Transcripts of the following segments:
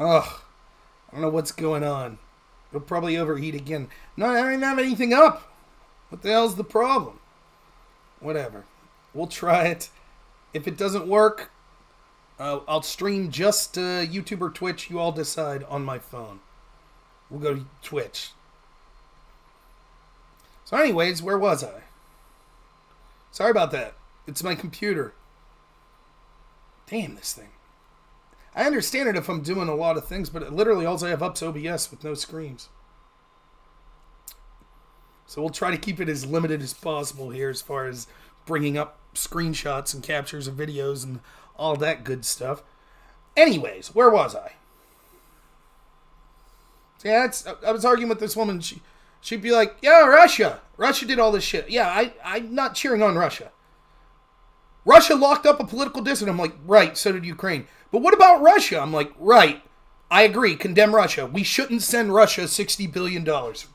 Ugh. I don't know what's going on. It'll probably overheat again. No, I didn't have anything up. What the hell's the problem? Whatever. We'll try it. If it doesn't work, I'll stream just YouTube or Twitch. You all decide on my phone. We'll go to Twitch. So anyways, where was I? Sorry about that. It's my computer. Damn this thing. I understand it if I'm doing a lot of things, but literally all I have up is OBS with no screens. So we'll try to keep it as limited as possible here as far as bringing up screenshots and captures of videos and all that good stuff. Anyways, where was I? Yeah, I was arguing with this woman. She'd be like, yeah, Russia did all this shit. Yeah, I'm not cheering on Russia. Russia locked up a political dissident. I'm like, right, so did Ukraine. But what about Russia? I'm like, right, I agree, condemn Russia. We shouldn't send Russia $60 billion.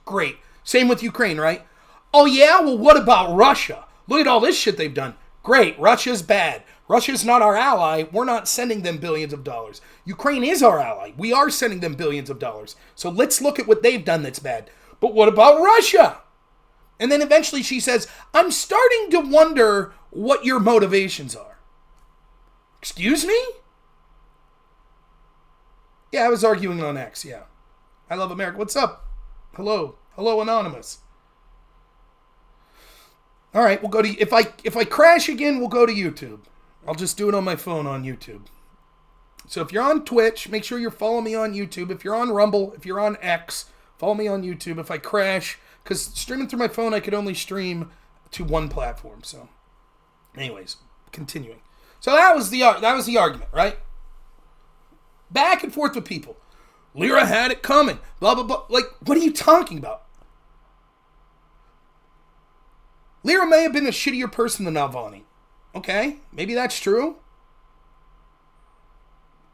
Great. Same with Ukraine, right? Oh yeah, well what about Russia? Look at all this shit they've done. Great, Russia's bad. Russia's not our ally. We're not sending them billions of dollars. Ukraine is our ally. We are sending them billions of dollars. So let's look at what they've done that's bad. But what about Russia? And then eventually she says, I'm starting to wonder what your motivations are. Excuse me? Yeah, I was arguing on X, yeah. I love America. What's up? Hello. Hello, Anonymous. All right, we'll go to... If I crash again, we'll go to YouTube. I'll just do it on my phone on YouTube. So if you're on Twitch, make sure you're following me on YouTube. If you're on Rumble, if you're on X, follow me on YouTube. If I crash, because streaming through my phone, I could only stream to one platform. So, anyways, continuing. So that was the argument, right? Back and forth with people. Lyra had it coming. Blah, blah, blah. Like, what are you talking about? Lyra may have been a shittier person than Navalny. Okay, maybe that's true.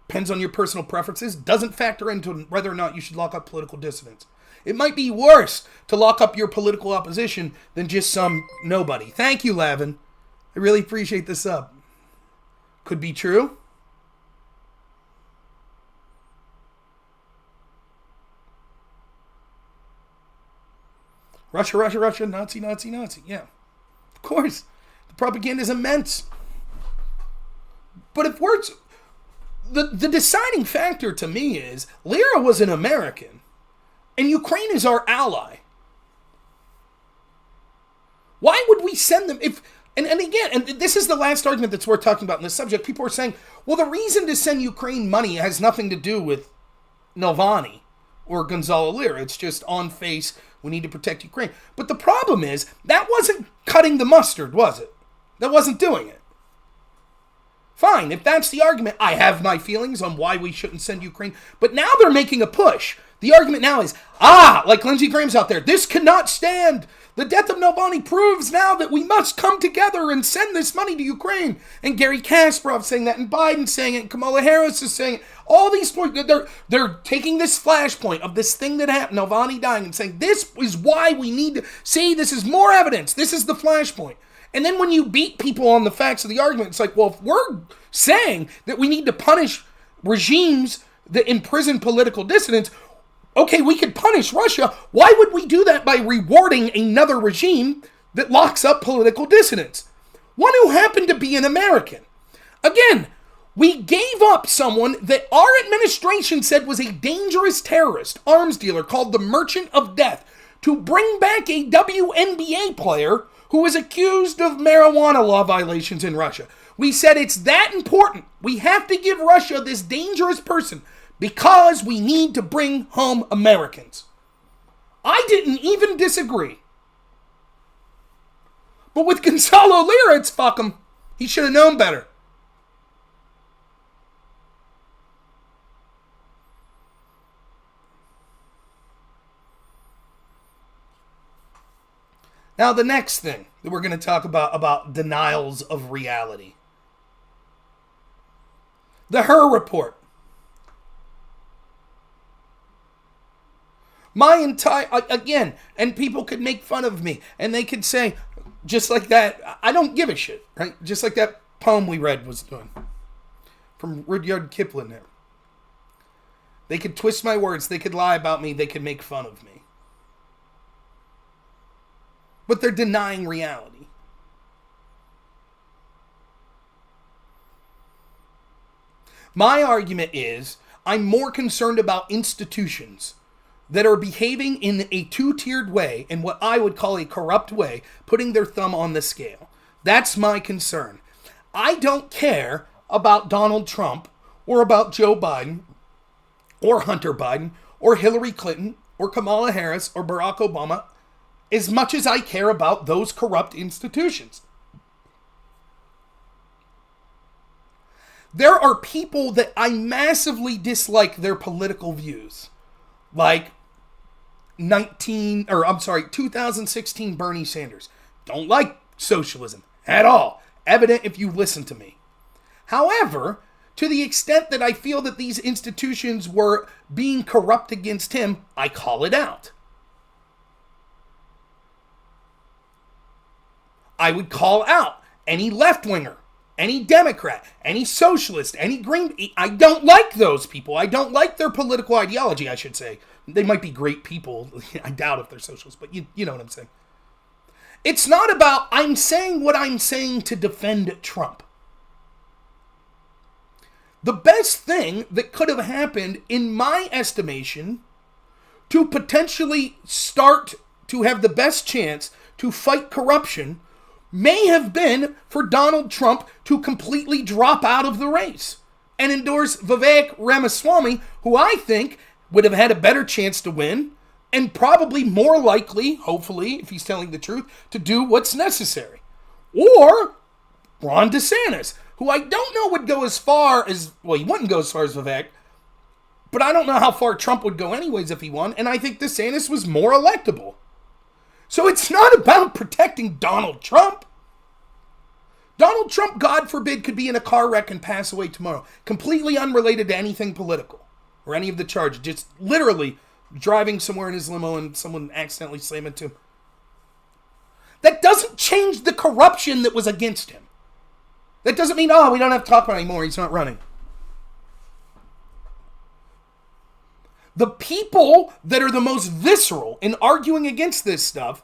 Depends on your personal preferences. Doesn't factor into whether or not you should lock up political dissidents. It might be worse to lock up your political opposition than just some nobody. Thank you, Lavin. I really appreciate the sub. Could be true. Russia, Russia, Russia, Nazi, Nazi, Nazi. Yeah, of course. The propaganda is immense. But if we're... The deciding factor to me is Lyra was an American and Ukraine is our ally. Why would we send them if... And again, and this is the last argument that's worth talking about in this subject. People are saying, well, the reason to send Ukraine money has nothing to do with Navalny or Gonzalo Lyra. It's just on face, we need to protect Ukraine. But the problem is, that wasn't cutting the mustard, was it? That wasn't doing it. Fine, if that's the argument, I have my feelings on why we shouldn't send Ukraine. But now they're making a push. The argument now is, like Lindsey Graham's out there, this cannot stand. The death of Navalny proves now that we must come together and send this money to Ukraine. And Gary Kasparov saying that, and Biden saying it, and Kamala Harris is saying it. All these points, they're taking this flashpoint of this thing that happened, Navalny dying, and saying this is why we need to see, this is more evidence. This is the flashpoint. And then when you beat people on the facts of the argument, it's like, well, if we're saying that we need to punish regimes that imprison political dissidents, okay, we could punish Russia. Why would we do that by rewarding another regime that locks up political dissidents? One who happened to be an American. Again, we gave up someone that our administration said was a dangerous terrorist, arms dealer called the Merchant of Death, to bring back a WNBA player who was accused of marijuana law violations in Russia. We said it's that important. We have to give Russia this dangerous person because we need to bring home Americans. I didn't even disagree. But with Gonzalo Lyra, it's fuck him. He should have known better. Now, the next thing that we're going to talk about denials of reality. The Her report. My entire, again, and people could make fun of me, and they could say, just like that, I don't give a shit, right? Just like that poem we read was doing, from Rudyard Kipling there. They could twist my words. They could lie about me. They could make fun of me. But they're denying reality. My argument is I'm more concerned about institutions that are behaving in a two-tiered way, in what I would call a corrupt way, putting their thumb on the scale. That's my concern. I don't care about Donald Trump or about Joe Biden or Hunter Biden or Hillary Clinton or Kamala Harris or Barack Obama as much as I care about those corrupt institutions. There are people that I massively dislike their political views. Like 2016 Bernie Sanders. Don't like socialism at all. Evident if you listen to me. However, to the extent that I feel that these institutions were being corrupt against him, I call it out. I would call out any left-winger, any Democrat, any socialist, any green. I don't like those people. I don't like their political ideology, I should say. They might be great people. I doubt if they're socialists, but you know what I'm saying. It's not about I'm saying what I'm saying to defend Trump. The best thing that could have happened, in my estimation, to potentially start to have the best chance to fight corruption may have been for Donald Trump to completely drop out of the race and endorse Vivek Ramaswamy, who I think would have had a better chance to win and probably more likely, hopefully, if he's telling the truth, to do what's necessary. Or Ron DeSantis, who I don't know would go as far as, well, he wouldn't go as far as Vivek, but I don't know how far Trump would go anyways if he won, and I think DeSantis was more electable. So it's not about protecting Donald Trump. Donald Trump, God forbid, could be in a car wreck and pass away tomorrow. Completely unrelated to anything political or any of the charges. Just literally driving somewhere in his limo and someone accidentally slam into him. That doesn't change the corruption that was against him. That doesn't mean, we don't have to talk about it anymore. He's not running. The people that are the most visceral in arguing against this stuff,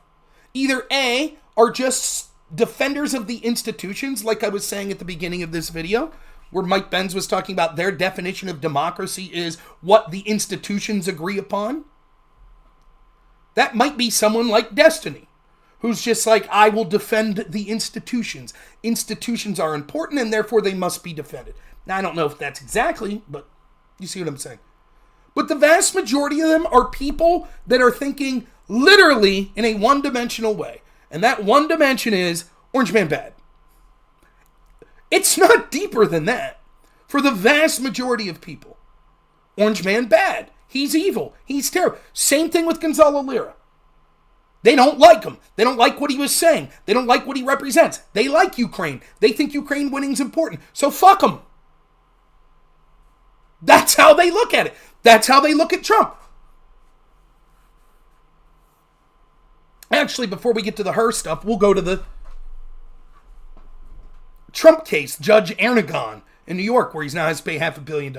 either A, are just defenders of the institutions, like I was saying at the beginning of this video, where Mike Benz was talking about their definition of democracy is what the institutions agree upon. That might be someone like Destiny, who's just like, I will defend the institutions. Institutions are important and therefore they must be defended. Now, I don't know if that's exactly, but you see what I'm saying. But the vast majority of them are people that are thinking literally in a one-dimensional way. And that one dimension is Orange Man bad. It's not deeper than that for the vast majority of people. Orange Man bad. He's evil. He's terrible. Same thing with Gonzalo Lira. They don't like him. They don't like what he was saying. They don't like what he represents. They like Ukraine. They think Ukraine winning's important. So fuck him. That's how they look at it. That's how they look at Trump. Actually, before we get to the her stuff, we'll go to the Trump case, Judge Erdogan in New York, where he's now has to pay $500 million.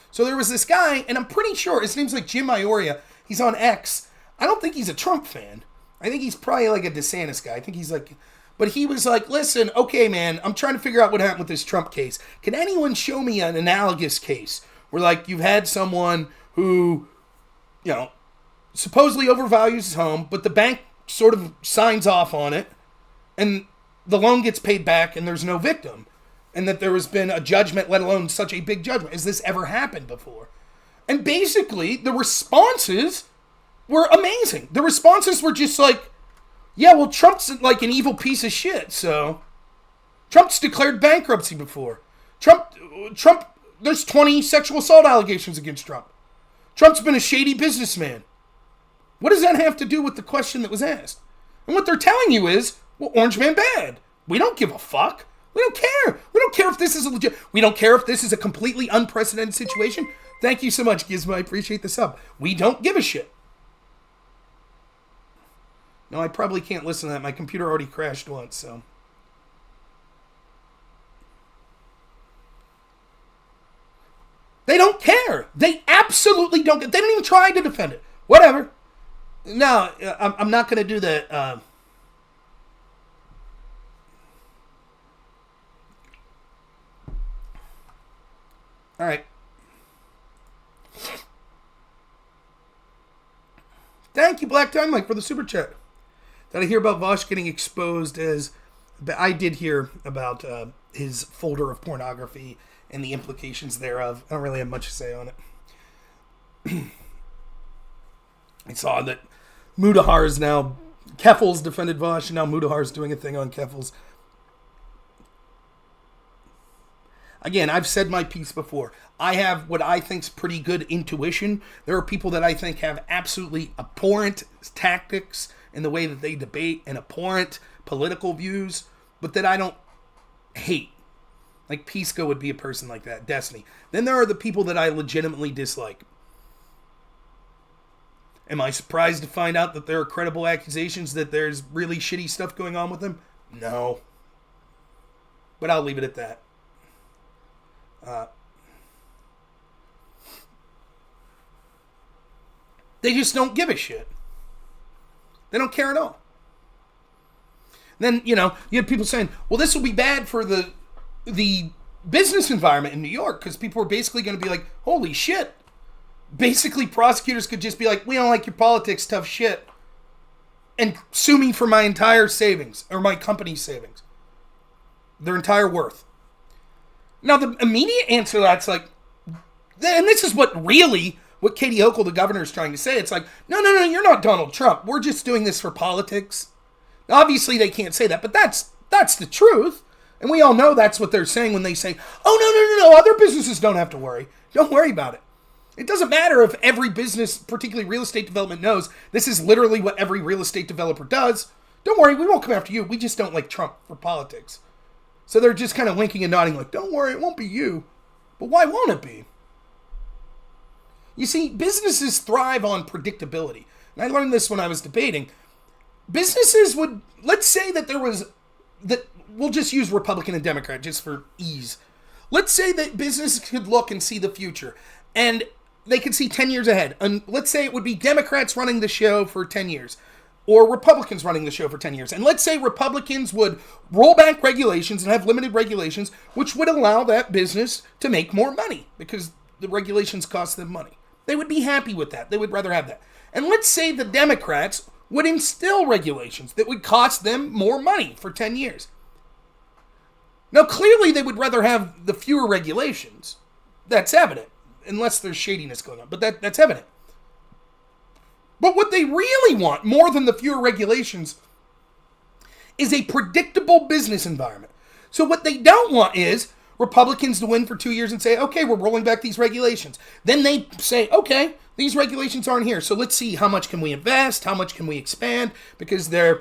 So there was this guy, and I'm pretty sure his name's like Jim Ioria. He's on X. I don't think he's a Trump fan. I think he's probably like a DeSantis guy. I think he's like, but he was like, listen, okay, man, I'm trying to figure out what happened with this Trump case. Can anyone show me an analogous case where like you've had someone who, you know, supposedly overvalues his home, but the bank sort of signs off on it and the loan gets paid back and there's no victim, and that there has been a judgment, let alone such a big judgment. Has this ever happened before? And basically the responses were amazing. The responses were just like, yeah, well, Trump's like an evil piece of shit. So Trump's declared bankruptcy before. Trump, there's 20 sexual assault allegations against Trump. Trump's been a shady businessman. What does that have to do with the question that was asked? And what they're telling you is, well, Orange Man bad. We don't give a fuck. We don't care. We don't care if this is a legit. We don't care if this is a completely unprecedented situation. Thank you so much, Gizmo. I appreciate the sub. We don't give a shit. No, I probably can't listen to that. My computer already crashed once, so. They don't care. They absolutely don't. They don't even try to defend it. Whatever. No, I'm not going to do that. All right. Thank you, Black Dynamite, for the super chat. Did I hear about Vosh getting exposed as... I did hear about his folder of pornography and the implications thereof. I don't really have much to say on it. I saw that Mudahar is now... Keffel's defended Vosh, and now Mudahar is doing a thing on Keffel's. Again, I've said my piece before. I have what I think's pretty good intuition. There are people that I think have absolutely abhorrent tactics in the way that they debate and abhorrent political views, but that I don't hate. Like Pisco would be a person like that, Destiny. Then there are the people that I legitimately dislike. Am I surprised to find out that there are credible accusations that there's really shitty stuff going on with them? No. But I'll leave it at that. They just don't give a shit. They don't care at all. Then, you have people saying, well, this will be bad for the business environment in New York, because people are basically going to be like, holy shit. Basically, prosecutors could just be like, we don't like your politics, tough shit, and sue me for my entire savings, or my company's savings. Their entire worth. Now, the immediate answer to that's like, and this is what Katie Hochul, the governor, is trying to say. It's like, no, you're not Donald Trump. We're just doing this for politics. Now, obviously, they can't say that, but that's the truth. And we all know that's what they're saying when they say, oh, no, other businesses don't have to worry. Don't worry about it. It doesn't matter if every business, particularly real estate development, knows this is literally what every real estate developer does. Don't worry, we won't come after you. We just don't like Trump for politics. So they're just kind of winking and nodding like, don't worry, it won't be you. But why won't it be? You see, businesses thrive on predictability. And I learned this when I was debating. Businesses would, let's say that we'll just use Republican and Democrat just for ease. Let's say that businesses could look and see the future. And they could see 10 years ahead. And let's say it would be Democrats running the show for 10 years. Or Republicans running the show for 10 years. And let's say Republicans would roll back regulations and have limited regulations, which would allow that business to make more money because the regulations cost them money. They would be happy with that. They would rather have that. And let's say the Democrats would instill regulations that would cost them more money for 10 years. Now, clearly, they would rather have the fewer regulations. That's evident, unless there's shadiness going on. But that's evident. But what they really want, more than the fewer regulations, is a predictable business environment. So what they don't want is Republicans to win for 2 years and say, okay, we're rolling back these regulations. Then they say, okay, these regulations aren't here. So let's see, how much can we invest? How much can we expand? Because they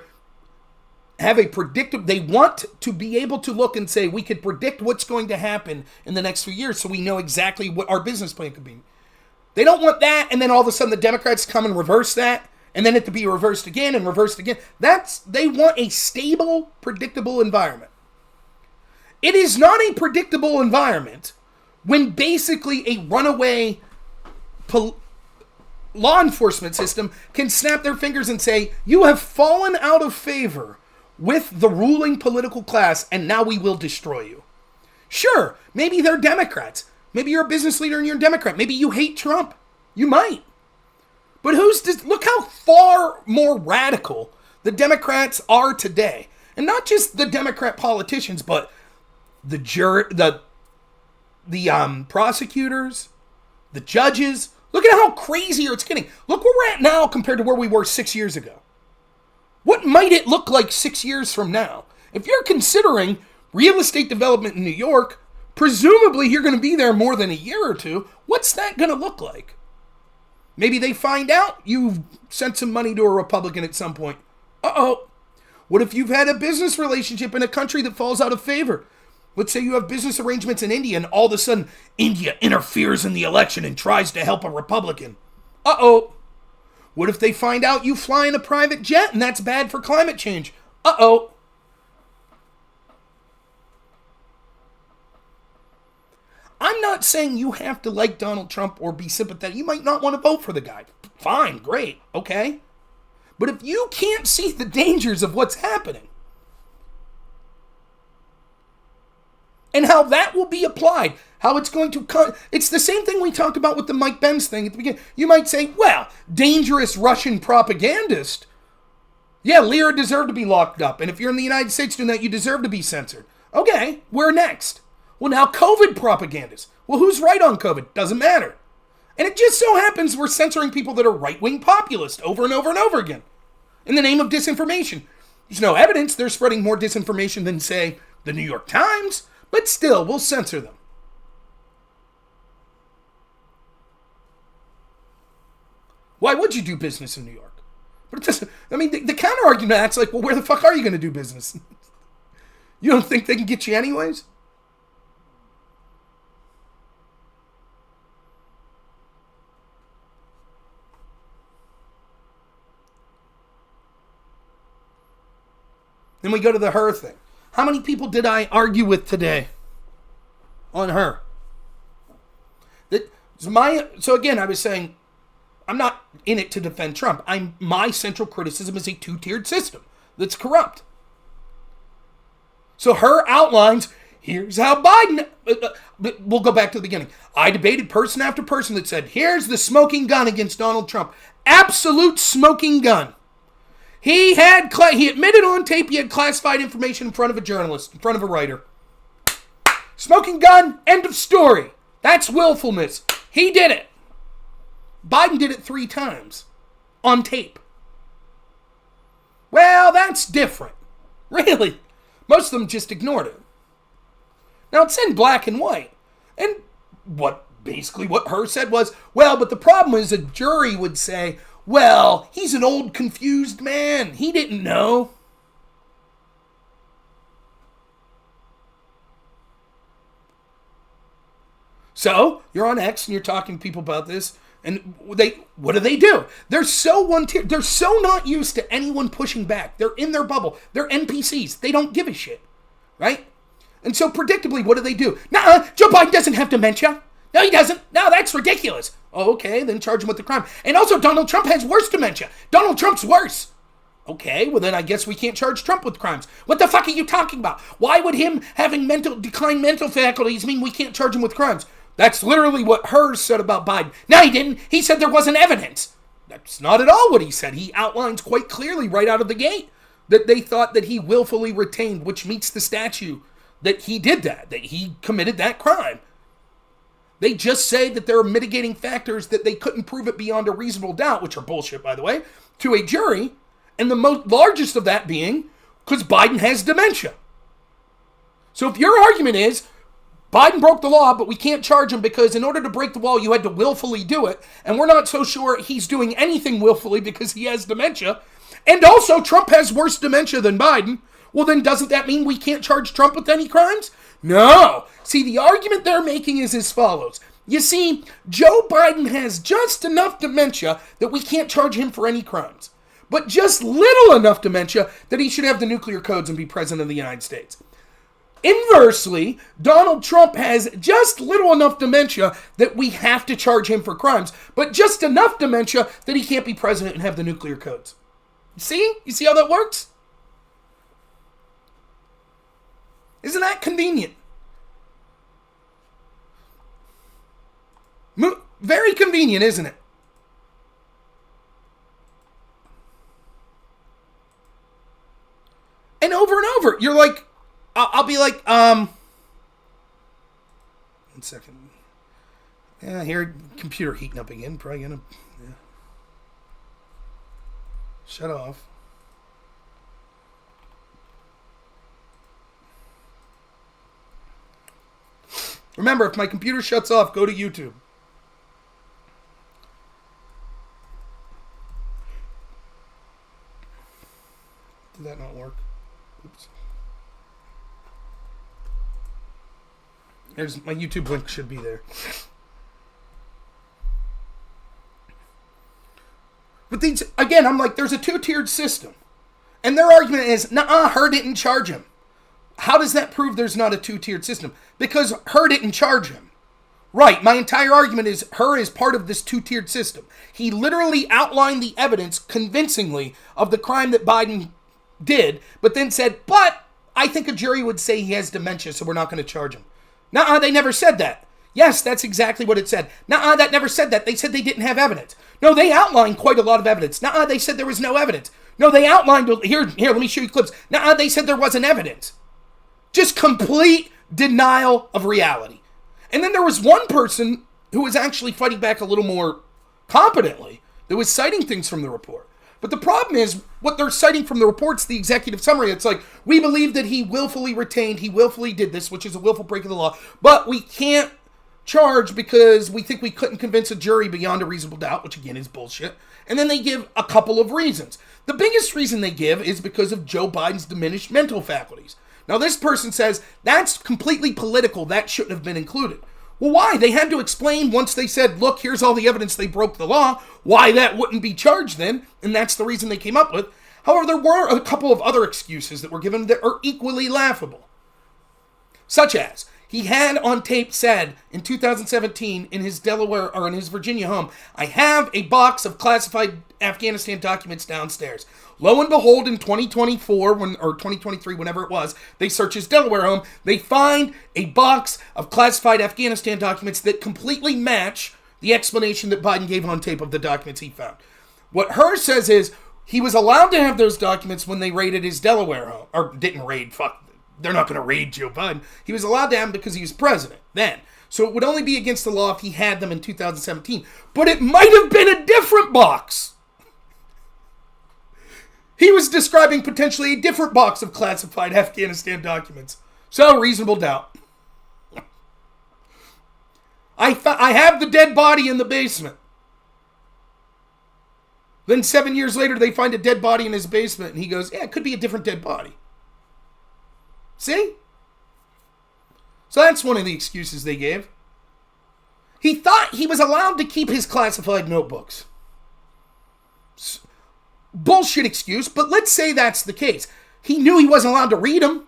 want to be able to look and say, we could predict what's going to happen in the next few years so we know exactly what our business plan could be. They don't want that, and then all of a sudden the Democrats come and reverse that, and then it to be reversed again and reversed again. They want a stable, predictable environment. It is not a predictable environment when basically a runaway law enforcement system can snap their fingers and say, you have fallen out of favor with the ruling political class, and now we will destroy you. Sure, maybe they're Democrats. Maybe you're a business leader and you're a Democrat. Maybe you hate Trump. You might. But look how far more radical the Democrats are today. And not just the Democrat politicians, but the prosecutors, the judges. Look at how crazier it's getting. Look where we're at now compared to where we were 6 years ago. What might it look like 6 years from now? If you're considering real estate development in New York, presumably you're going to be there more than a year or two. What's that going to look like? Maybe they find out you've sent some money to a Republican at some point. Uh-oh. What if you've had a business relationship in a country that falls out of favor? Let's say you have business arrangements in India and all of a sudden India interferes in the election and tries to help a Republican. Uh-oh. What if they find out you fly in a private jet and that's bad for climate change? Uh-oh. I'm not saying you have to like Donald Trump or be sympathetic. You might not want to vote for the guy. Fine, great, okay? But if you can't see the dangers of what's happening and how that will be applied, how it's going to cut. It's the same thing we talked about with the Mike Benz thing at the beginning. You might say, well, dangerous Russian propagandist. Yeah, Lira deserved to be locked up. And if you're in the United States doing that, you deserve to be censored. Okay, where next? Well, now COVID propagandist. Well, who's right on COVID? Doesn't matter. And it just so happens we're censoring people that are right-wing populist over and over and over again in the name of disinformation. There's no evidence they're spreading more disinformation than, say, the New York Times, but still, we'll censor them. Why would you do business in New York? But it doesn't, I mean, the counter-argument to that's like, well, where the fuck are you going to do business? You don't think they can get you anyways? Then we go to the her thing. How many people did I argue with today on her? So again, I was saying, I'm not in it to defend Trump. My central criticism is a two-tiered system that's corrupt. So her outlines, here's how Biden, we'll go back to the beginning. I debated person after person that said, here's the smoking gun against Donald Trump. Absolute smoking gun. He admitted on tape he had classified information in front of a journalist, in front of a writer. Smoking gun, end of story. That's willfulness. He did it. Biden did it 3 times on tape. Well, that's different. Really. Most of them just ignored it. Now, it's in black and white. And what her said was, well, but the problem is a jury would say, well, he's an old, confused man. He didn't know. So, you're on X and you're talking to people about this, and what do? They're so one-tier. They're so not used to anyone pushing back. They're in their bubble. They're NPCs. They don't give a shit. Right? And so, predictably, what do? Joe Biden doesn't have dementia. No, he doesn't. No, that's ridiculous. Oh, okay, then charge him with the crime. And also, Donald Trump has worse dementia. Donald Trump's worse. Okay, well then I guess we can't charge Trump with crimes. What the fuck are you talking about? Why would him having declined mental faculties mean we can't charge him with crimes? That's literally what Hers said about Biden. No, he didn't. He said there wasn't evidence. That's not at all what he said. He outlines quite clearly right out of the gate that they thought that he willfully retained, which meets the statute, that he did that he committed that crime. They just say that there are mitigating factors that they couldn't prove it beyond a reasonable doubt, which are bullshit, by the way, to a jury, and the largest of that being because Biden has dementia. So if your argument is Biden broke the law, but we can't charge him because in order to break the law, you had to willfully do it, and we're not so sure he's doing anything willfully because he has dementia, and also Trump has worse dementia than Biden, well then doesn't that mean we can't charge Trump with any crimes? No. See, the argument they're making is as follows. You see, Joe Biden has just enough dementia that we can't charge him for any crimes, but just little enough dementia that he should have the nuclear codes and be president of the United States. Inversely, Donald Trump has just little enough dementia that we have to charge him for crimes, but just enough dementia that he can't be president and have the nuclear codes. See? You see how that works? Isn't that convenient? Very convenient, isn't it? And over, you're like, I'll be like, 1 second. Yeah, here, computer heating up again. Probably gonna, yeah. Shut off. Remember, if my computer shuts off, go to YouTube. Did that not work? Oops. There's my YouTube link should be there. But these, again, I'm like, there's a two-tiered system. And their argument is, her didn't charge him. How does that prove there's not a two-tiered system? Because her didn't charge him. Right, my entire argument is Hur is part of this two-tiered system. He literally outlined the evidence convincingly of the crime that Biden did, but then said, but I think a jury would say he has dementia, so we're not going to charge him. Nuh-uh, they never said that. Yes, that's exactly what it said. Nuh-uh, that never said that. They said they didn't have evidence. No, they outlined quite a lot of evidence. Nuh-uh, they said there was no evidence. No, they outlined, here, let me show you clips. Nuh-uh, they said there wasn't evidence. Just complete denial of reality. And then there was one person who was actually fighting back a little more competently, that was citing things from the report. But the problem is, what they're citing from the report's the executive summary. It's like, we believe that he willfully retained, he willfully did this, which is a willful break of the law, but we can't charge because we think we couldn't convince a jury beyond a reasonable doubt, which again is bullshit. And then they give a couple of reasons. The biggest reason they give is because of Joe Biden's diminished mental faculties. Now, this person says that's completely political. That shouldn't have been included. Well, why? They had to explain once they said, look, here's all the evidence they broke the law, why that wouldn't be charged then, and that's the reason they came up with. However, there were a couple of other excuses that were given that are equally laughable. Such as, he had on tape said in 2017 in his Delaware or in his Virginia home, I have a box of classified Afghanistan documents downstairs. Lo and behold, in 2024 or 2023, whenever it was, they search his Delaware home. They find a box of classified Afghanistan documents that completely match the explanation that Biden gave on tape of the documents he found. What Hur says is he was allowed to have those documents when they raided his Delaware home, or didn't raid. Fuck, they're not going to raid Joe Biden. He was allowed to have them because he was president then. So it would only be against the law if he had them in 2017. But it might have been a different box. He was describing potentially a different box of classified Afghanistan documents. So, reasonable doubt. I have the dead body in the basement. Then 7 years later, they find a dead body in his basement, and he goes, yeah, it could be a different dead body. See? So that's one of the excuses they gave. He thought he was allowed to keep his classified notebooks. Bullshit excuse, but let's say that's the case. He knew he wasn't allowed to read them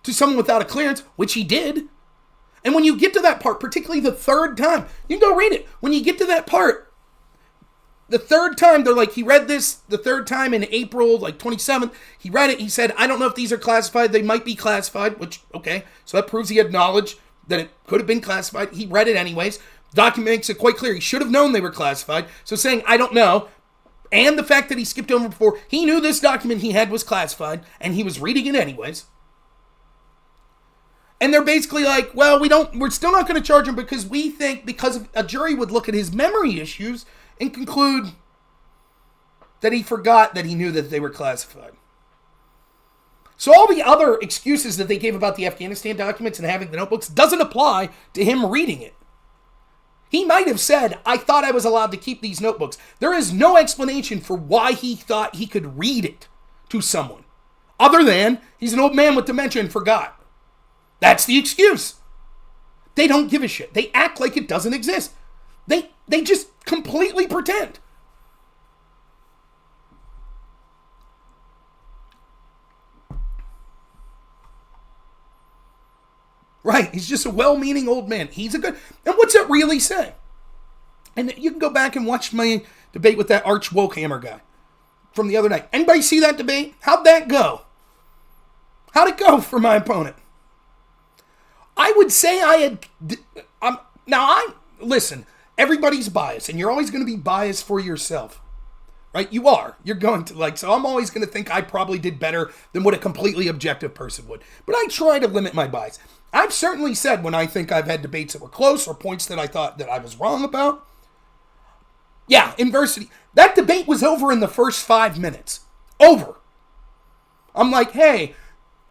to someone without a clearance, which he did. And when you get to that part, particularly the third time, you can go read it. When you get to that part, the third time, they're like, he read this the third time in April, like 27th. He read it. He said, I don't know if these are classified. They might be classified, which, okay. So that proves he had knowledge that it could have been classified. He read it anyways. Document makes it quite clear. He should have known they were classified. So saying, I don't know, and the fact that he skipped over before, he knew this document he had was classified, and he was reading it anyways. And they're basically like, well, we're still not going to charge him because we think, because a jury would look at his memory issues and conclude that he forgot that he knew that they were classified. So all the other excuses that they gave about the Afghanistan documents and having the notebooks doesn't apply to him reading it. He might have said, I thought I was allowed to keep these notebooks. There is no explanation for why he thought he could read it to someone, other than he's an old man with dementia and forgot. That's the excuse. They don't give a shit. They act like it doesn't exist. They just completely pretend. Right, he's just a well-meaning old man. He's a good... And what's it really say? And you can go back and watch my debate with that arch woke hammer guy from the other night. Anybody see that debate? How'd that go? How'd it go for my opponent? I would say I had... Listen, everybody's biased, and you're always going to be biased for yourself. Right? You are. You're going to, so I'm always going to think I probably did better than what a completely objective person would. But I try to limit my bias. I've certainly said when I think I've had debates that were close or points that I thought that I was wrong about. Yeah, inversity. That debate was over in the first 5 minutes. Over. I'm like, hey,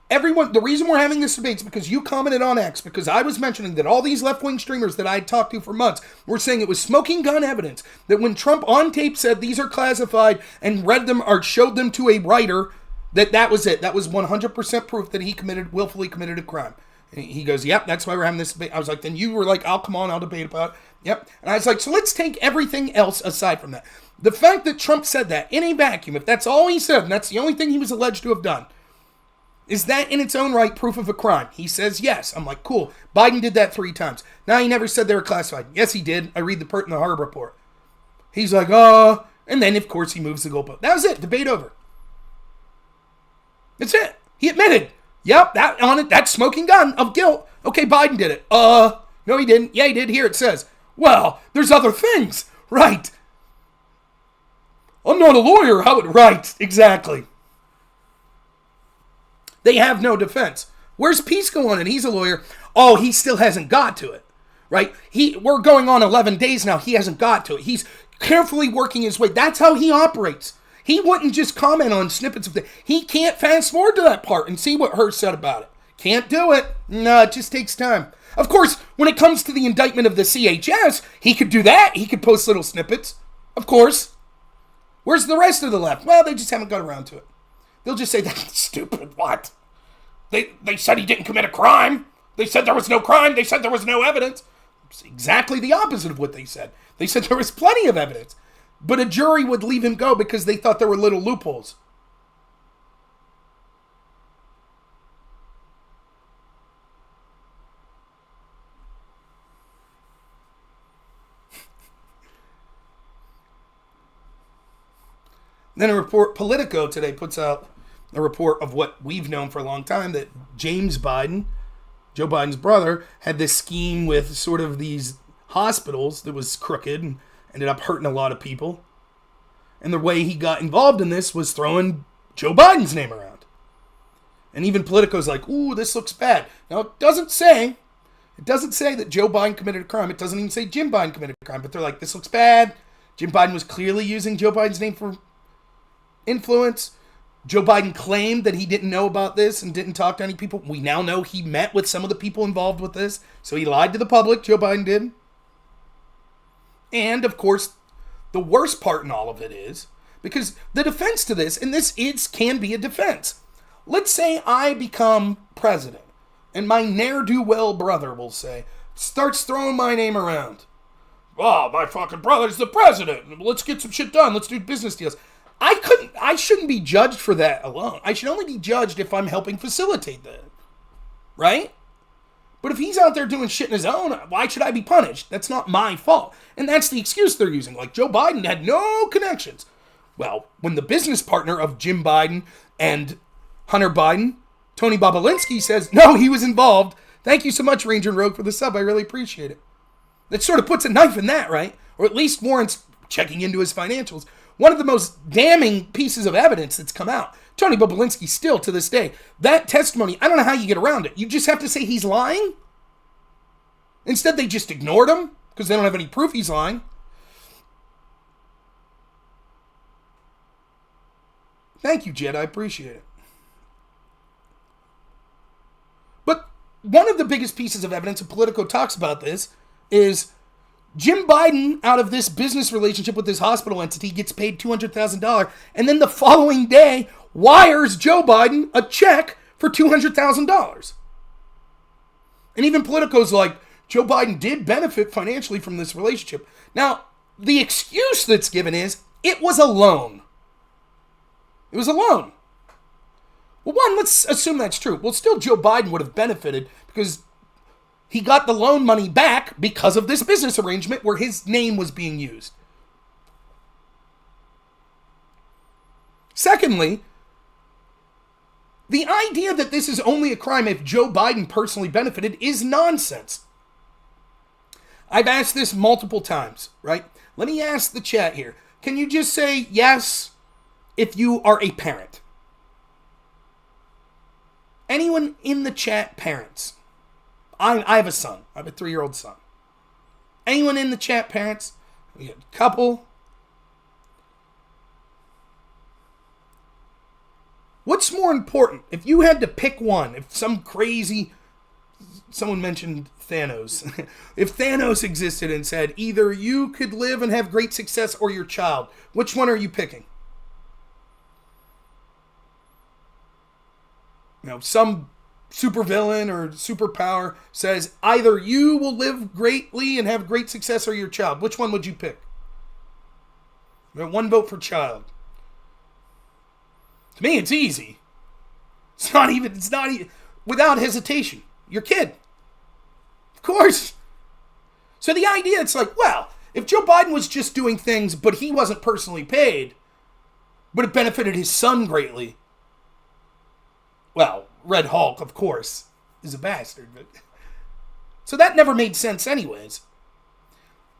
everyone, the reason we're having this debate is because you commented on X, because I was mentioning that all these left-wing streamers that I had talked to for months were saying it was smoking gun evidence, that when Trump on tape said these are classified and read them or showed them to a writer, that was it. That was 100% proof that he willfully committed a crime. And he goes, yep, that's why we're having this debate. I was like, then you were like, I'll come on, I'll debate about it. Yep. And I was like, so let's take everything else aside from that. The fact that Trump said that in a vacuum, if that's all he said, and that's the only thing he was alleged to have done, Is that in its own right proof of a crime? He says yes. I'm like, cool. Biden did that 3 times. Now, he never said they were classified. Yes, he did. I read the part in the Harb report. He's like, and then, of course, he moves the goalpost. That was it. Debate over. That's it. He admitted. Yep, that smoking gun of guilt. Okay, Biden did it. No, he didn't. Yeah, he did. Here it says. Well, there's other things. Right. I'm not a lawyer. Right, exactly. They have no defense. Where's Pisco on it? He's a lawyer. Oh, he still hasn't got to it. Right? We're going on 11 days now. He hasn't got to it. He's carefully working his way. That's how he operates. He wouldn't just comment on snippets of things. He can't fast forward to that part and see what Hur said about it. Can't do it. No, it just takes time. Of course, when it comes to the indictment of the CHS, he could do that. He could post little snippets. Of course. Where's the rest of the left? Well, they just haven't got around to it. They'll just say, that's stupid. What? They said he didn't commit a crime. They said there was no crime. They said there was no evidence. It's exactly the opposite of what they said. They said there was plenty of evidence. But a jury would leave him go because they thought there were little loopholes. Then a report, Politico today puts out a report of what we've known for a long time, that James Biden, Joe Biden's brother, had this scheme with sort of these hospitals that was crooked and ended up hurting a lot of people. And the way he got involved in this was throwing Joe Biden's name around. And even Politico's like, ooh, this looks bad. Now, it doesn't say that Joe Biden committed a crime. It doesn't even say Jim Biden committed a crime. But they're like, this looks bad. Jim Biden was clearly using Joe Biden's name for influence. Joe Biden claimed that he didn't know about this and didn't talk to any people. We now know he met with some of the people involved with this. So he lied to the public, Joe Biden did. And, of course, the worst part in all of it is, because the defense to this, and this can be a defense. Let's say I become president, and my ne'er-do-well brother, will say, starts throwing my name around. Oh, my fucking brother's the president. Let's get some shit done. Let's do business deals. I shouldn't be judged for that alone. I should only be judged if I'm helping facilitate that. Right? But if he's out there doing shit in his own, why should I be punished? That's not my fault. And that's the excuse they're using. Like, Joe Biden had no connections. Well, when the business partner of Jim Biden and Hunter Biden, Tony Bobolinsky, says, no, he was involved. Thank you so much, Ranger and Rogue, for the sub. I really appreciate it. That sort of puts a knife in that, right? Or at least warrants checking into his financials. One of the most damning pieces of evidence that's come out. Tony Bobolinsky still, to this day, that testimony, I don't know how you get around it. You just have to say he's lying? Instead, they just ignored him because they don't have any proof he's lying. Thank you, Jed. I appreciate it. But one of the biggest pieces of evidence, and Politico talks about this, is Jim Biden, out of this business relationship with this hospital entity, gets paid $200,000, and then the following day wires Joe Biden a check for $200,000. And even Politico's like, Joe Biden did benefit financially from this relationship. Now, the excuse that's given is, it was a loan. It was a loan. Well, one, let's assume that's true. Well, still Joe Biden would have benefited because he got the loan money back because of this business arrangement where his name was being used. Secondly, the idea that this is only a crime if Joe Biden personally benefited is nonsense. I've asked this multiple times, right? Let me ask the chat here. Can you just say yes if you are a parent? Anyone in the chat, parents? I have a son. I have a 3-year-old son. Anyone in the chat, parents? We got a couple. What's more important? If you had to pick one, if someone mentioned Thanos. If Thanos existed and said, either you could live and have great success or your child, which one are you picking? Now, some supervillain or superpower says either you will live greatly and have great success or your child. Which one would you pick? One vote for child. To me, it's easy. It's not even, without hesitation. Your kid. Of course. So the idea, it's like, well, if Joe Biden was just doing things, but he wasn't personally paid, but it benefited his son greatly. Well, Red Hulk, of course, is a bastard. But so that never made sense anyways.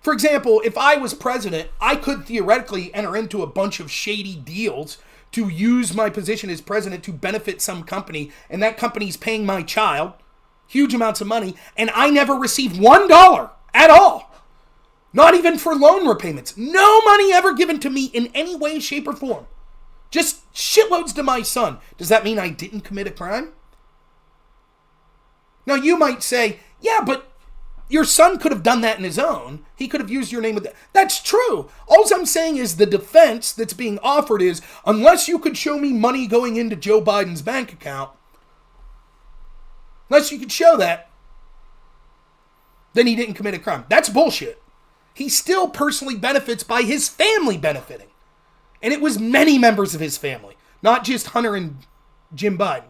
For example, if I was president, I could theoretically enter into a bunch of shady deals to use my position as president to benefit some company, and that company's paying my child huge amounts of money, and I never received $1 at all. Not even for loan repayments. No money ever given to me in any way, shape, or form. Just shitloads to my son. Does that mean I didn't commit a crime? Now you might say, yeah, but your son could have done that in his own. He could have used your name with that. That's true. All I'm saying is the defense that's being offered is, unless you could show me money going into Joe Biden's bank account, unless you could show that, then he didn't commit a crime. That's bullshit. He still personally benefits by his family benefiting. And it was many members of his family, not just Hunter and Jim Biden.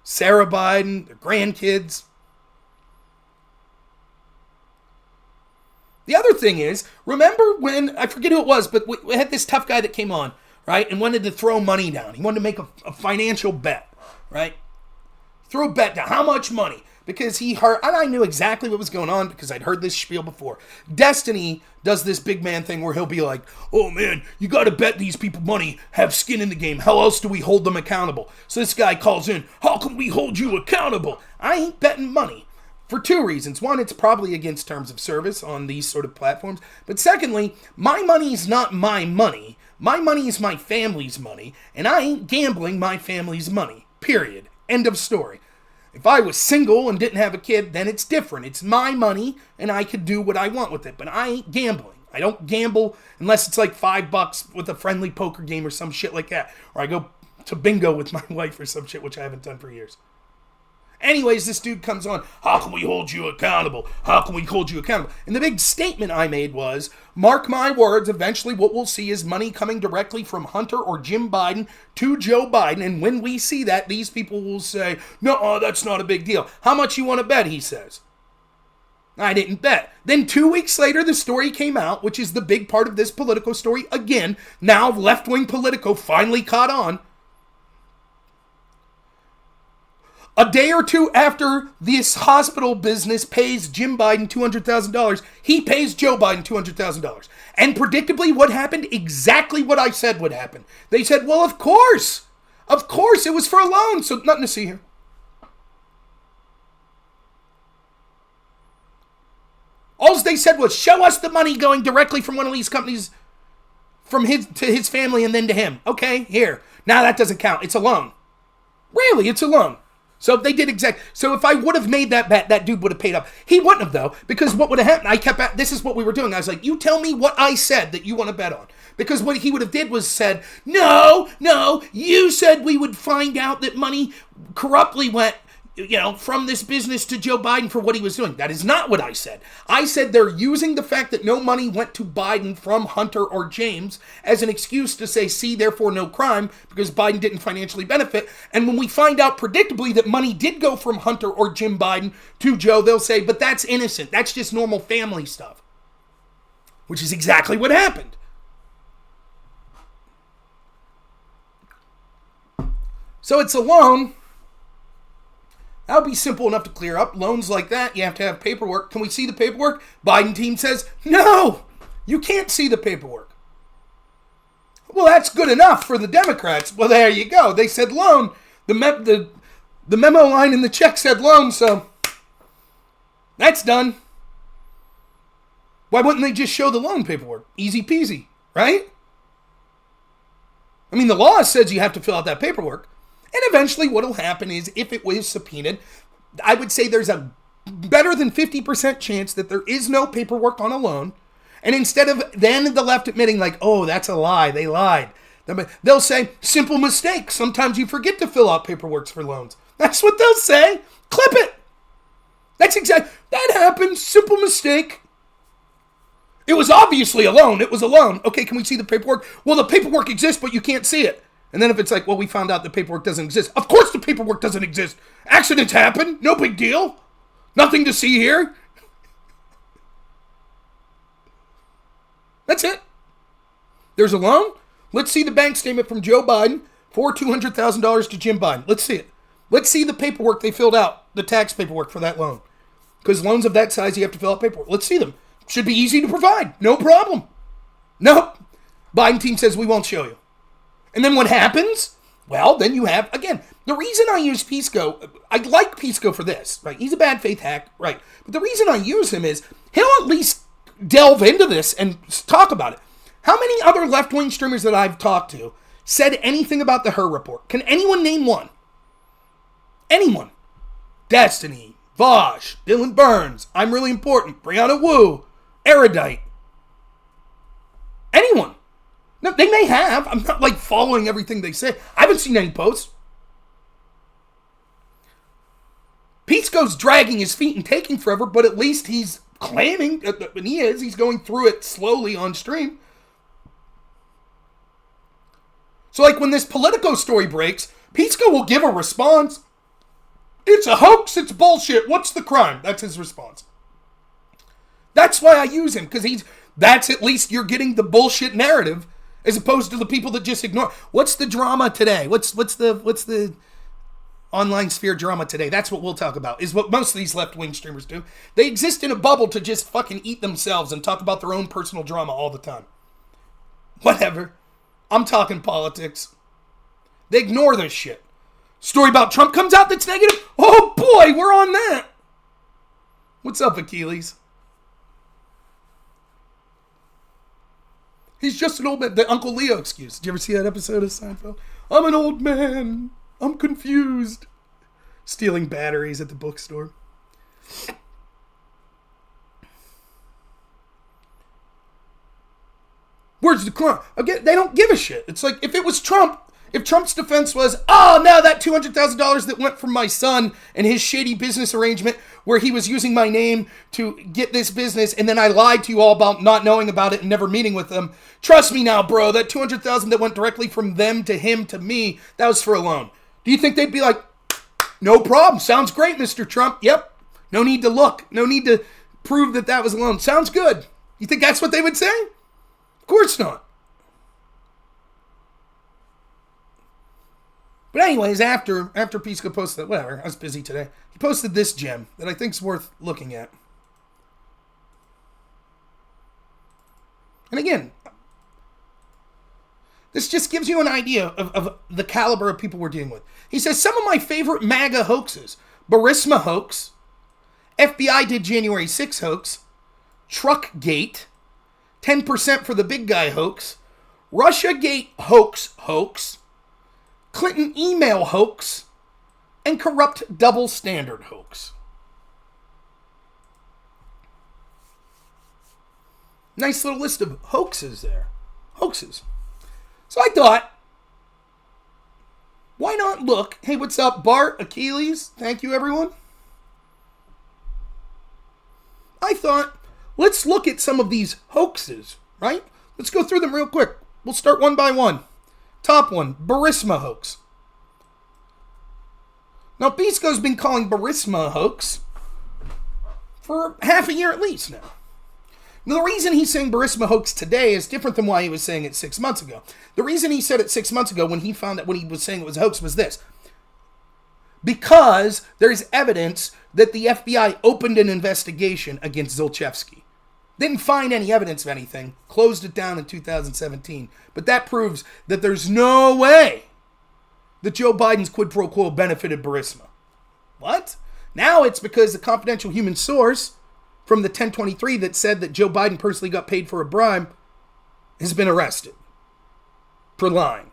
Sarah Biden, their grandkids. The other thing is, remember when, I forget who it was, but we had this tough guy that came on, right, and wanted to throw money down. He wanted to make a financial bet, right? Throw a bet down. How much money? Because he heard, and I knew exactly what was going on because I'd heard this spiel before. Destiny does this big man thing where he'll be like, oh man, you got to bet these people money, have skin in the game. How else do we hold them accountable? So this guy calls in, how can we hold you accountable? I ain't betting money. For two reasons. One, it's probably against terms of service on these sort of platforms. But secondly, my money is not my money. My money is my family's money. And I ain't gambling my family's money. Period. End of story. If I was single and didn't have a kid, then it's different. It's my money and I could do what I want with it. But I ain't gambling. I don't gamble unless it's like $5 with a friendly poker game or some shit like that. Or I go to bingo with my wife or some shit, which I haven't done for years. Anyways, this dude comes on, how can we hold you accountable? How can we hold you accountable? And the big statement I made was, mark my words, eventually what we'll see is money coming directly from Hunter or Jim Biden to Joe Biden. And when we see that, these people will say, no, that's not a big deal. How much you want to bet, he says. I didn't bet. Then 2 weeks later, the story came out, which is the big part of this Politico story. Again, now left-wing Politico finally caught on. A day or two after this hospital business pays Jim Biden $200,000, he pays Joe Biden $200,000. And predictably, what happened? Exactly what I said would happen. They said, well, of course. Of course, it was for a loan. So nothing to see here. All they said was, show us the money going directly from one of these companies from his to his family and then to him. Okay, here. Now that doesn't count. It's a loan. Really, it's a loan. So they did so if I would have made that bet, that dude would have paid up. He wouldn't have though, because what would have happened, this is what we were doing. I was like, you tell me what I said that you want to bet on. Because what he would have did was said, no, you said we would find out that money corruptly went, from this business to Joe Biden for what he was doing. That is not what I said. I said they're using the fact that no money went to Biden from Hunter or James as an excuse to say, see, therefore no crime, because Biden didn't financially benefit. And when we find out predictably that money did go from Hunter or Jim Biden to Joe, they'll say, but that's innocent. That's just normal family stuff. Which is exactly what happened. So it's a loan. That would be simple enough to clear up. Loans like that, you have to have paperwork. Can we see the paperwork? Biden team says, no, you can't see the paperwork. Well, that's good enough for the Democrats. Well, there you go. They said loan. The memo line in the check said loan, so that's done. Why wouldn't they just show the loan paperwork? Easy peasy, right? I mean, the law says you have to fill out that paperwork. And eventually what will happen is, if it was subpoenaed, I would say there's a better than 50% chance that there is no paperwork on a loan. And instead of then the left admitting like, oh, that's a lie, they lied, they'll say, simple mistake. Sometimes you forget to fill out paperwork for loans. That's what they'll say. Clip it. That's exactly, that happened. Simple mistake. It was obviously a loan. It was a loan. Okay, can we see the paperwork? Well, the paperwork exists, but you can't see it. And then if it's like, well, we found out the paperwork doesn't exist. Of course the paperwork doesn't exist. Accidents happen. No big deal. Nothing to see here. That's it. There's a loan. Let's see the bank statement from Joe Biden for $200,000 to Jim Biden. Let's see it. Let's see the paperwork they filled out, the tax paperwork for that loan. Because loans of that size, you have to fill out paperwork. Let's see them. Should be easy to provide. No problem. Nope. Biden team says we won't show you. And then what happens? Well, then you have, again, the reason I use Pisco, I like Pisco for this, right? He's a bad faith hack, right? But the reason I use him is he'll at least delve into this and talk about it. How many other left-wing streamers that I've talked to said anything about the Her report? Can anyone name one? Anyone? Destiny, Vosh, Dylan Burns, I'm Really Important, Brianna Wu, Erudite. Anyone? No, they may have. I'm not like following everything they say. I haven't seen any posts. Pisco's dragging his feet and taking forever, but at least he's claiming, and he's going through it slowly on stream. So like when this Politico story breaks, Pisco will give a response. It's a hoax, it's bullshit, what's the crime? That's his response. That's why I use him, because that's at least you're getting the bullshit narrative, as opposed to the people that just ignore. What's the drama today? What's the online sphere drama today? That's what we'll talk about, is what most of these left-wing streamers do. They exist in a bubble to just fucking eat themselves and talk about their own personal drama all the time. Whatever. I'm talking politics. They ignore this shit. Story about Trump comes out that's negative. Oh boy, we're on that. What's up, Achilles? He's just an old man. The Uncle Leo excuse. Did you ever see that episode of Seinfeld? I'm an old man. I'm confused. Stealing batteries at the bookstore. Where's the crime? Again, they don't give a shit. It's like, if it was Trump, if Trump's defense was, oh, no, that $200,000 that went from my son and his shady business arrangement where he was using my name to get this business, and then I lied to you all about not knowing about it and never meeting with them. Trust me now, bro, that $200,000 that went directly from them to him to me, that was for a loan. Do you think they'd be like, no problem, sounds great, Mr. Trump. Yep, no need to look, no need to prove that that was a loan. Sounds good. You think that's what they would say? Of course not. But anyways, after Pisco posted that, whatever, I was busy today. He posted this gem that I think is worth looking at. And again, this just gives you an idea of the caliber of people we're dealing with. He says, some of my favorite MAGA hoaxes. Burisma hoax. FBI did January 6 hoax. Truckgate. 10% for the big guy hoax. Russiagate hoax. Clinton email hoax, and corrupt double standard hoax. Nice little list of hoaxes there. Hoaxes. So I thought, why not look? Hey, what's up, Bart, Achilles? Thank you, everyone. I thought, let's look at some of these hoaxes, right? Let's go through them real quick. We'll start one by one. Top one, Burisma hoax. Now, Pisco's been calling Burisma a hoax for half a year at least now. Now, the reason he's saying Burisma hoax today is different than why he was saying it 6 months ago. The reason he said it 6 months ago when he found out when he was saying it was a hoax was this. Because there's evidence that the FBI opened an investigation against Zlochevsky. Didn't find any evidence of anything. Closed it down in 2017. But that proves that there's no way that Joe Biden's quid pro quo benefited Burisma. What? Now it's because the confidential human source from the 1023 that said that Joe Biden personally got paid for a bribe has been arrested for lying.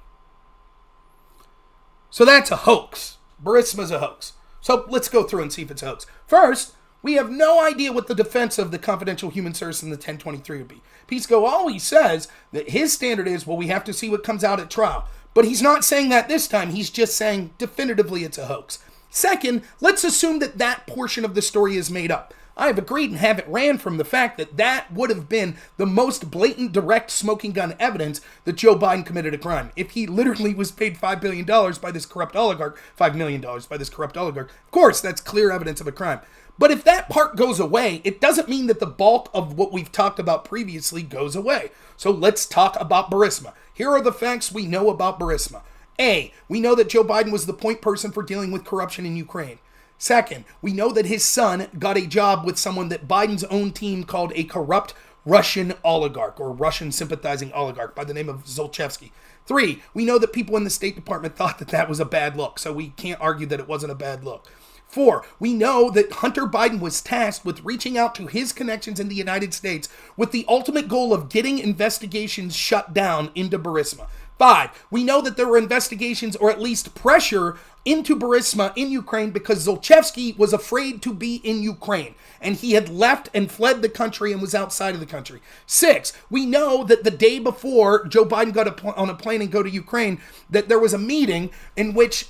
So that's a hoax. Burisma's a hoax. So let's go through and see if it's a hoax. First, we have no idea what the defense of the confidential human source in the 1023 would be. Pisco always says that his standard is, well, we have to see what comes out at trial. But he's not saying that this time. He's just saying definitively it's a hoax. Second, let's assume that that portion of the story is made up. I have agreed and have it ran from the fact that that would have been the most blatant, direct smoking gun evidence that Joe Biden committed a crime. If he literally was paid $5 billion by this corrupt oligarch, $5 million by this corrupt oligarch, of course, that's clear evidence of a crime. But if that part goes away, it doesn't mean that the bulk of what we've talked about previously goes away. So let's talk about Burisma. Here are the facts we know about Burisma. A, we know that Joe Biden was the point person for dealing with corruption in Ukraine. Second, we know that his son got a job with someone that Biden's own team called a corrupt Russian oligarch or Russian sympathizing oligarch by the name of Zlochevsky. 3, we know that people in the State Department thought that that was a bad look, so we can't argue that it wasn't a bad look. 4, we know that Hunter Biden was tasked with reaching out to his connections in the United States with the ultimate goal of getting investigations shut down into Burisma. 5, we know that there were investigations or at least pressure into Burisma in Ukraine because Zlochevsky was afraid to be in Ukraine and he had left and fled the country and was outside of the country. 6, we know that the day before Joe Biden got on a plane and go to Ukraine, that there was a meeting in which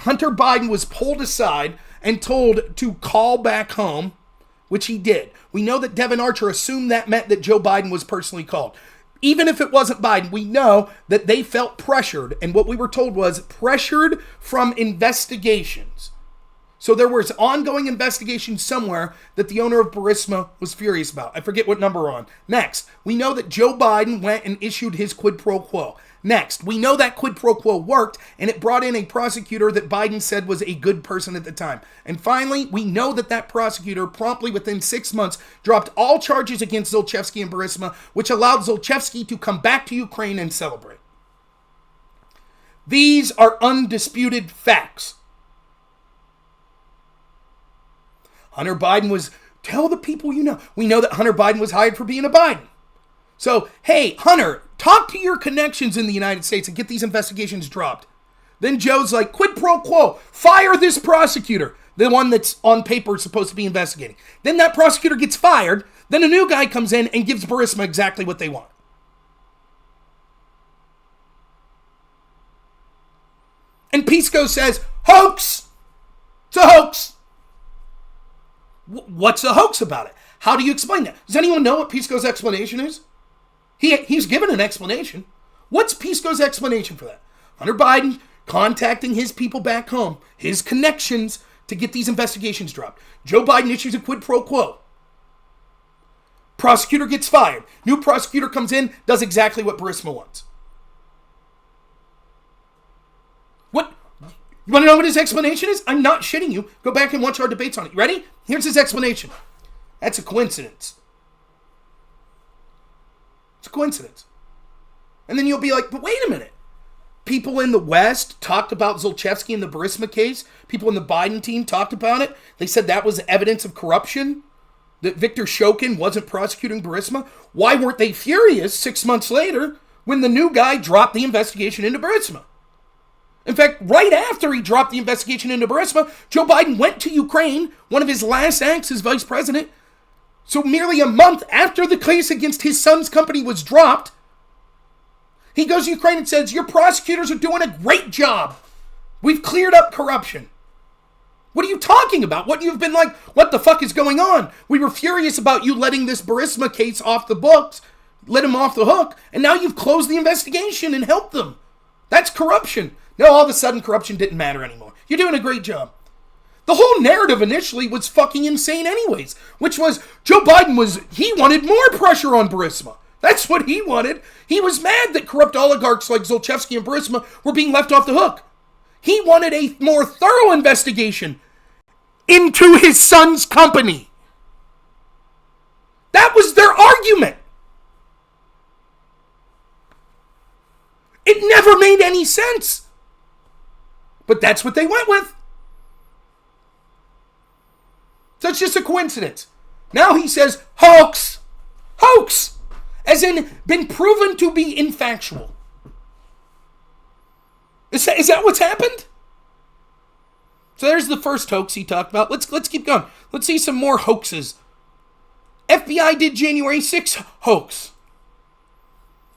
Hunter Biden was pulled aside and told to call back home, which he did. We know that Devin Archer assumed that meant that Joe Biden was personally called. Even if it wasn't Biden, we know that they felt pressured, and what we were told was pressured from investigations. So there was ongoing investigation somewhere that the owner of Burisma was furious about. I forget what number we're on. Next, we know that Joe Biden went and issued his quid pro quo. Next, we know that quid pro quo worked, and it brought in a prosecutor that Biden said was a good person at the time. And finally, we know that that prosecutor promptly within 6 months dropped all charges against Zlochevsky and Burisma, which allowed Zlochevsky to come back to Ukraine and celebrate. These are undisputed facts. Hunter Biden was, tell the people you know. We know that Hunter Biden was hired for being a Biden. So, hey, Hunter, talk to your connections in the United States and get these investigations dropped. Then Joe's like, quid pro quo, fire this prosecutor, the one that's on paper supposed to be investigating. Then that prosecutor gets fired. Then a new guy comes in and gives Burisma exactly what they want. And Pisco says, hoax! It's a hoax! What's a hoax about it? How do you explain that? Does anyone know what Pisco's explanation is? He's given an explanation. What's Pisco's explanation for that? Hunter Biden contacting his people back home, his connections, to get these investigations dropped. Joe Biden issues a quid pro quo. Prosecutor gets fired. New prosecutor comes in, does exactly what Burisma wants. What? You want to know what his explanation is? I'm not shitting you. Go back and watch our debates on it. You ready? Here's his explanation. That's a coincidence. It's a coincidence. And then you'll be like, but wait a minute. People in the West talked about Zlochevsky in the Burisma case. People in the Biden team talked about it. They said that was evidence of corruption, that Victor Shokin wasn't prosecuting Burisma. Why weren't they furious 6 months later when the new guy dropped the investigation into Burisma? In fact, right after he dropped the investigation into Burisma, Joe Biden went to Ukraine, one of his last acts as vice president. So merely a month after the case against his son's company was dropped, he goes to Ukraine and says, your prosecutors are doing a great job. We've cleared up corruption. What are you talking about? What you've been like, what the fuck is going on? We were furious about you letting this Burisma case off the books, let him off the hook, and now you've closed the investigation and helped them. That's corruption. Now all of a sudden corruption didn't matter anymore. You're doing a great job. The whole narrative initially was fucking insane anyways, which was Joe Biden he wanted more pressure on Burisma. That's what he wanted. He was mad that corrupt oligarchs like Zlochevsky and Burisma were being left off the hook. He wanted a more thorough investigation into his son's company. That was their argument. It never made any sense. But that's what they went with. So it's just a coincidence. Now he says, hoax. Hoax. As in, been proven to be infactual. Is that what's happened? So there's the first hoax he talked about. Let's keep going. Let's see some more hoaxes. FBI did January 6th hoax.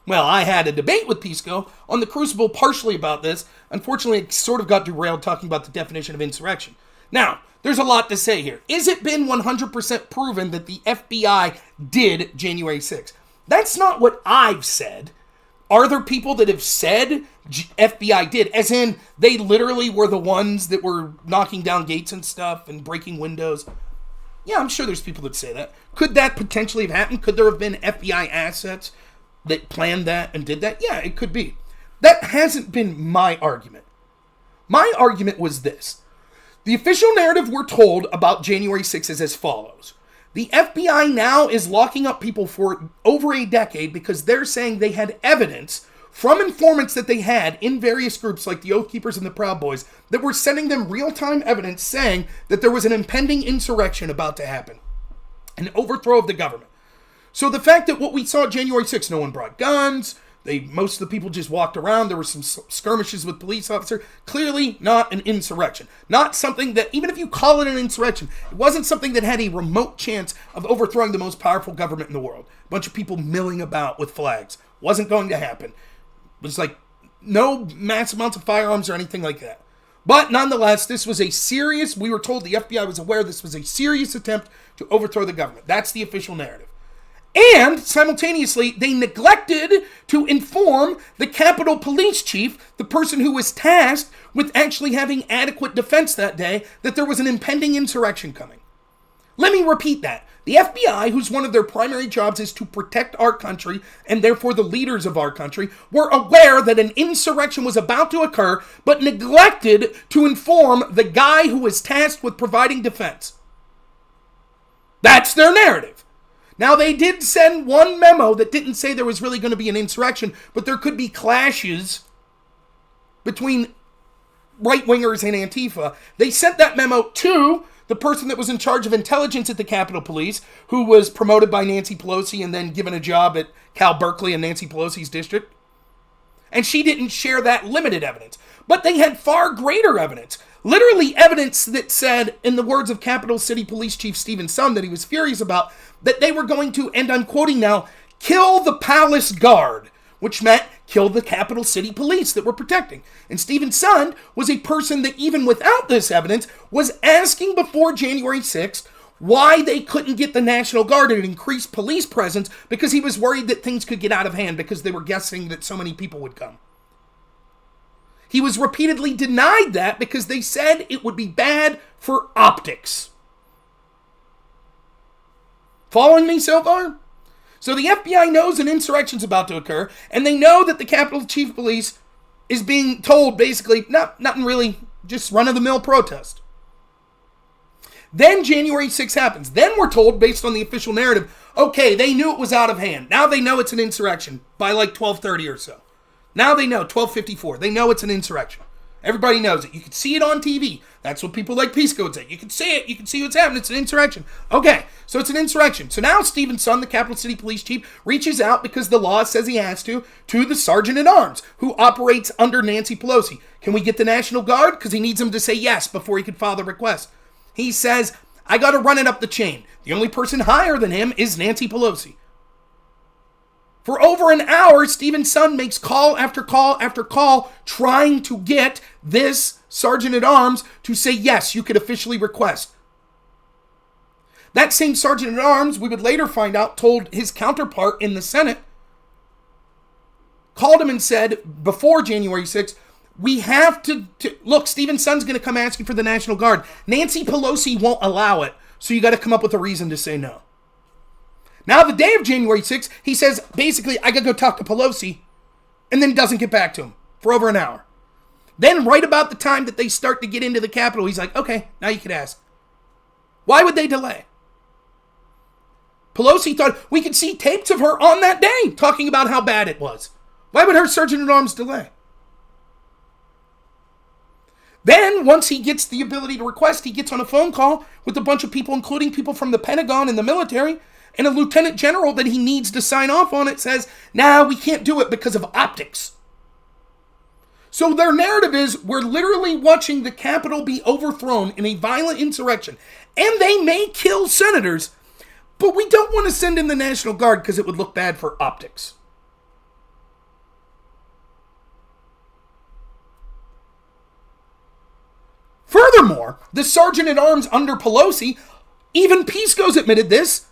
Well, I had a debate with Pisco on the Crucible partially about this. Unfortunately, it sort of got derailed talking about the definition of insurrection. Now, There's a lot to say here. Is it been 100% proven that the FBI did January 6th? That's not what I've said. Are there people that have said FBI did? As in, they literally were the ones that were knocking down gates and stuff and breaking windows? Yeah, I'm sure there's people that say that. Could that potentially have happened? Could there have been FBI assets that planned that and did that? Yeah, it could be. That hasn't been my argument. My argument was this. The official narrative we're told about January 6th is as follows. The FBI now is locking up people for over a decade because they're saying they had evidence from informants that they had in various groups like the Oath Keepers and the Proud Boys that were sending them real-time evidence saying that there was an impending insurrection about to happen, an overthrow of the government. So the fact that what we saw January 6th, no one brought guns, most of the people just walked around, there were some skirmishes with police officers, clearly not an insurrection. Not something that, even if you call it an insurrection, it wasn't something that had a remote chance of overthrowing the most powerful government in the world. A bunch of people milling about with flags. Wasn't going to happen. It was like no mass amounts of firearms or anything like that. But nonetheless, this was a serious, we were told the FBI was aware this was a serious attempt to overthrow the government. That's the official narrative. And simultaneously, they neglected to inform the Capitol Police Chief, the person who was tasked with actually having adequate defense that day, that there was an impending insurrection coming. Let me repeat that. The FBI, whose one of their primary jobs is to protect our country, and therefore the leaders of our country, were aware that an insurrection was about to occur, but neglected to inform the guy who was tasked with providing defense. That's their narrative. Now, they did send one memo that didn't say there was really going to be an insurrection, but there could be clashes between right-wingers and Antifa. They sent that memo to the person that was in charge of intelligence at the Capitol Police, who was promoted by Nancy Pelosi and then given a job at Cal Berkeley in Nancy Pelosi's district. And she didn't share that limited evidence. But they had far greater evidence. Literally evidence that said, in the words of Capital City Police Chief Stephen Sund, that he was furious about, that they were going to, and I'm quoting now, kill the palace guard, which meant kill the Capital City Police that were protecting. And Stephen Sund was a person that, even without this evidence, was asking before January 6th why they couldn't get the National Guard and increase police presence, because he was worried that things could get out of hand because they were guessing that so many people would come. He was repeatedly denied that because they said it would be bad for optics. Following me so far? So the FBI knows an insurrection's about to occur, and they know that the Capitol Chief of Police is being told basically, nothing really, just run-of-the-mill protest. Then January 6th happens. Then we're told, based on the official narrative, okay, they knew it was out of hand. Now they know it's an insurrection by like 12:30 or so. Now they know, 12:54. They know it's an insurrection. Everybody knows it. You can see it on TV. That's what people like Peace Code say. You can see it. You can see what's happening. It's an insurrection. Okay, so it's an insurrection. So now Stephen Sund, the Capital City Police Chief, reaches out, because the law says he has to the Sergeant-at-Arms, who operates under Nancy Pelosi. Can we get the National Guard? Because he needs them to say yes before he can file the request. He says, I got to run it up the chain. The only person higher than him is Nancy Pelosi. For over an hour, Stephen Sund makes call after call after call trying to get this Sergeant-at-Arms to say, yes, you could officially request. That same Sergeant-at-Arms, we would later find out, told his counterpart in the Senate, called him and said, before January 6th, we have to look, Stephen Sund's going to come asking for the National Guard. Nancy Pelosi won't allow it, so you got to come up with a reason to say no. Now, the day of January 6th, he says, basically, I got to go talk to Pelosi, and then doesn't get back to him for over an hour. Then, right about the time that they start to get into the Capitol, he's like, okay, now you can ask. Why would they delay? Pelosi thought we could see tapes of her on that day talking about how bad it was. Why would her Sergeant-at-Arms delay? Then, once he gets the ability to request, he gets on a phone call with a bunch of people, including people from the Pentagon and the military, and a lieutenant general that he needs to sign off on it says, nah, we can't do it because of optics. So their narrative is, we're literally watching the Capitol be overthrown in a violent insurrection, and they may kill senators, but we don't want to send in the National Guard because it would look bad for optics. Furthermore, the sergeant-at-arms under Pelosi, even Pisco's admitted this,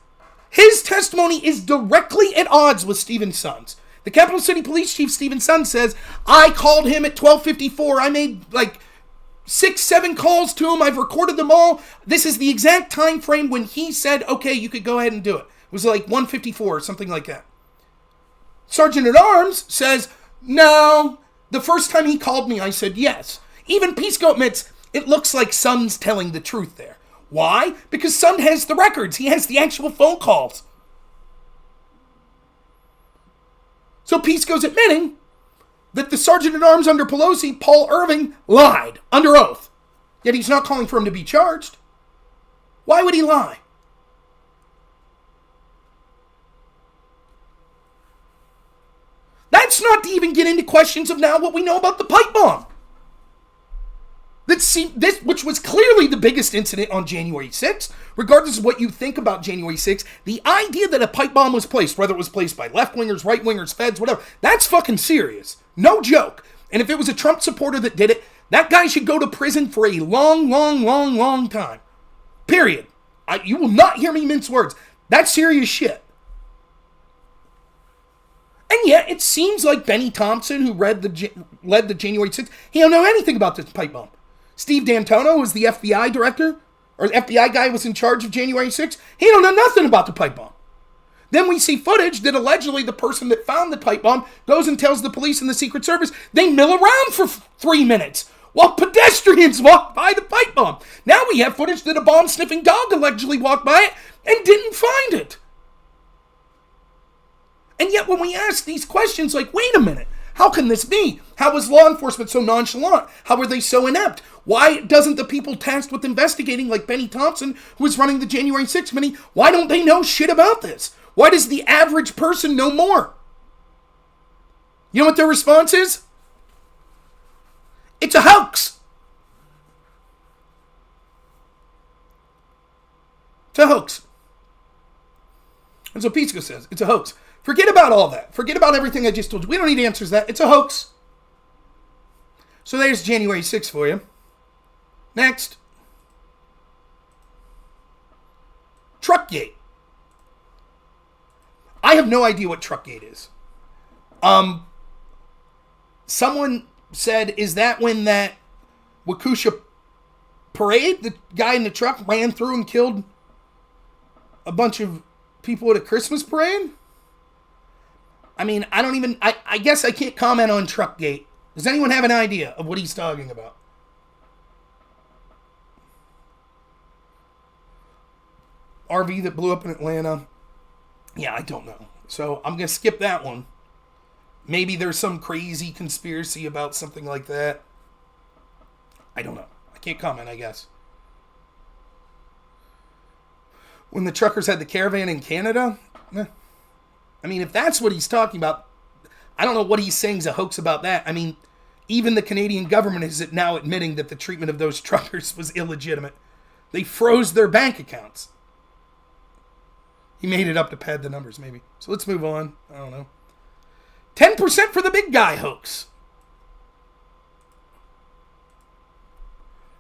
his testimony is directly at odds with Stephen Sund's. The Capital City Police Chief, Stephen Sund, says, I called him at 12:54. I made 6-7 calls to him. I've recorded them all. This is the exact time frame when he said, okay, you could go ahead and do it. It was 1:54 or something like that. Sergeant-at-arms says, no, the first time he called me, I said yes. Even Pisco admits it looks like Sund's telling the truth there. Why? Because Sund has the records. He has the actual phone calls. So Pisco's admitting that the sergeant-at-arms under Pelosi, Paul Irving, lied under oath. Yet he's not calling for him to be charged. Why would he lie? That's not to even get into questions of now what we know about the pipe bomb. This, which was clearly the biggest incident on January 6th, regardless of what you think about January 6th, the idea that a pipe bomb was placed, whether it was placed by left-wingers, right-wingers, feds, whatever, that's fucking serious. No joke. And if it was a Trump supporter that did it, that guy should go to prison for a long, long, long, long time. Period. You will not hear me mince words. That's serious shit. And yet, it seems like Benny Thompson, who led the January 6th, he don't know anything about this pipe bomb. Steve D'Antonio was the FBI director, or the FBI guy was in charge of January 6th. He don't know nothing about the pipe bomb. Then we see footage that allegedly the person that found the pipe bomb goes and tells the police and the Secret Service they mill around for 3 minutes while pedestrians walk by the pipe bomb. Now we have footage that a bomb-sniffing dog allegedly walked by it and didn't find it. And yet when we ask these questions wait a minute, how can this be? How was law enforcement so nonchalant? How were they so inept? Why doesn't the people tasked with investigating, like Benny Thompson, who was running the January 6th committee, why don't they know shit about this? Why does the average person know more? You know what their response is? It's a hoax. It's a hoax. And so Pisco says, it's a hoax. Forget about all that. Forget about everything I just told you. We don't need answers to that. It's a hoax. So there's January 6th for you. Next. Truckgate. I have no idea what Truckgate is. Someone said, is that when that Waukesha parade, the guy in the truck ran through and killed a bunch of people at a Christmas parade? I mean, I guess I can't comment on Truckgate. Does anyone have an idea of what he's talking about? RV that blew up in Atlanta. Yeah, I don't know. So I'm going to skip that one. Maybe there's some crazy conspiracy about something like that. I don't know. I can't comment, I guess. When the truckers had the caravan in Canada? I mean, if that's what he's talking about, I don't know what he's saying is a hoax about that. I mean, even the Canadian government is now admitting that the treatment of those truckers was illegitimate. They froze their bank accounts. He made it up to pad the numbers, maybe. So let's move on. I don't know. 10% for the big guy hoax.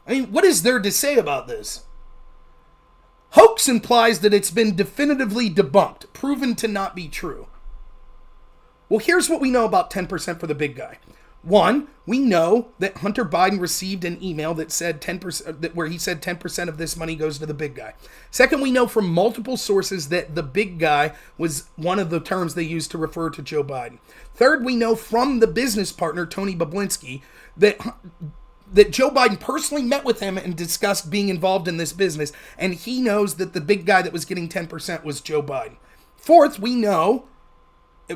I mean, what is there to say about this? Hoax implies that it's been definitively debunked, proven to not be true. Well, here's what we know about 10% for the big guy. One, we know that Hunter Biden received an email that said 10%, where he said 10% of this money goes to the big guy. Second, we know from multiple sources that the big guy was one of the terms they used to refer to Joe Biden. Third, we know from the business partner, Tony Bablinski, that Joe Biden personally met with him and discussed being involved in this business, and he knows that the big guy that was getting 10% was Joe Biden. Fourth, we know,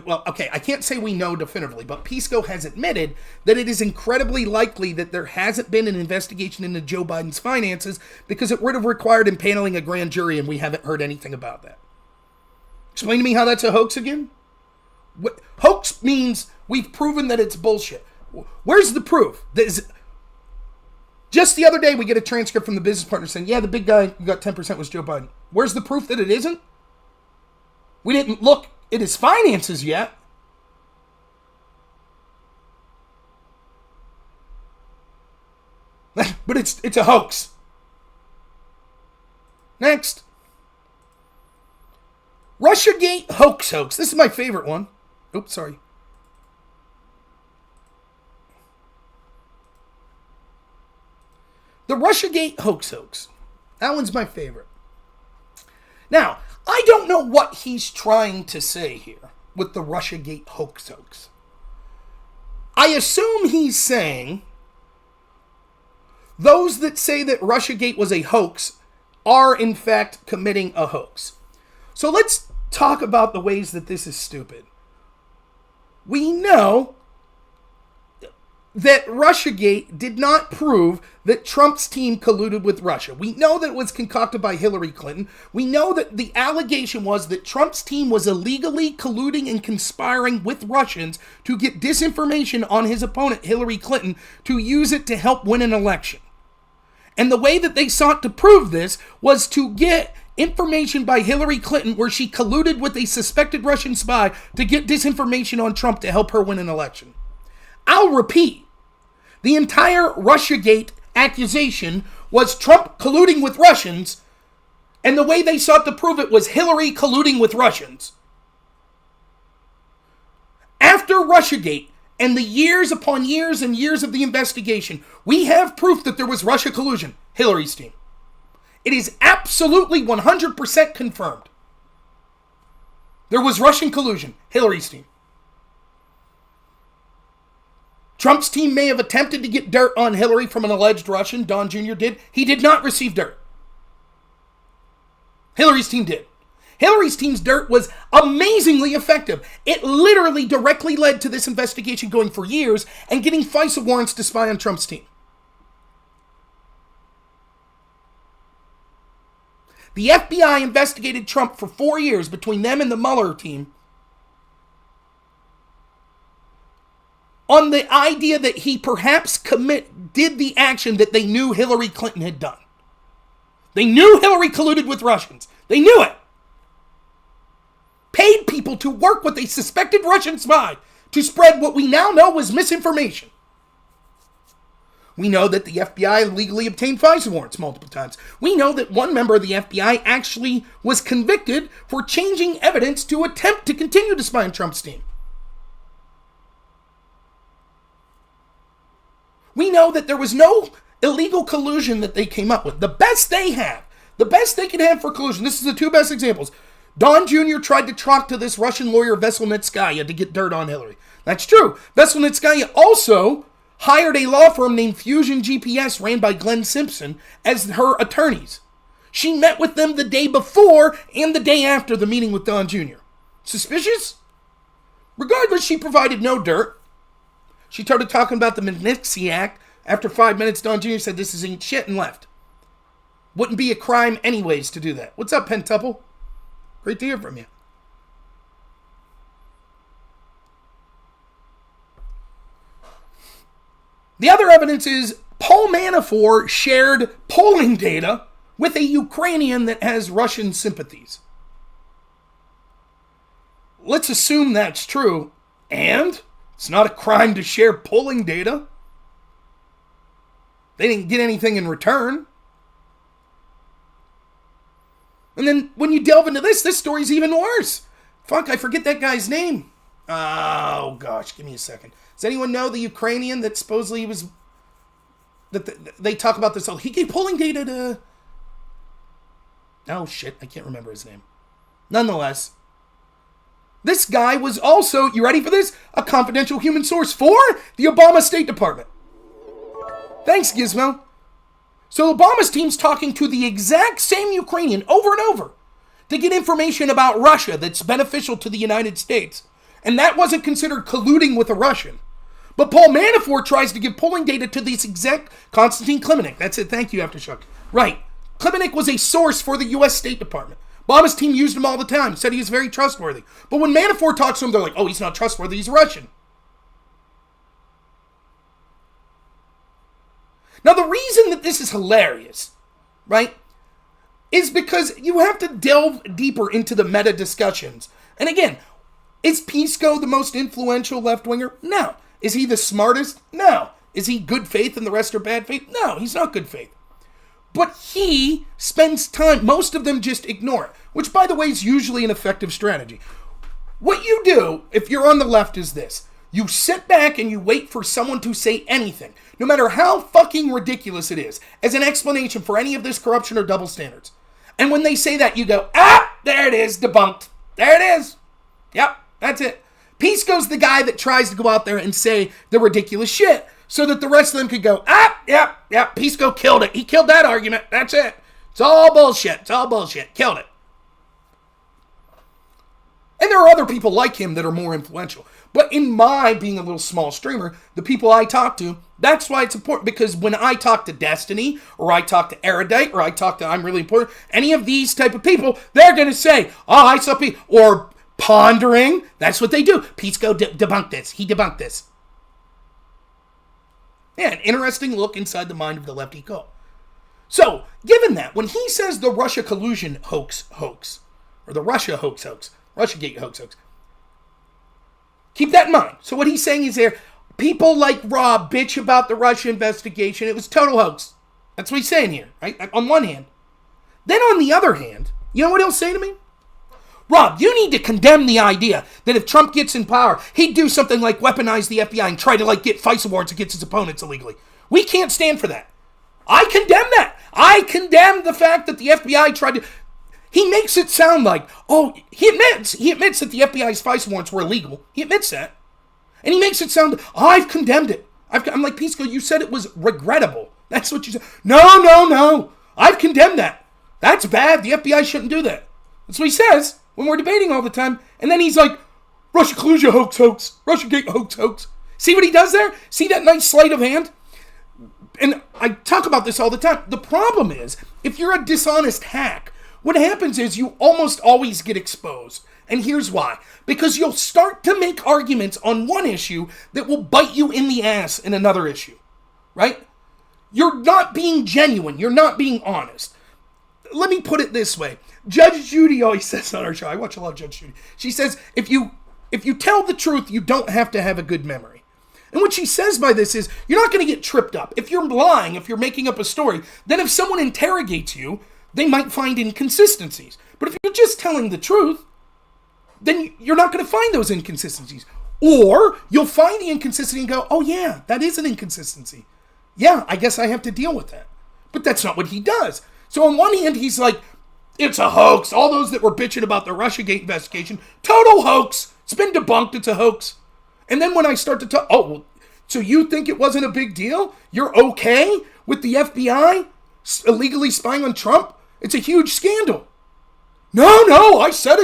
well, okay, I can't say we know definitively, but Pisco has admitted that it is incredibly likely that there hasn't been an investigation into Joe Biden's finances because it would have required impaneling a grand jury, and we haven't heard anything about that. Explain to me how that's a hoax again? Hoax means we've proven that it's bullshit. Where's the proof? Just the other day, we get a transcript from the business partner saying, yeah, the big guy who got 10% was Joe Biden. Where's the proof that it isn't? We didn't look at his finances yet. But it's a hoax. Next. Russiagate hoax. This is my favorite one. Oops, sorry. The Russiagate hoax. That one's my favorite. Now, I don't know what he's trying to say here with the Russiagate hoax. I assume he's saying those that say that Russiagate was a hoax are in fact committing a hoax. So let's talk about the ways that this is stupid. We know that Russiagate did not prove that Trump's team colluded with Russia. We know that it was concocted by Hillary Clinton. We know that the allegation was that Trump's team was illegally colluding and conspiring with Russians to get disinformation on his opponent, Hillary Clinton, to use it to help win an election. And the way that they sought to prove this was to get information by Hillary Clinton where she colluded with a suspected Russian spy to get disinformation on Trump to help her win an election. I'll repeat. The entire Russiagate accusation was Trump colluding with Russians, and the way they sought to prove it was Hillary colluding with Russians. After Russiagate and the years upon years and years of the investigation, we have proof that there was Russia collusion, Hillary's team. It is absolutely 100% confirmed. There was Russian collusion, Hillary's team. Trump's team may have attempted to get dirt on Hillary from an alleged Russian. Don Jr. did. He did not receive dirt. Hillary's team did. Hillary's team's dirt was amazingly effective. It literally directly led to this investigation going for years and getting FISA warrants to spy on Trump's team. The FBI investigated Trump for 4 years between them and the Mueller team on the idea that he perhaps did the action that they knew Hillary Clinton had done. They knew Hillary colluded with Russians. They knew it. Paid people to work with a suspected Russian spy to spread what we now know was misinformation. We know that the FBI legally obtained FISA warrants multiple times. We know that one member of the FBI actually was convicted for changing evidence to attempt to continue to spy on Trump's team. We know that there was no illegal collusion that they came up with. The best they can have for collusion, this is the two best examples. Don Jr. tried to talk to this Russian lawyer, Veselnitskaya, to get dirt on Hillary. That's true. Veselnitskaya also hired a law firm named Fusion GPS, ran by Glenn Simpson, as her attorneys. She met with them the day before and the day after the meeting with Don Jr. Suspicious? Regardless, she provided no dirt. She started talking about the Magnitsky Act. After 5 minutes, Don Jr. said, "This isn't shit," and left. Wouldn't be a crime anyways to do that. What's up, Pentuple? Great to hear from you. The other evidence is Paul Manafort shared polling data with a Ukrainian that has Russian sympathies. Let's assume that's true, and it's not a crime to share polling data. They didn't get anything in return. And then when you delve into this story's even worse. Fuck, I forget that guy's name. Oh, gosh, give me a second. Does anyone know the Ukrainian that supposedly was... They talk about this. Oh, he gave polling data to... Oh, shit, I can't remember his name. Nonetheless, this guy was also, you ready for this? A confidential human source for the Obama State Department. Thanks, Gizmo. So Obama's team's talking to the exact same Ukrainian over and over to get information about Russia that's beneficial to the United States. And that wasn't considered colluding with a Russian. But Paul Manafort tries to give polling data to this exact Konstantin Klimenik. That's it. Thank you, Aftershock. Right. Klimenik was a source for the U.S. State Department. Obama's team used him all the time, said he was very trustworthy. But when Manafort talks to him, they're like, oh, he's not trustworthy, he's Russian. Now, the reason that this is hilarious, right, is because you have to delve deeper into the meta discussions. And again, is Pisco the most influential left-winger? No. Is he the smartest? No. Is he good faith and the rest are bad faith? No, he's not good faith. But he spends time, most of them just ignore it, which, by the way, is usually an effective strategy. What you do, if you're on the left, is this. You sit back and you wait for someone to say anything, no matter how fucking ridiculous it is, as an explanation for any of this corruption or double standards. And when they say that, you go, there it is, debunked. There it is. Yep, that's it. Pisco's the guy that tries to go out there and say the ridiculous shit so that the rest of them could go, yep, Pisco killed it. He killed that argument. That's it. It's all bullshit. It's all bullshit. Killed it. And there are other people like him that are more influential. But in my being a little small streamer, the people I talk to, that's why it's important. Because when I talk to Destiny, or I talk to Erudite, or I talk to I'm Really Important, any of these type of people, they're going to say, I saw P, or pondering. That's what they do. Pisco debunked this. He debunked this. Yeah, an interesting look inside the mind of the lefty cult. So, given that, when he says the Russia collusion hoax, or the Russia hoax, Russiagate hoax, keep that in mind. So what he's saying is there, people like Rob bitch about the Russia investigation. It was total hoax. That's what he's saying here, right? On one hand. Then on the other hand, you know what he'll say to me? Rob, you need to condemn the idea that if Trump gets in power, he'd do something like weaponize the FBI and try to get FISA warrants against his opponents illegally. We can't stand for that. I condemn that. I condemn the fact that the FBI tried to... He makes it sound like, he admits that the FBI's FISA warrants were illegal. He admits that. And he makes it sound, I've condemned it. I'm like, Pisco, you said it was regrettable. That's what you said. No. I've condemned that. That's bad. The FBI shouldn't do that. That's what he says when we're debating all the time. And then he's like, Russia collusion hoax, Russiagate hoax. See what he does there? See that nice sleight of hand? And I talk about this all the time. The problem is, if you're a dishonest hack, what happens is you almost always get exposed. And here's why. Because you'll start to make arguments on one issue that will bite you in the ass in another issue. Right? You're not being genuine. You're not being honest. Let me put it this way. Judge Judy always says on our show, I watch a lot of Judge Judy. She says, if you tell the truth, you don't have to have a good memory. And what she says by this is, you're not going to get tripped up. If you're lying, if you're making up a story, then if someone interrogates you, they might find inconsistencies. But if you're just telling the truth, then you're not going to find those inconsistencies. Or you'll find the inconsistency and go, oh yeah, that is an inconsistency. Yeah, I guess I have to deal with that. But that's not what he does. So on one hand, he's like, it's a hoax. All those that were bitching about the Russiagate investigation, total hoax. It's been debunked. It's a hoax. And then when I start to talk, so you think it wasn't a big deal? You're okay with the FBI illegally spying on Trump? It's a huge scandal. No, I said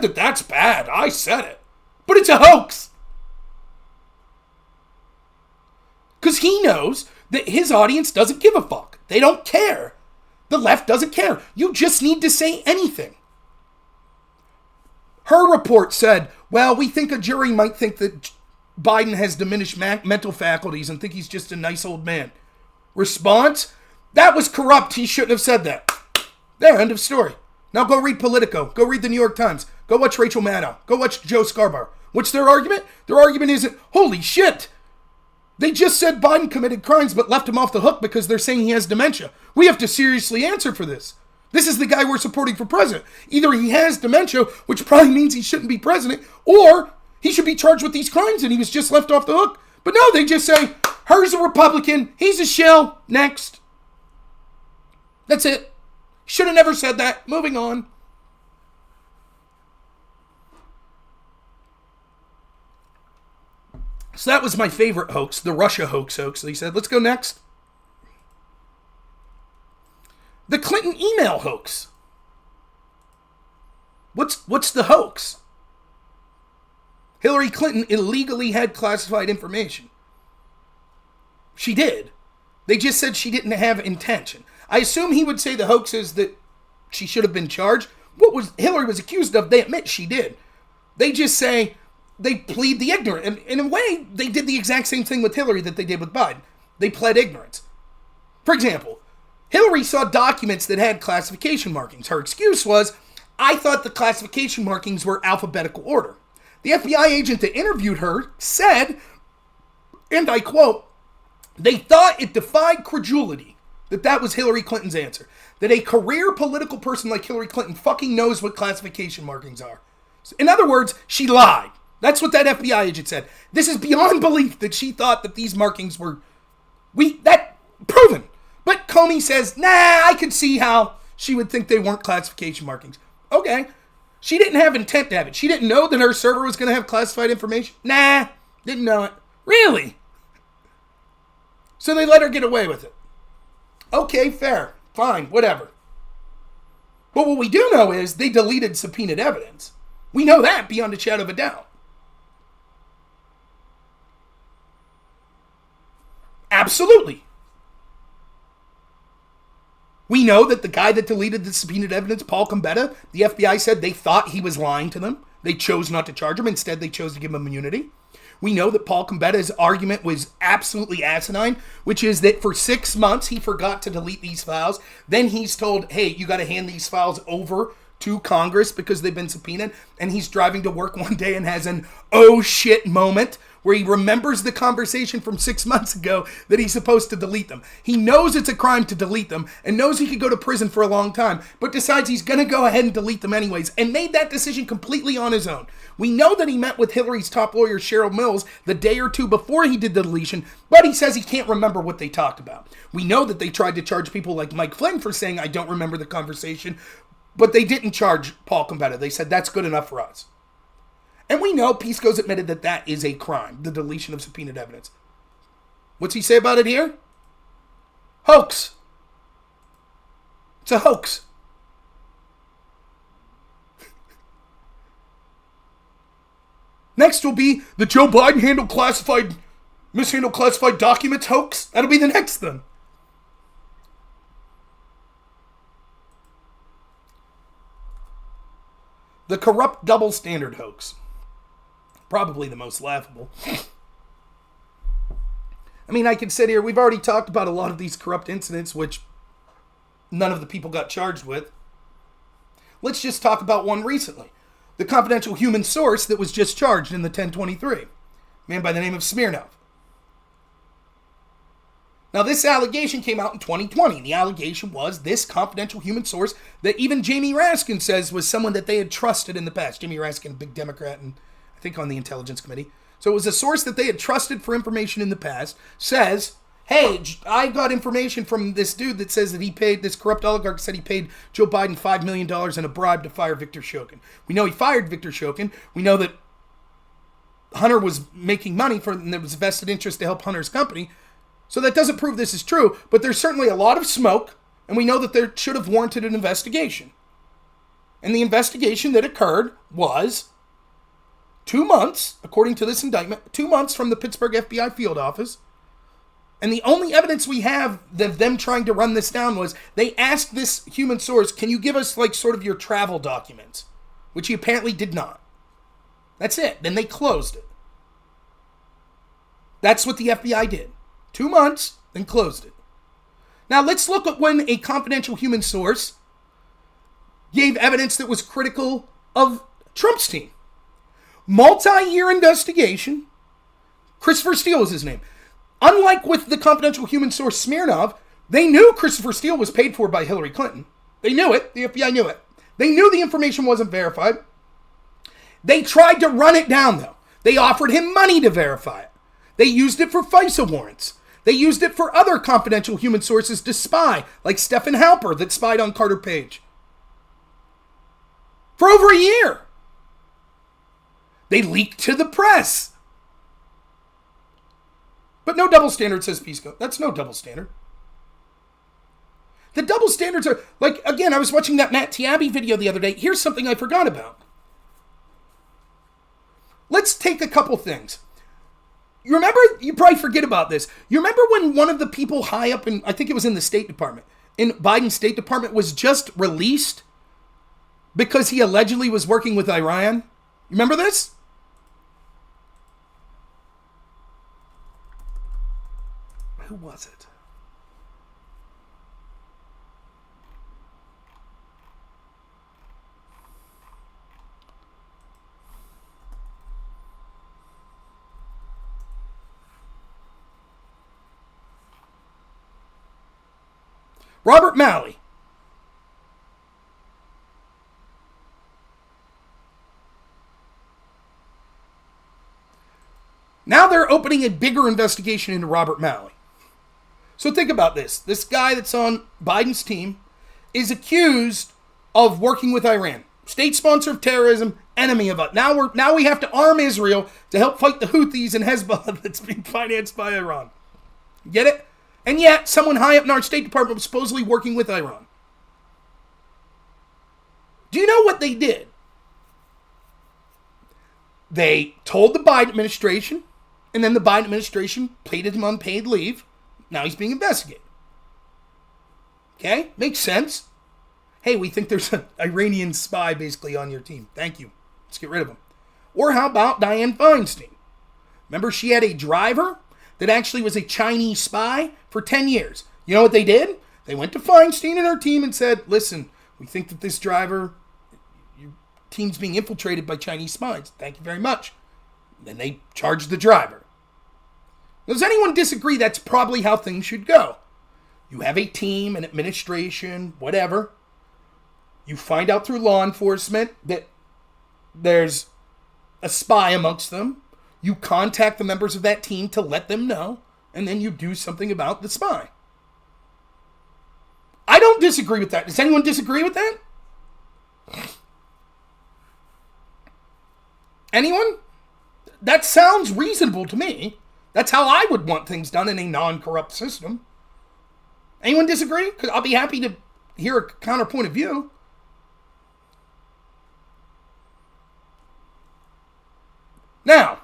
that that's bad. I said it. But it's a hoax. Because he knows that his audience doesn't give a fuck. They don't care. The left doesn't care. You just need to say anything. Her report said, well, we think a jury might think that Biden has diminished mental faculties and think he's just a nice old man. Response? That was corrupt. He shouldn't have said that. There, end of story. Now go read Politico. Go read the New York Times. Go watch Rachel Maddow. Go watch Joe Scarborough. What's their argument? Their argument isn't, holy shit, they just said Biden committed crimes but left him off the hook because they're saying he has dementia. We have to seriously answer for this. This is the guy we're supporting for president. Either he has dementia, which probably means he shouldn't be president, or he should be charged with these crimes and he was just left off the hook. But no, they just say, her's a Republican, he's a shill, next. That's it. Should have never said that. Moving on. So that was my favorite hoax, the Russia hoax. He said, let's go next. The Clinton email hoax. What's the hoax? Hillary Clinton illegally had classified information. She did. They just said she didn't have intention. I assume he would say the hoax is that she should have been charged. What was Hillary was accused of, they admit she did. They just say they plead the ignorant. And in a way, they did the exact same thing with Hillary that they did with Biden. They pled ignorance. For example, Hillary saw documents that had classification markings. Her excuse was, I thought the classification markings were alphabetical order. The FBI agent that interviewed her said, And I quote, they thought it defied credulity that was Hillary Clinton's answer. That a career political person like Hillary Clinton fucking knows what classification markings are. In other words, she lied. That's what that FBI agent said. This is beyond belief that she thought that these markings were... proven. But Comey says, nah, I could see how she would think they weren't classification markings. Okay. She didn't have intent to have it. She didn't know that her server was going to have classified information. Nah, didn't know it. Really? So they let her get away with it. Okay, fair. Fine, whatever. But what we do know is they deleted subpoenaed evidence. We know that beyond a shadow of a doubt. Absolutely. We know that the guy that deleted the subpoenaed evidence, Paul Gambetta, the FBI said they thought he was lying to them. They chose not to charge him. Instead, they chose to give him immunity. We know that Paul Gambetta's argument was absolutely asinine, which is that for 6 months, he forgot to delete these files. Then he's told, hey, you got to hand these files over to Congress because they've been subpoenaed. And he's driving to work one day and has an oh shit moment where he remembers the conversation from 6 months ago that he's supposed to delete them. He knows it's a crime to delete them and knows he could go to prison for a long time, but decides he's going to go ahead and delete them anyways and made that decision completely on his own. We know that he met with Hillary's top lawyer, Cheryl Mills, the day or two before he did the deletion, but he says he can't remember what they talked about. We know that they tried to charge people like Mike Flynn for saying, I don't remember the conversation, but they didn't charge Paul Gambetta. They said, that's good enough for us. And we know Pisco's admitted that that is a crime, the deletion of subpoenaed evidence. What's he say about it here? Hoax. It's a hoax. Next will be the Joe Biden mishandled classified documents hoax. That'll be the next thing. The corrupt double standard hoax. Probably the most laughable. I mean, I could sit here. We've already talked about a lot of these corrupt incidents, which none of the people got charged with. Let's just talk about one recently. The confidential human source that was just charged in the 1023. A man by the name of Smirnov. Now, this allegation came out in 2020. The allegation was this confidential human source that even Jamie Raskin says was someone that they had trusted in the past. Jamie Raskin, a big Democrat, and I think on the Intelligence Committee. So it was a source that they had trusted for information in the past, says, hey, I got information from this dude that says that he paid, this corrupt oligarch said he paid Joe Biden $5 million in a bribe to fire Victor Shokin. We know he fired Victor Shokin. We know that Hunter was making money and there was a vested interest to help Hunter's company. So that doesn't prove this is true, but there's certainly a lot of smoke, and we know that there should have warranted an investigation. And the investigation that occurred was 2 months, according to this indictment, 2 months from the Pittsburgh FBI field office. And the only evidence we have of them trying to run this down was they asked this human source, can you give us like sort of your travel documents? Which he apparently did not. That's it. Then they closed it. That's what the FBI did. 2 months, then closed it. Now let's look at when a confidential human source gave evidence that was critical of Trump's team. Multi-year investigation. Christopher Steele is his name. Unlike with the confidential human source Smirnov, they knew Christopher Steele was paid for by Hillary Clinton. They knew it. The FBI knew it. They knew the information wasn't verified. They tried to run it down, though. They offered him money to verify it. They used it for FISA warrants. They used it for other confidential human sources to spy, like Stephen Halper that spied on Carter Page. For over a year. They leaked to the press. But no double standard, says Pisco. That's no double standard. The double standards are, like, again, I was watching that Matt Tiabi video the other day. Here's something I forgot about. Let's take a couple things. You remember, you probably forget about this. You remember when one of the people high up in, I think it was in the State Department, in Biden's State Department was just released because he allegedly was working with Iran? You remember this? Who was it? Robert Malley. Now they're opening a bigger investigation into Robert Malley. So think about this. This guy that's on Biden's team is accused of working with Iran. State sponsor of terrorism, enemy of us. Now we have to arm Israel to help fight the Houthis and Hezbollah that's being financed by Iran. Get it? And yet, someone high up in our State Department was supposedly working with Iran. Do you know what they did? They told the Biden administration, and then the Biden administration paid him unpaid leave. Now he's being investigated. Okay? Makes sense. Hey, we think there's an Iranian spy basically on your team. Thank you. Let's get rid of him. Or how about Dianne Feinstein? Remember, she had a driver that actually was a Chinese spy for 10 years. You know what they did? They went to Feinstein and her team and said, listen, we think that this driver, your team's being infiltrated by Chinese spies. Thank you very much. Then they charged the driver. Does anyone disagree that's probably how things should go? You have a team, an administration, whatever. You find out through law enforcement that there's a spy amongst them. You contact the members of that team to let them know, and then you do something about the spy. I don't disagree with that. Does anyone disagree with that? Anyone? That sounds reasonable to me. That's how I would want things done in a non-corrupt system. Anyone disagree? Because I'll be happy to hear a counterpoint of view. Now,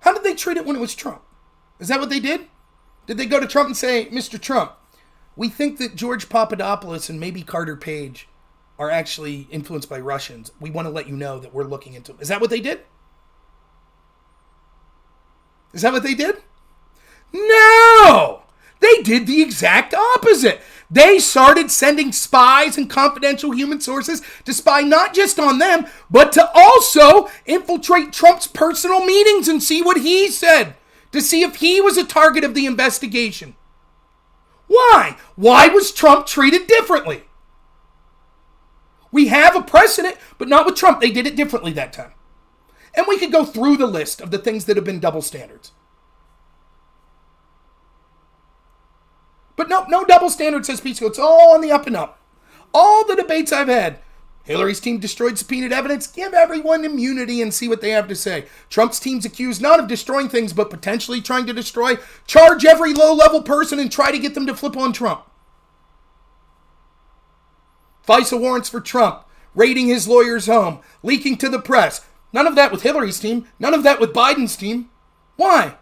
how did they treat it when it was Trump? Is that what they did? Did they go to Trump and say, Mr. Trump, we think that George Papadopoulos and maybe Carter Page are actually influenced by Russians. We want to let you know that we're looking into it. Is that what they did? Is that what they did? No! They did the exact opposite. They started sending spies and confidential human sources to spy not just on them, but to also infiltrate Trump's personal meetings and see what he said, to see if he was a target of the investigation. Why? Why was Trump treated differently? We have a precedent, but not with Trump. They did it differently that time. And we could go through the list of the things that have been double standards. But no double standard, says Pete. It's all on the up and up. All the debates I've had. Hillary's team destroyed subpoenaed evidence. Give everyone immunity and see what they have to say. Trump's team's accused not of destroying things, but potentially trying to destroy. Charge every low-level person and try to get them to flip on Trump. FISA warrants for Trump. Raiding his lawyer's home. Leaking to the press. None of that with Hillary's team. None of that with Biden's team. Why?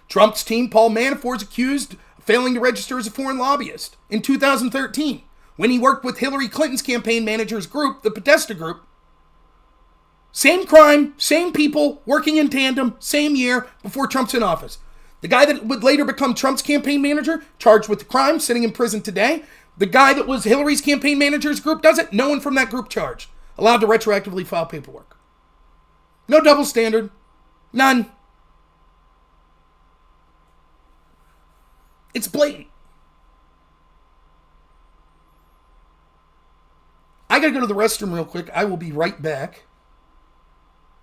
Trump's team, Paul Manafort's accused of failing to register as a foreign lobbyist in 2013 when he worked with Hillary Clinton's campaign manager's group, the Podesta Group. Same crime, same people, working in tandem, same year before Trump's in office. The guy that would later become Trump's campaign manager, charged with the crime, sitting in prison today. The guy that was Hillary's campaign manager's group does it. No one from that group charged. Allowed to retroactively file paperwork. No double standard. None. It's blatant. I gotta go to the restroom real quick. I will be right back.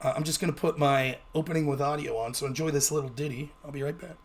I'm just gonna put my opening with audio on, so enjoy this little ditty. I'll be right back.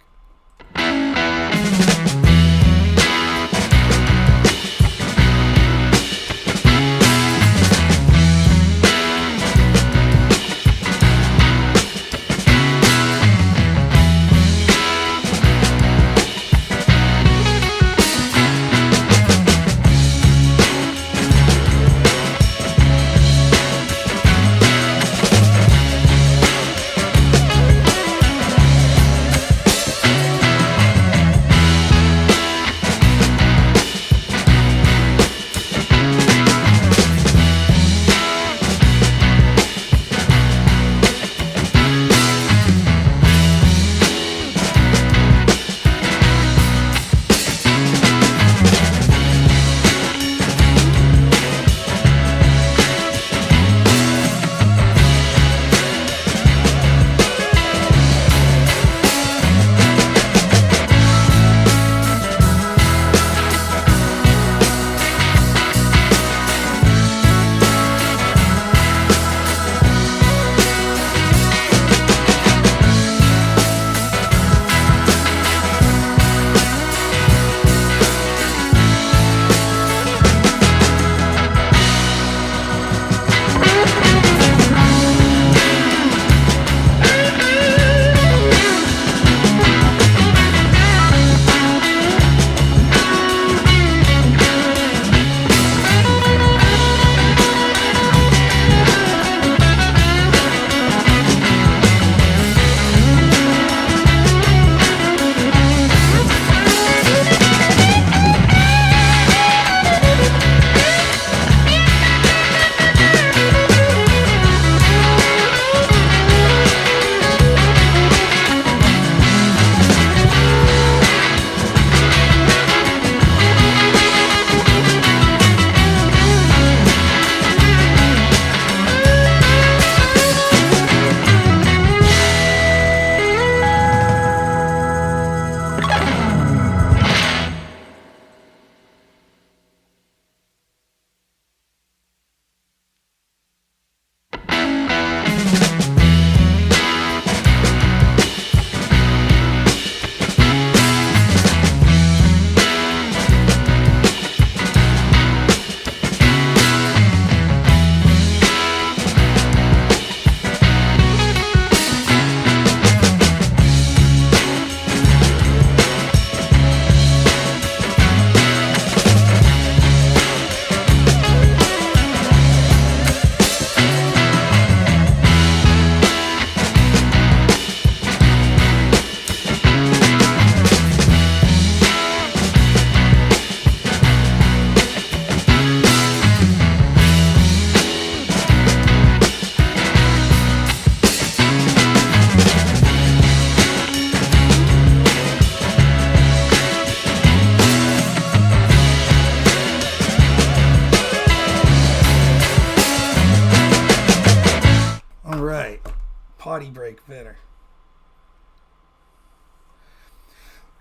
potty break better.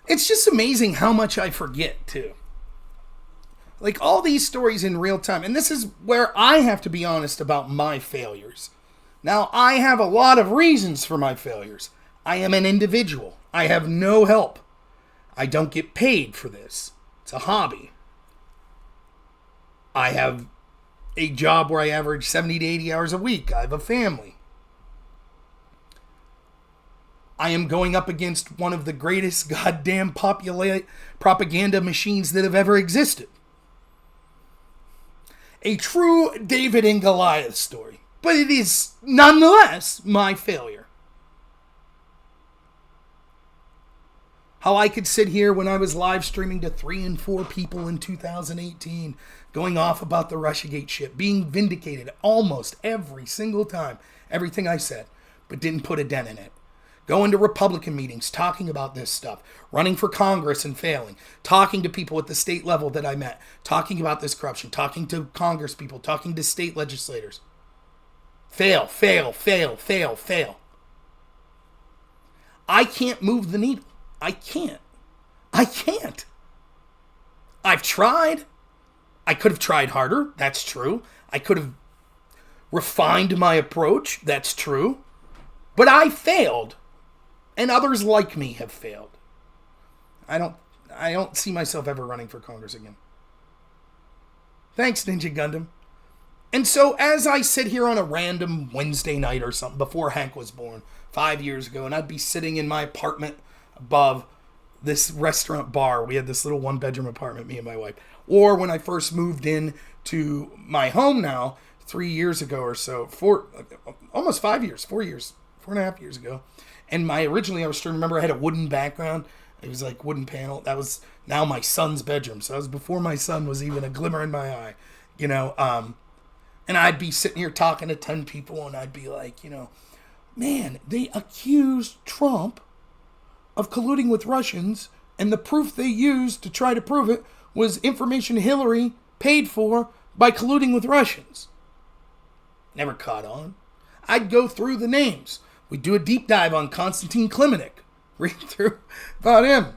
It's just amazing how much I forget, too. Like, all these stories in real time. And this is where I have to be honest about my failures. Now, I have a lot of reasons for my failures. I am an individual. I have no help. I don't get paid for this. It's a hobby. I have a job where I average 70 to 80 hours a week. I have a family. I am going up against one of the greatest goddamn propaganda machines that have ever existed. A true David and Goliath story. But it is nonetheless my failure. How I could sit here when I was live streaming to 3 and 4 people in 2018, going off about the Russiagate shit, being vindicated almost every single time, everything I said, but didn't put a dent in it. Going to Republican meetings, talking about this stuff, running for Congress and failing, talking to people at the state level that I met, talking about this corruption, talking to Congress people, talking to state legislators. Fail, fail, fail, fail, fail. I can't move the needle. I can't. I've tried. I could have tried harder. That's true. I could have refined my approach. That's true. But I failed. And others like me have failed. I don't see myself ever running for Congress again. Thanks, Ninja Gundam. And so as I sit here on a random Wednesday night or something before Hank was born 5 years ago, and I'd be sitting in my apartment above this restaurant bar. We had this little 1-bedroom apartment, me and my wife. Or when I first moved in to my home now, 3 years ago or so, almost 5 years, 4 years, 4.5 years ago. And originally I was trying to remember I had a wooden background. It was like wooden panel. That was now my son's bedroom. So that was before my son was even a glimmer in my eye, you know. And I'd be sitting here talking to 10 people and I'd be like, you know, man, they accused Trump of colluding with Russians, and the proof they used to try to prove it was information Hillary paid for by colluding with Russians. Never caught on. I'd go through the names. We'd do a deep dive on Konstantin Klimanik. Read through about him.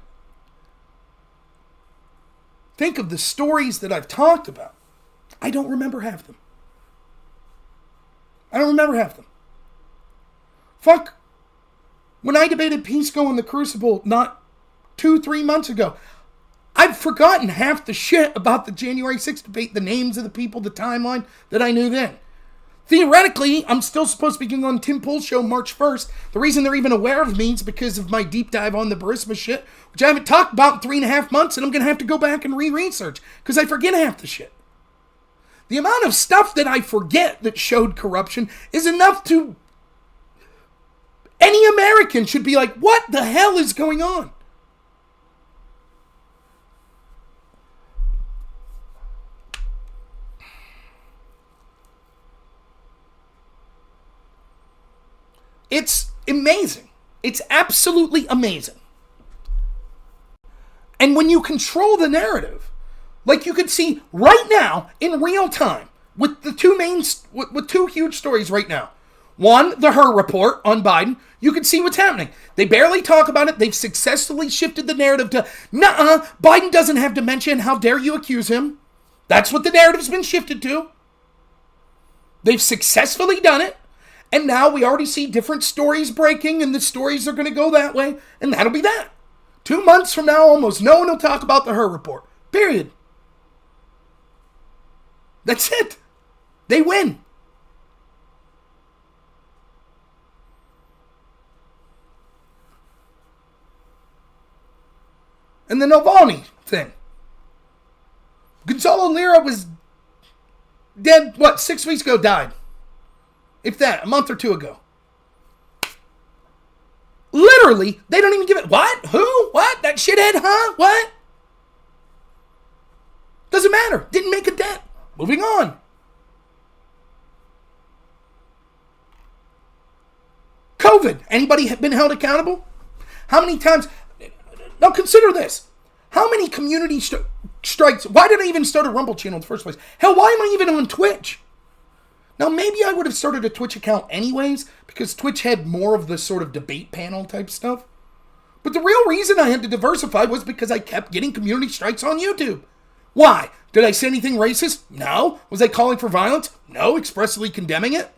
Think of the stories that I've talked about. I don't remember half them. Fuck. When I debated Pisco in the Crucible not 2-3 months ago, I've forgotten half the shit about the January 6th debate, the names of the people, the timeline that I knew then. Theoretically, I'm still supposed to be going on Tim Pool's show March 1st. The reason they're even aware of me is because of my deep dive on the Burisma shit, which I haven't talked about in 3.5 months, and I'm going to have to go back and re-research, because I forget half the shit. The amount of stuff that I forget that showed corruption is enough to... Any American should be like, what the hell is going on? It's amazing. It's absolutely amazing. And when you control the narrative, like you could see right now in real time with the with two huge stories right now. One, the Her report on Biden. You can see what's happening. They barely talk about it. They've successfully shifted the narrative to, nuh-uh, Biden doesn't have dementia, and how dare you accuse him? That's what the narrative's been shifted to. They've successfully done it. And now we already see different stories breaking, and the stories are going to go that way, and that'll be that. 2 months from now, almost no one will talk about the Her report. Period. That's it. They win. And the Navalny thing. Gonzalo Lira was dead, 6 weeks ago, died. If that, a month or two ago. Literally, they don't even give it. What? Who? What? That shithead? Huh? What? Doesn't matter. Didn't make a dent. Moving on. COVID. Anybody been held accountable? How many times? Now consider this. How many community strikes? Why did I even start a Rumble channel in the first place? Hell, why am I even on Twitch? Now, maybe I would have started a Twitch account anyways, because Twitch had more of the sort of debate panel type stuff. But the real reason I had to diversify was because I kept getting community strikes on YouTube. Why? Did I say anything racist? No. Was I calling for violence? No. Expressly condemning it?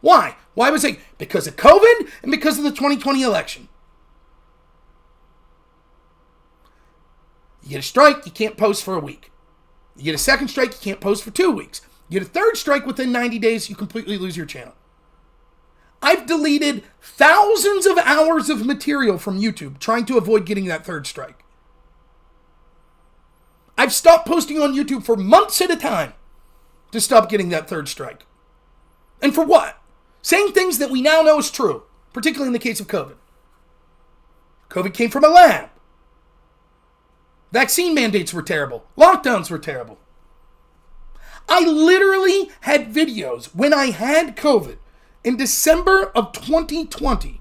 Why? Why was I? Because of COVID and because of the 2020 election. You get a strike, you can't post for a week. You get a second strike, you can't post for 2 weeks. You get a third strike within 90 days, you completely lose your channel. I've deleted thousands of hours of material from YouTube trying to avoid getting that third strike. I've stopped posting on YouTube for months at a time to stop getting that third strike. And for what? Saying things that we now know is true, particularly in the case of COVID. COVID came from a lab. Vaccine mandates were terrible. Lockdowns were terrible. I literally had videos when I had COVID in December of 2020,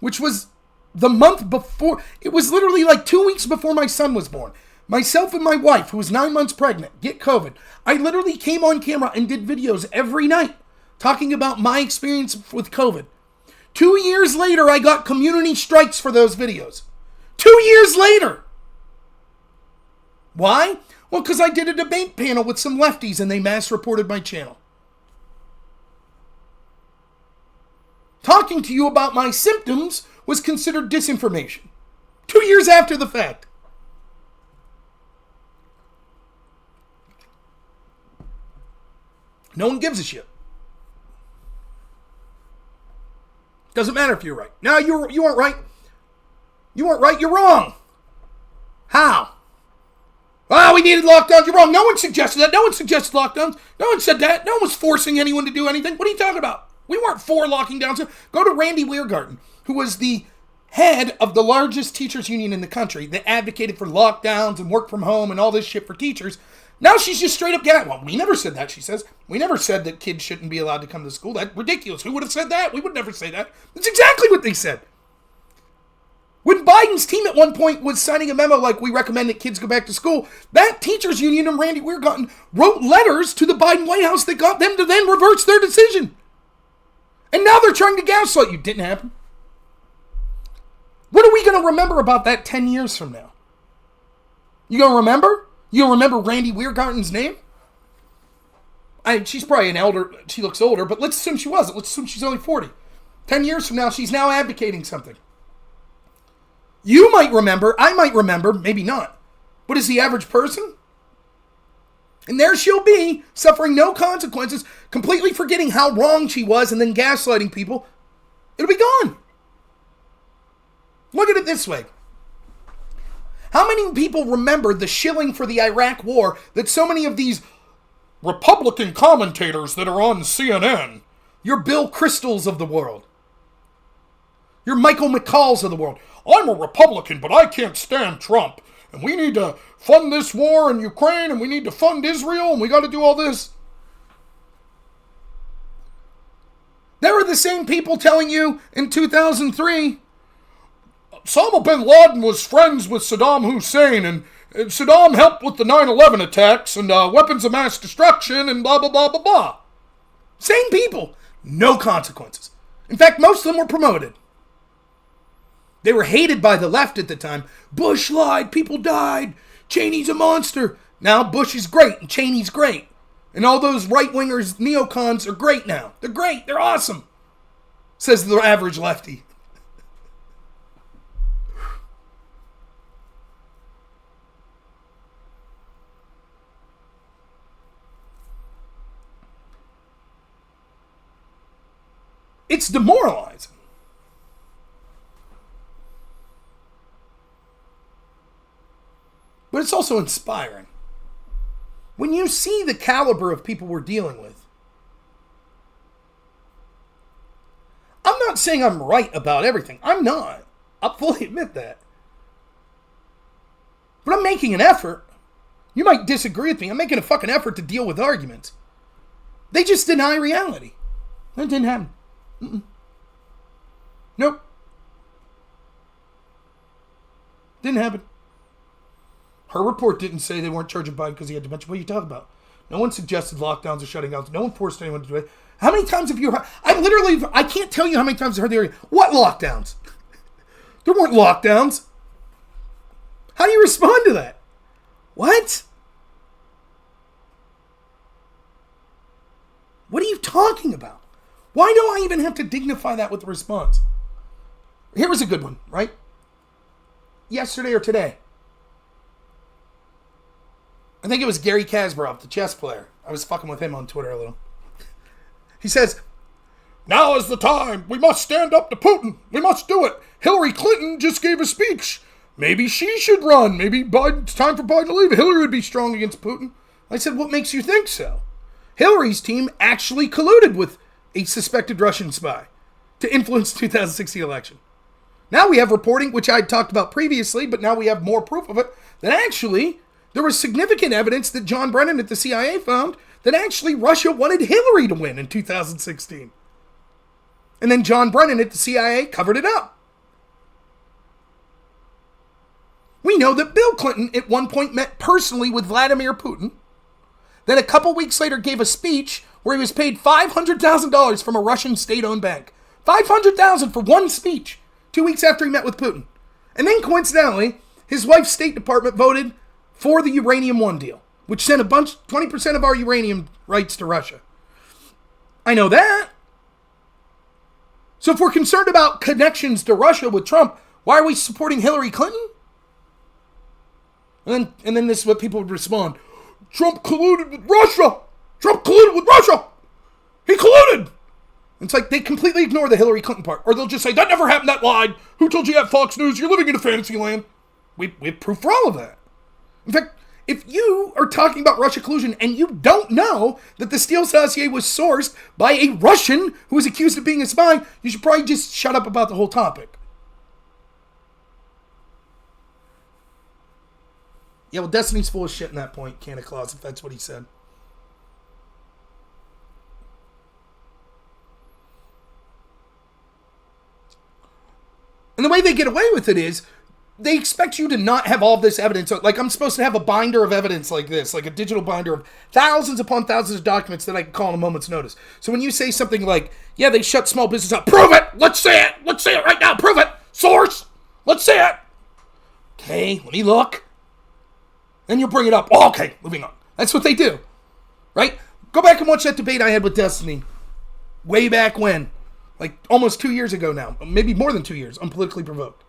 which was the month before. It was literally like 2 weeks before my son was born. Myself and my wife, who was 9 months pregnant, get COVID. I literally came on camera and did videos every night talking about my experience with COVID. 2 years later, I got community strikes for those videos. 2 years later. Why? Well, because I did a debate panel with some lefties and they mass reported my channel. Talking to you about my symptoms was considered disinformation. 2 years after the fact. No one gives a shit. Doesn't matter if you're right. No, you weren't right. You weren't right. You're wrong. How? Oh, we needed lockdowns. You're wrong. No one suggested that. No one suggested lockdowns. No one said that. No one was forcing anyone to do anything. What are you talking about? We weren't for locking down. Go to Randy Weirgarten, who was the head of the largest teachers union in the country that advocated for lockdowns and work from home and all this shit for teachers. Now she's just straight up getting, well, we never said that, she says. We never said that kids shouldn't be allowed to come to school. That's ridiculous. Who would have said that? We would never say that. That's exactly what they said. When Biden's team at one point was signing a memo like, we recommend that kids go back to school, that teachers union and Randy Weirgarten wrote letters to the Biden White House that got them to then reverse their decision. And now they're trying to gaslight you. Didn't happen. What are we going to remember about that 10 years from now? You going to remember? You going to remember Randy Weirgarten's name? She's probably an elder. She looks older, but let's assume she wasn't. Let's assume she's only 40. 10 years from now, she's now advocating something. You might remember, I might remember, maybe not. But is the average person? And there she'll be, suffering no consequences, completely forgetting how wrong she was and then gaslighting people. It'll be gone. Look at it this way. How many people remember the shilling for the Iraq war that so many of these Republican commentators that are on CNN, your Bill Kristols of the world, your Michael McCalls of the world, I'm a Republican, but I can't stand Trump. And we need to fund this war in Ukraine, and we need to fund Israel, and we got to do all this. They were the same people telling you in 2003, Osama bin Laden was friends with Saddam Hussein, and Saddam helped with the 9/11 attacks, and weapons of mass destruction, and blah, blah, blah, blah, blah. Same people. No consequences. In fact, most of them were promoted. They were hated by the left at the time. Bush lied, people died, Cheney's a monster. Now Bush is great and Cheney's great. And all those right-wingers, neocons are great now. They're great, they're awesome, says the average lefty. It's demoralizing. But it's also inspiring. When you see the caliber of people we're dealing with, I'm not saying I'm right about everything. I'm not. I'll fully admit that. But I'm making an effort. You might disagree with me. I'm making a fucking effort to deal with arguments. They just deny reality. That didn't happen. Mm-mm. Nope. Didn't happen. Her report didn't say they weren't charging Biden because he had dementia. What are you talking about? No one suggested lockdowns or shutting downs. No one forced anyone to do it. How many times have you heard? I can't tell you how many times I've heard the argument. What lockdowns? There weren't lockdowns. How do you respond to that? What? What are you talking about? Why do I even have to dignify that with a response? Here was a good one, right? Yesterday or today. I think it was Gary Kasparov, the chess player. I was fucking with him on Twitter a little. He says, now is the time. We must stand up to Putin. We must do it. Hillary Clinton just gave a speech. Maybe she should run. Maybe it's time for Biden to leave. Hillary would be strong against Putin. I said, what makes you think so? Hillary's team actually colluded with a suspected Russian spy to influence the 2016 election. Now we have reporting, which I talked about previously, but now we have more proof of it, that actually there was significant evidence that John Brennan at the CIA found that actually Russia wanted Hillary to win in 2016. And then John Brennan at the CIA covered it up. We know that Bill Clinton at one point met personally with Vladimir Putin, then a couple weeks later gave a speech where he was paid $500,000 from a Russian state-owned bank. $500,000 for one speech 2 weeks after he met with Putin. And then coincidentally, his wife's State Department voted for the Uranium One deal, which sent 20% of our uranium rights to Russia. I know that. So if we're concerned about connections to Russia with Trump, why are we supporting Hillary Clinton? And then this is what people would respond. Trump colluded with Russia. Trump colluded with Russia. He colluded. It's like they completely ignore the Hillary Clinton part. Or they'll just say, that never happened, that lied. Who told you that, Fox News? You're living in a fantasy land. We have proof for all of that. In fact, if you are talking about Russia collusion and you don't know that the Steele dossier was sourced by a Russian who was accused of being a spy, you should probably just shut up about the whole topic. Yeah, well, Destiny's full of shit in that point, Santa Claus, if that's what he said. And the way they get away with it is, they expect you to not have all this evidence. Like, I'm supposed to have a binder of evidence like this, like a digital binder of thousands upon thousands of documents that I can call on a moment's notice. So when you say something like, yeah, they shut small business up, prove it! Let's say it! Let's say it right now! Prove it! Source! Let's say it! Okay, let me look. Then you'll bring it up. Oh, okay, moving on. That's what they do, right? Go back and watch that debate I had with Destiny way back when. Like almost 2 years ago now. Maybe more than 2 years. I'm politically provoked.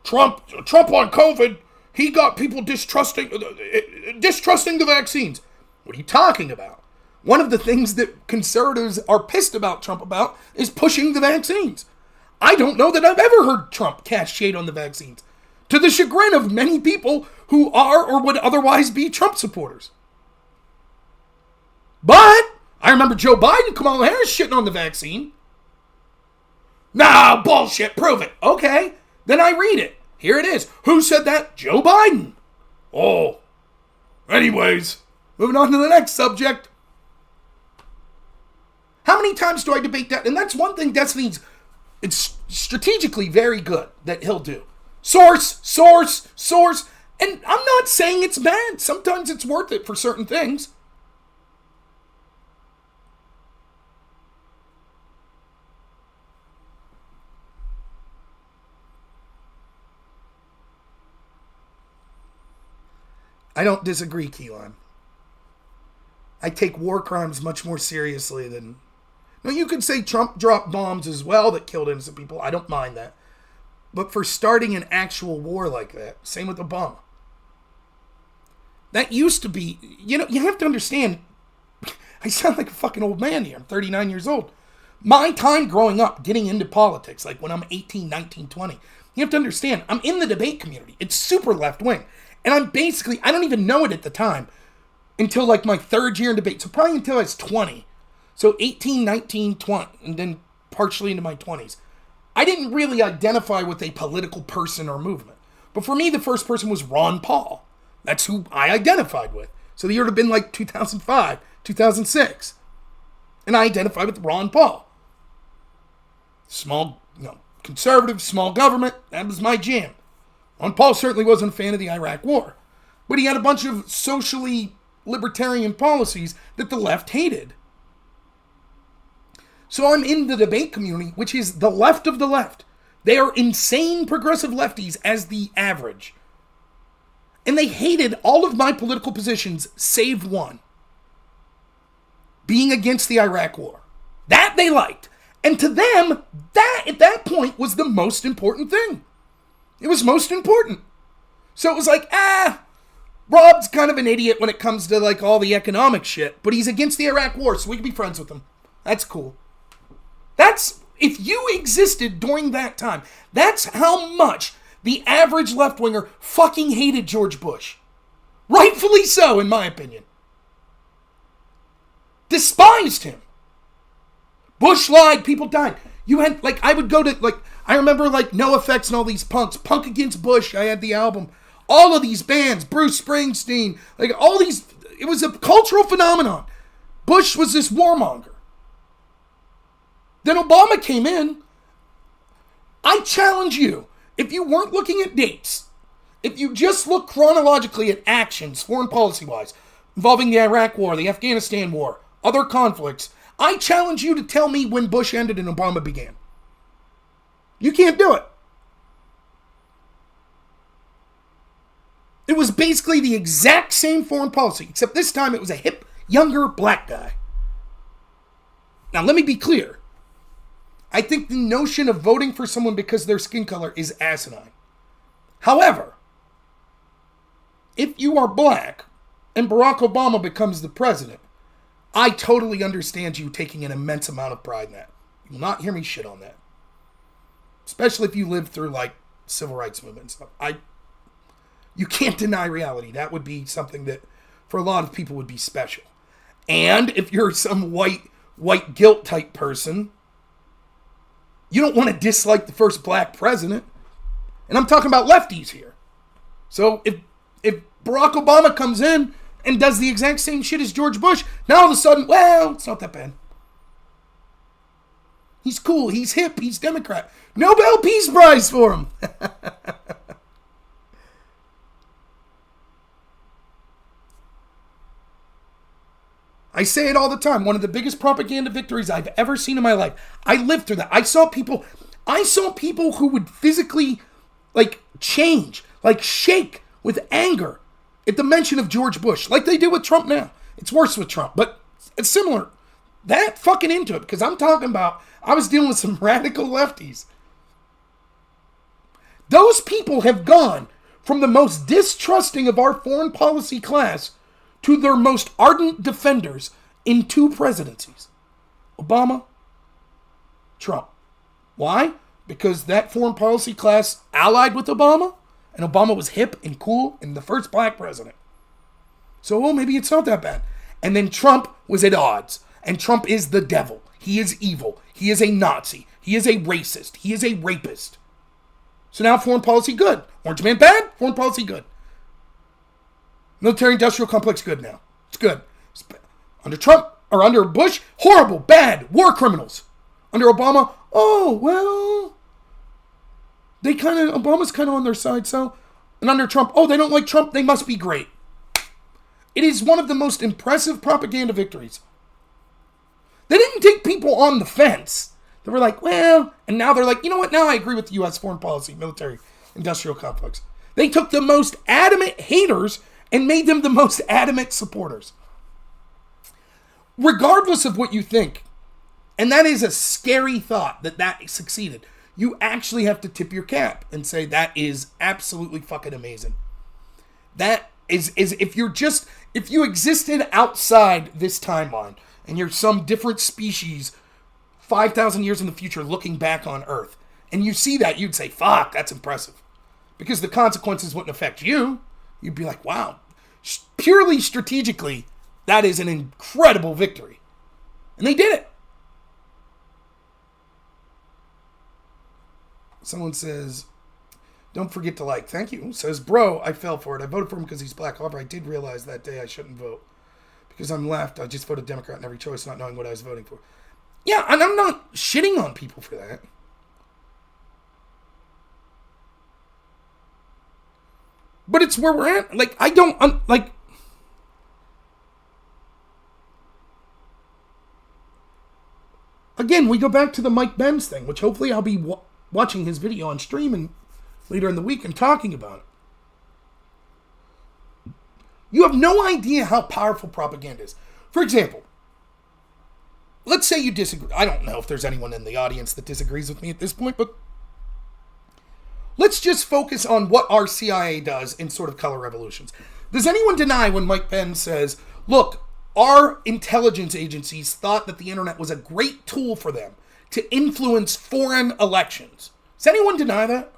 Trump on COVID, he got people distrusting the vaccines. What are you talking about? One of the things that conservatives are pissed about Trump about is pushing the vaccines. I don't know that I've ever heard Trump cast shade on the vaccines, to the chagrin of many people who are or would otherwise be Trump supporters. But I remember Joe Biden, Kamala Harris shitting on the vaccine. Nah, bullshit, prove it. Okay, then I read it. Here it is. Who said that? Joe Biden. Oh. Anyways, moving on to the next subject. How many times do I debate that? And that's one thing Destiny's, it's strategically very good that he'll do. Source. And I'm not saying it's bad. Sometimes it's worth it for certain things. I don't disagree, Keelan. I take war crimes much more seriously than... Now, you could say Trump dropped bombs as well that killed innocent people. I don't mind that. But for starting an actual war like that, same with Obama. That used to be... You have to understand... I sound like a fucking old man here. I'm 39 years old. My time growing up, getting into politics, like when I'm 18, 19, 20, you have to understand, I'm in the debate community. It's super left-wing. And I'm basically, I don't even know it at the time, until like my third year in debate. So probably until I was 20. So 18, 19, 20, and then partially into my 20s. I didn't really identify with a political person or movement. But for me, the first person was Ron Paul. That's who I identified with. So the year would have been like 2005, 2006. And I identified with Ron Paul. Small, conservative, small government, that was my jam. Ron Paul certainly wasn't a fan of the Iraq War. But he had a bunch of socially libertarian policies that the left hated. So I'm in the debate community, which is the left of the left. They are insane progressive lefties as the average. And they hated all of my political positions, save one. Being against the Iraq War. That they liked. And to them, that at that point was the most important thing. It was most important. So it was like, Rob's kind of an idiot when it comes to like all the economic shit, but he's against the Iraq War, so we can be friends with him. That's cool. That's, if you existed during that time, that's how much the average left-winger fucking hated George Bush. Rightfully so, in my opinion. Despised him. Bush lied, people died. You had, like, I would go to, like, I remember, like, NoFX and all these punks. Punk Against Bush, I had the album. All of these bands, Bruce Springsteen, like, all these, it was a cultural phenomenon. Bush was this warmonger. Then Obama came in. I challenge you, if you weren't looking at dates, if you just look chronologically at actions, foreign policy-wise, involving the Iraq War, the Afghanistan War, other conflicts, I challenge you to tell me when Bush ended and Obama began. You can't do it. It was basically the exact same foreign policy, except this time it was a hip, younger black guy. Now, let me be clear. I think the notion of voting for someone because of their skin color is asinine. However, if you are black and Barack Obama becomes the president, I totally understand you taking an immense amount of pride in that. You will not hear me shit on that. Especially if you lived through, like, civil rights movement and stuff. You can't deny reality. That would be something that, for a lot of people, would be special. And if you're some white guilt type person, you don't want to dislike the first black president. And I'm talking about lefties here. So if Barack Obama comes in and does the exact same shit as George Bush, now all of a sudden, well, it's not that bad. He's cool, he's hip, he's Democrat. Nobel Peace Prize for him. I say it all the time. One of the biggest propaganda victories I've ever seen in my life. I lived through that. I saw people who would physically, like, change, like, shake with anger at the mention of George Bush, like they do with Trump now. It's worse with Trump, but it's similar. That fucking into it, because I'm talking about, I was dealing with some radical lefties. Those people have gone from the most distrusting of our foreign policy class to their most ardent defenders in two presidencies. Obama, Trump. Why? Because that foreign policy class allied with Obama, and Obama was hip and cool and the first black president. So, well, maybe it's not that bad. And then Trump was at odds. And Trump is the devil. He is evil. He is a Nazi. He is a racist. He is a rapist. So now foreign policy good. Orange man bad, foreign policy good. Military-industrial complex good now. It's good. Under Trump, or under Bush, horrible, bad, war criminals. Under Obama, oh, well, Obama's kind of on their side, so. And under Trump, oh, they don't like Trump, they must be great. It is one of the most impressive propaganda victories. They didn't take people on the fence. They were like, well, and now they're like, you know what, now I agree with the U.S. foreign policy, military-industrial complex. They took the most adamant haters and made them the most adamant supporters. Regardless of what you think, and that is a scary thought that succeeded, you actually have to tip your cap and say that is absolutely fucking amazing. That is if you existed outside this timeline and you're some different species 5,000 years in the future looking back on Earth, and you see that, you'd say, fuck, that's impressive. Because the consequences wouldn't affect you. You'd be like, wow, purely strategically, that is an incredible victory. And they did it. Someone says, don't forget to like. Thank you. Says, bro, I fell for it. I voted for him because he's black. However, I did realize that day I shouldn't vote. Because I'm left, I just voted Democrat in every choice, not knowing what I was voting for. Yeah, and I'm not shitting on people for that. But it's where we're at. Like, I don't, like, again, we go back to the Mike Benz thing, which hopefully I'll be watching his video on stream and later in the week and talking about it. You have no idea how powerful propaganda is. For example, let's say you disagree. I don't know if there's anyone in the audience that disagrees with me at this point, but let's just focus on what our CIA does in sort of color revolutions. Does anyone deny when Mike Benz says, look, our intelligence agencies thought that the internet was a great tool for them to influence foreign elections? Does anyone deny that?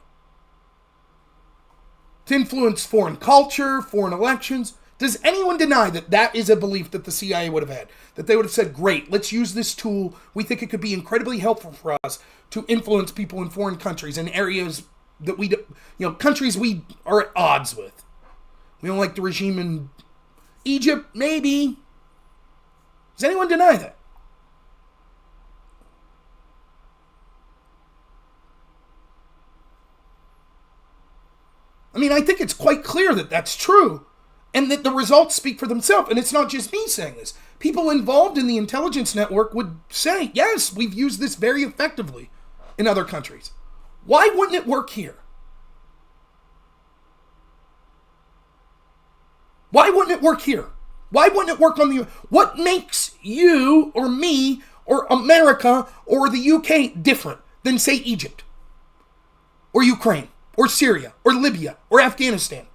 To influence foreign culture, foreign elections? Does anyone deny that that is a belief that the CIA would have had? That they would have said, great, let's use this tool. We think it could be incredibly helpful for us to influence people in foreign countries in areas that we, countries we are at odds with. We don't like the regime in Egypt, maybe. Does anyone deny that? I mean, I think it's quite clear that that's true and that the results speak for themselves. And it's not just me saying this. People involved in the intelligence network would say, yes, we've used this very effectively in other countries. Why wouldn't it work here? Why wouldn't it work here? Why wouldn't it work on the... What makes you or me or America or the UK different than, say, Egypt or Ukraine or Syria or Libya or Afghanistan?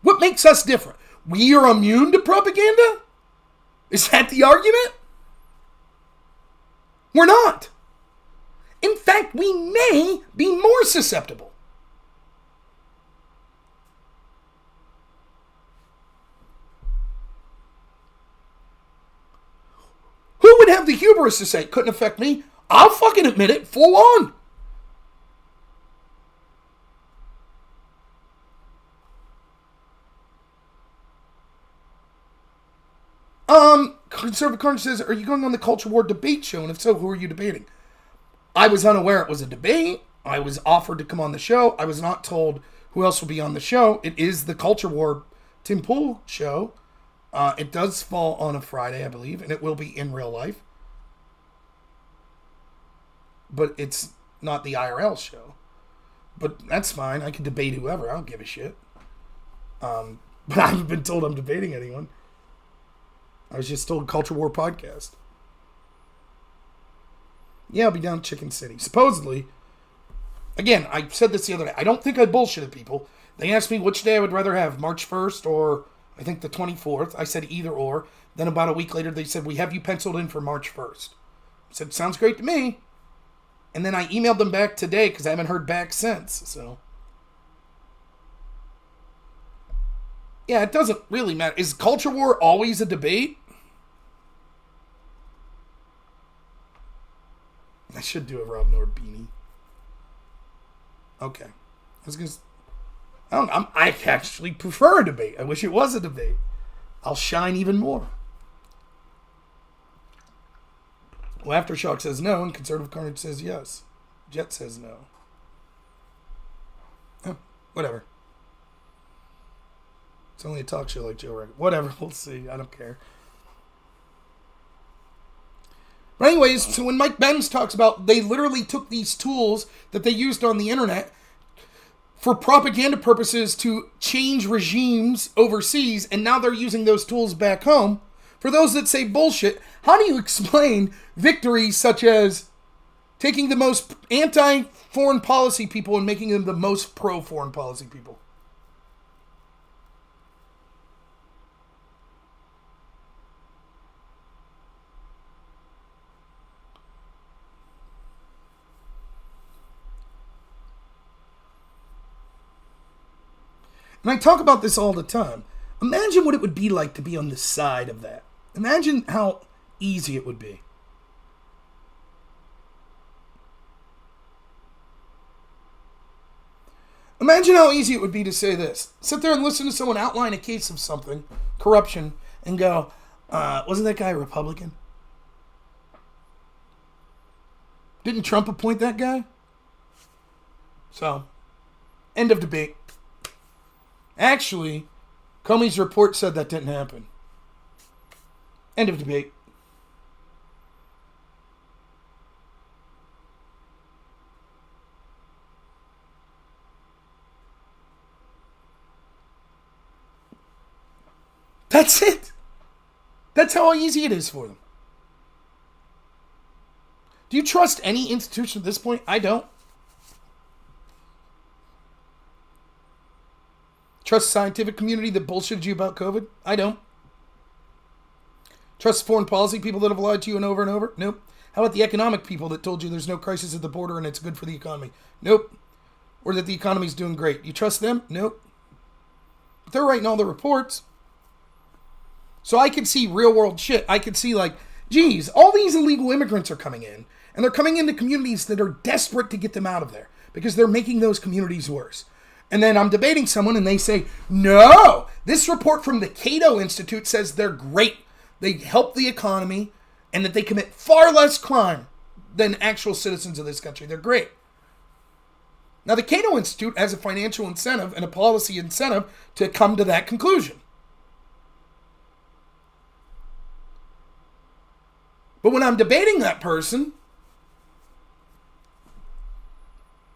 What makes us different? We are immune to propaganda? Is that the argument? We're not. In fact, we may be more susceptible. Who would have the hubris to say it couldn't affect me? I'll fucking admit it full on. Conservative Carnage says, are you going on the Culture War debate show? And if so, who are you debating? I was unaware it was a debate. I was offered to come on the show. I was not told who else will be on the show. It is the Culture War Tim Pool show. It does fall on a Friday, I believe, and it will be in real life. But it's not the IRL show. But that's fine. I can debate whoever. I don't give a shit. But I haven't been told I'm debating anyone. I was just told Culture War podcast. Yeah, I'll be down in Chicken City. Supposedly, again, I said this the other day. I don't think I bullshitted people. They asked me which day I would rather have, March 1st or I think the 24th. I said either or. Then about a week later, they said, we have you penciled in for March 1st. I said, sounds great to me. And then I emailed them back today because I haven't heard back since. So, yeah, it doesn't really matter. Is Culture War always a debate? I should do a robnoerr beanie. Okay. I actually prefer a debate. I wish it was a debate. I'll shine even more. Well, Aftershock says no, and Conservative Carnage says yes. Jet says no. Whatever. It's only a talk show like Joe Rogan. Whatever, we'll see. I don't care. But anyways, so when Mike Benz talks about they literally took these tools that they used on the internet for propaganda purposes to change regimes overseas, and now they're using those tools back home. For those that say bullshit, how do you explain victories such as taking the most anti-foreign policy people and making them the most pro-foreign policy people? And I talk about this all the time. Imagine what it would be like to be on the side of that. Imagine how easy it would be. Imagine how easy it would be to say this. Sit there and listen to someone outline a case of something, corruption, and go, wasn't that guy a Republican? Didn't Trump appoint that guy? So, end of debate. Actually, Comey's report said that didn't happen. End of debate. That's it. That's how easy it is for them. Do you trust any institution at this point? I don't. Trust the scientific community that bullshitted you about COVID? I don't. Trust foreign policy people that have lied to you and over? Nope. How about the economic people that told you there's no crisis at the border and it's good for the economy? Nope. Or that the economy's doing great. You trust them? Nope. But they're writing all the reports. So I could see real world shit. I could see like, geez, all these illegal immigrants are coming in. And they're coming into communities that are desperate to get them out of there. Because they're making those communities worse. And then I'm debating someone and they say, no, this report from the Cato Institute says they're great. They help the economy and that they commit far less crime than actual citizens of this country. They're great. Now, the Cato Institute has a financial incentive and a policy incentive to come to that conclusion. But when I'm debating that person,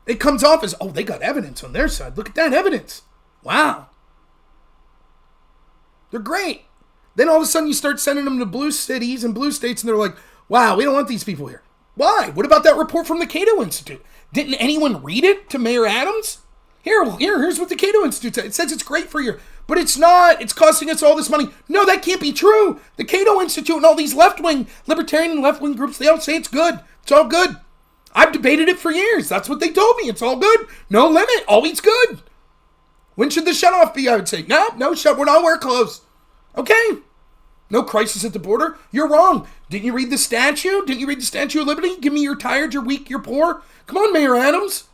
it comes off as, oh, they got evidence on their side. Look at that evidence. Wow. They're great. Then all of a sudden you start sending them to blue cities and blue states and they're like, wow, we don't want these people here. Why? What about that report from the Cato Institute? Didn't anyone read it to Mayor Adams? Here's what the Cato Institute said. It says it's great for you, but it's not. It's costing us all this money. No, that can't be true. The Cato Institute and all these left-wing, libertarian and left-wing groups, they all say it's good. It's all good. I've debated it for years. That's what they told me. It's all good. No limit. Always good. When should the shutoff be? I would say, no, we're not wear clothes. Okay. No crisis at the border. You're wrong. Didn't you read the statute? Didn't you read the Statue of Liberty? Give me you're tired, you're weak, you're poor. Come on, Mayor Adams.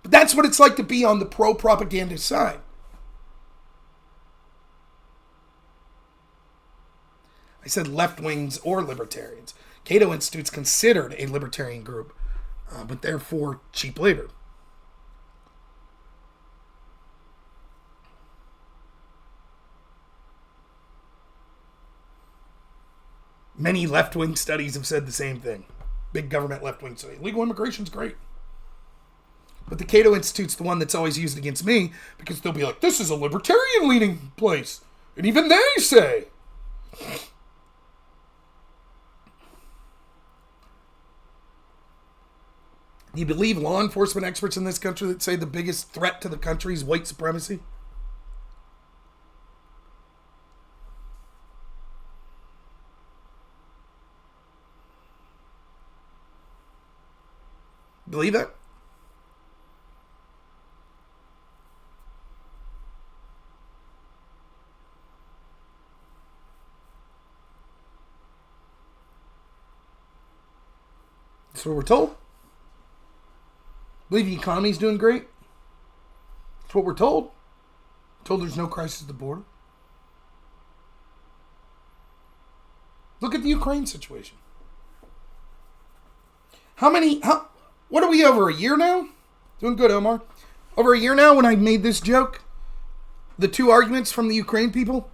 But that's what it's like to be on the pro-propaganda side. I said left-wings or libertarians. Cato Institute's considered a libertarian group, but therefore cheap labor. Many left-wing studies have said the same thing. Big government left-wing study. Legal immigration's great. But the Cato Institute's the one that's always used against me because they'll be like, this is a libertarian-leaning place. And even they say. You believe law enforcement experts in this country that say the biggest threat to the country is white supremacy? Believe it? That's what we're told. Believe the economy's doing great. That's what we're told. We're told there's no crisis at the border. Look at the Ukraine situation. What are we, over a year now? Doing good, Omar. Over a year now when I made this joke? The two arguments from the Ukraine people?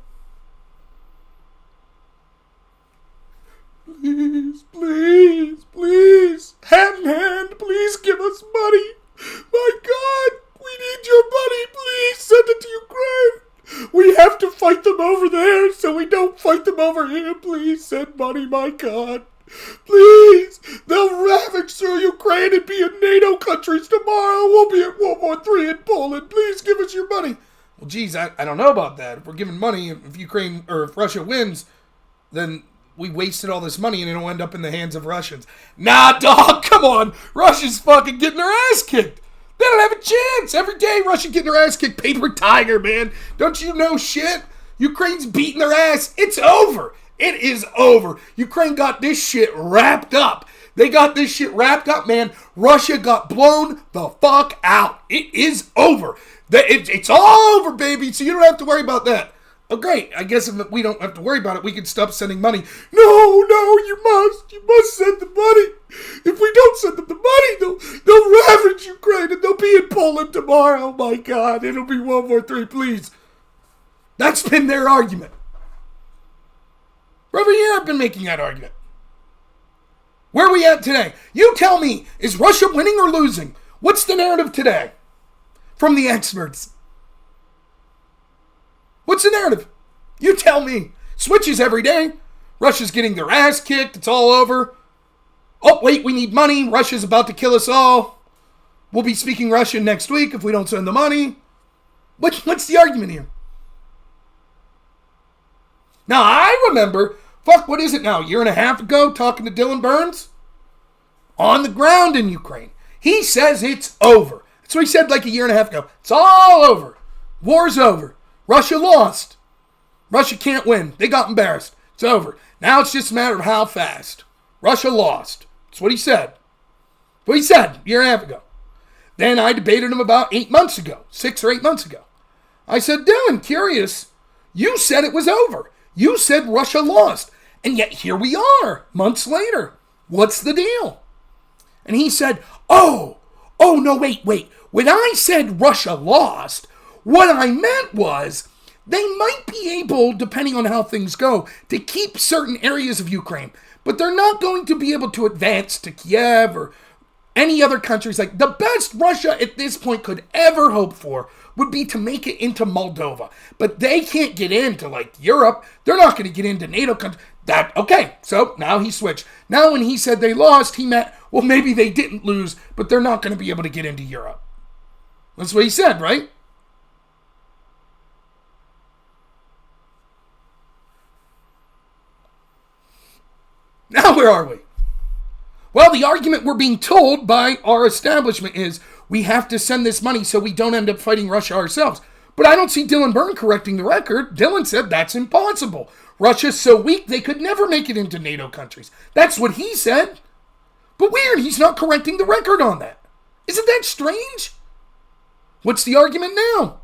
Please, hand in hand, please give us money. My God, we need your money. Please send it to Ukraine. We have to fight them over there so we don't fight them over here. Please send money, my God. Please, they'll ravage through Ukraine and be in NATO countries tomorrow. We'll be at World War III in Poland. Please give us your money. Well, geez, I don't know about that. If we're giving money, if Ukraine or if Russia wins, then we wasted all this money and it'll end up in the hands of Russians. Nah, dog, come on. Russia's fucking getting their ass kicked. They don't have a chance. Every day, Russia getting their ass kicked. Paper tiger, man. Don't you know shit? Ukraine's beating their ass. It's over. It is over. Ukraine got this shit wrapped up. They got this shit wrapped up, man. Russia got blown the fuck out. It is over. It's all over, baby, so you don't have to worry about that. Oh, great. I guess if we don't have to worry about it, we can stop sending money. No, you must send the money. If we don't send them the money, they'll ravage Ukraine and they'll be in Poland tomorrow. Oh, my God. It'll be World War III, please. That's been their argument. For every year I've been making that argument. Where are we at today? You tell me, is Russia winning or losing? What's the narrative today from the experts? What's the narrative? You tell me. Switches every day. Russia's getting their ass kicked. It's all over. Oh, wait, we need money. Russia's about to kill us all. We'll be speaking Russian next week if we don't send the money. What's the argument here? Now, I remember, what is it now, a year and a half ago, talking to Dylan Burns? On the ground in Ukraine. He says it's over. That's what he said like a year and a half ago. It's all over. War's over. Russia lost. Russia can't win. They got embarrassed. It's over. Now it's just a matter of how fast. Russia lost. That's what he said. What he said a year and a half ago. Then I debated him about 8 months ago. 6 or 8 months ago. I said, Dylan, curious. You said it was over. You said Russia lost. And yet here we are, months later. What's the deal? And he said, oh, no, wait. When I said Russia lost, what I meant was they might be able, depending on how things go, to keep certain areas of Ukraine. But they're not going to be able to advance to Kiev or any other countries. Like, the best Russia at this point could ever hope for would be to make it into Moldova. But they can't get into, like, Europe. They're not going to get into NATO countries. Okay, so now he switched. Now when he said they lost, he meant, well, maybe they didn't lose, but they're not going to be able to get into Europe. That's what he said, right? Now where are we? Well, the argument we're being told by our establishment is we have to send this money so we don't end up fighting Russia ourselves. But I don't see Dylan Byrne correcting the record. Dylan said that's impossible. Russia's so weak they could never make it into NATO countries. That's what he said. But weird, he's not correcting the record on that. Isn't that strange? What's the argument now?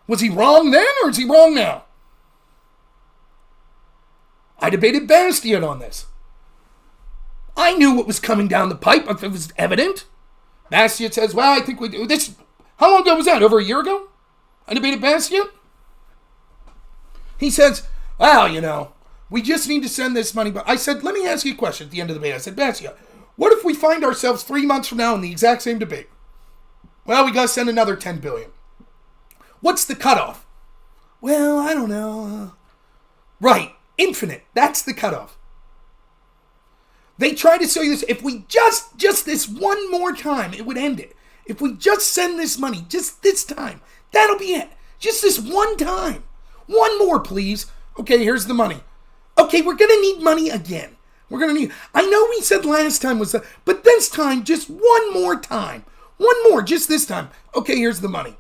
Was he wrong then or is he wrong now? I debated Bastiat on this. I knew what was coming down the pipe if it was evident. Bastiat says, well, I think we do this. How long ago was that? Over a year ago? I debated Bastiat. He says, well, we just need to send this money. But I said, let me ask you a question at the end of the debate. I said, Bastiat, what if we find ourselves 3 months from now in the exact same debate? Well, we got to send another $10 billion. What's the cutoff? Well, I don't know. Right. Infinite. That's the cutoff. They try to show you this. If we just this one more time, it would end it. If we just send this money, just this time, that'll be it. Just this one time. One more, please. Okay, here's the money. Okay, we're going to need money again. We're going to need... I know we said last time was... but this time, just one more time. One more, just this time. Okay, here's the money.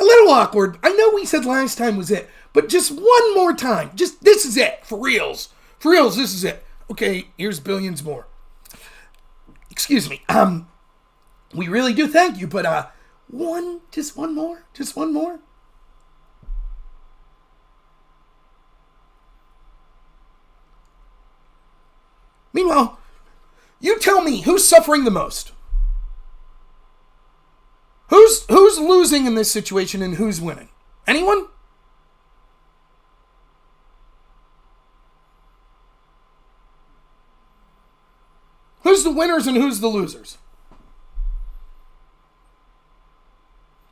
A little awkward. I know we said last time was it. But just one more time. Just, this is it. For reals. For reals, this is it. Okay, here's billions more. Excuse me. We really do thank you, but, just one more. Meanwhile, you tell me who's suffering the most. Who's losing in this situation and who's winning? Anyone? Who's the winners and who's the losers?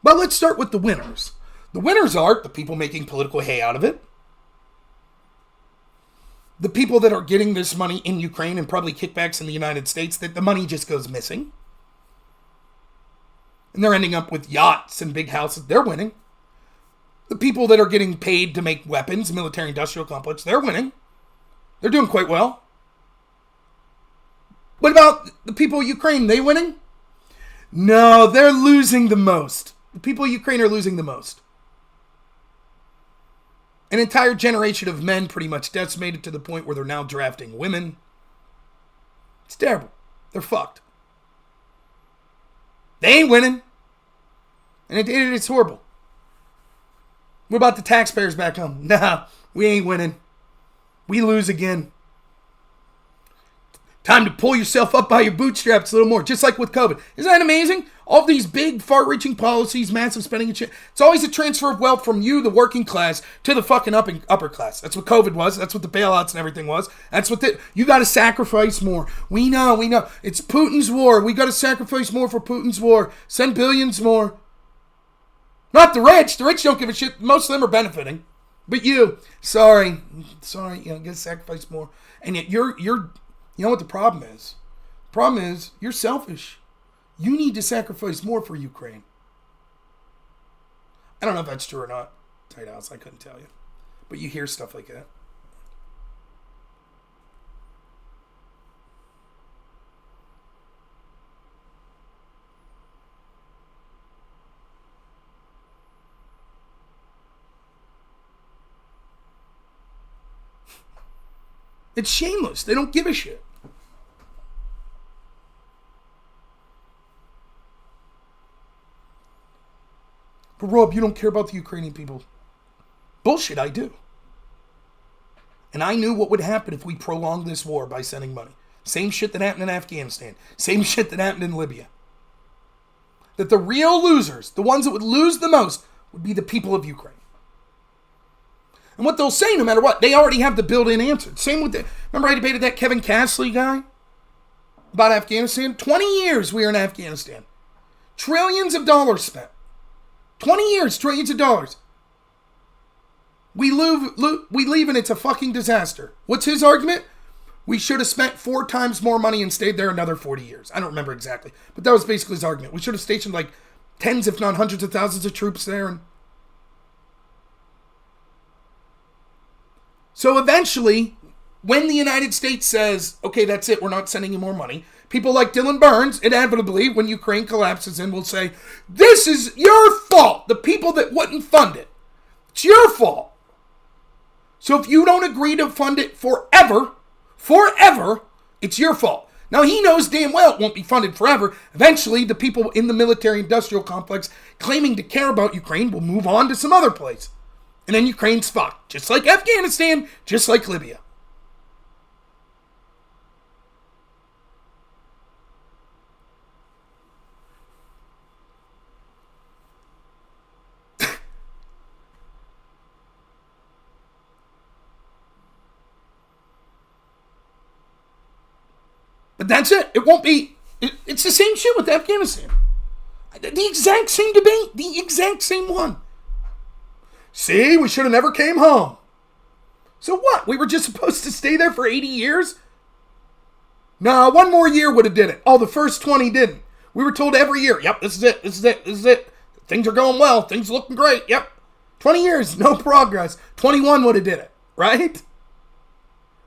Well, let's start with the winners. The winners are the people making political hay out of it. The people that are getting this money in Ukraine and probably kickbacks in the United States, that the money just goes missing. And they're ending up with yachts and big houses. They're winning. The people that are getting paid to make weapons, military-industrial complex, they're winning. They're doing quite well. What about the people of Ukraine? They winning? No, they're losing the most. The people of Ukraine are losing the most. An entire generation of men pretty much decimated to the point where they're now drafting women. It's terrible. They're fucked. They ain't winning. And it's horrible. What about the taxpayers back home? Nah, we ain't winning. We lose again. Time to pull yourself up by your bootstraps a little more, just like with COVID. Isn't that amazing? All these big, far-reaching policies, massive spending and shit. It's always a transfer of wealth from you, the working class, to the fucking upper class. That's what COVID was. That's what the bailouts and everything was. That's what you got to sacrifice more. We know. It's Putin's war. We got to sacrifice more for Putin's war. Send billions more. Not the rich. The rich don't give a shit. Most of them are benefiting. But you, sorry, got to sacrifice more. And yet you know what the problem is? The problem is you're selfish. You need to sacrifice more for Ukraine. I don't know if that's true or not. Tight house, I couldn't tell you. But you hear stuff like that. It's shameless. They don't give a shit. But Rob, you don't care about the Ukrainian people. Bullshit, I do. And I knew what would happen if we prolonged this war by sending money. Same shit that happened in Afghanistan. Same shit that happened in Libya. That the real losers, the ones that would lose the most, would be the people of Ukraine. And what they'll say, no matter what, they already have the built-in answer. Same with remember I debated that Kevin Castley guy about Afghanistan? 20 years we were in Afghanistan. Trillions of dollars spent. 20 years, trillions of dollars. We leave and it's a fucking disaster. What's his argument? We should have spent 4 times more money and stayed there another 40 years. I don't remember exactly. But that was basically his argument. We should have stationed like tens, if not hundreds of thousands of troops there. And so eventually, when the United States says, okay, that's it, we're not sending you more money, people like Dylan Burns, inevitably, when Ukraine collapses in, will say, this is your fault. The people that wouldn't fund it. It's your fault. So if you don't agree to fund it forever, it's your fault. Now he knows damn well it won't be funded forever. Eventually, the people in the military-industrial complex claiming to care about Ukraine will move on to some other place. And then Ukraine's fucked. Just like Afghanistan, just like Libya. But that's it. It won't be. It's the same shit with Afghanistan. The exact same debate. The exact same one. See, we should have never came home. So what? We were just supposed to stay there for 80 years? No, 1 more year would have did it. Oh, the first 20 didn't. We were told every year, yep, this is it. Things are going well. Things are looking great. Yep. 20 years, no progress. 21 would have did it, right?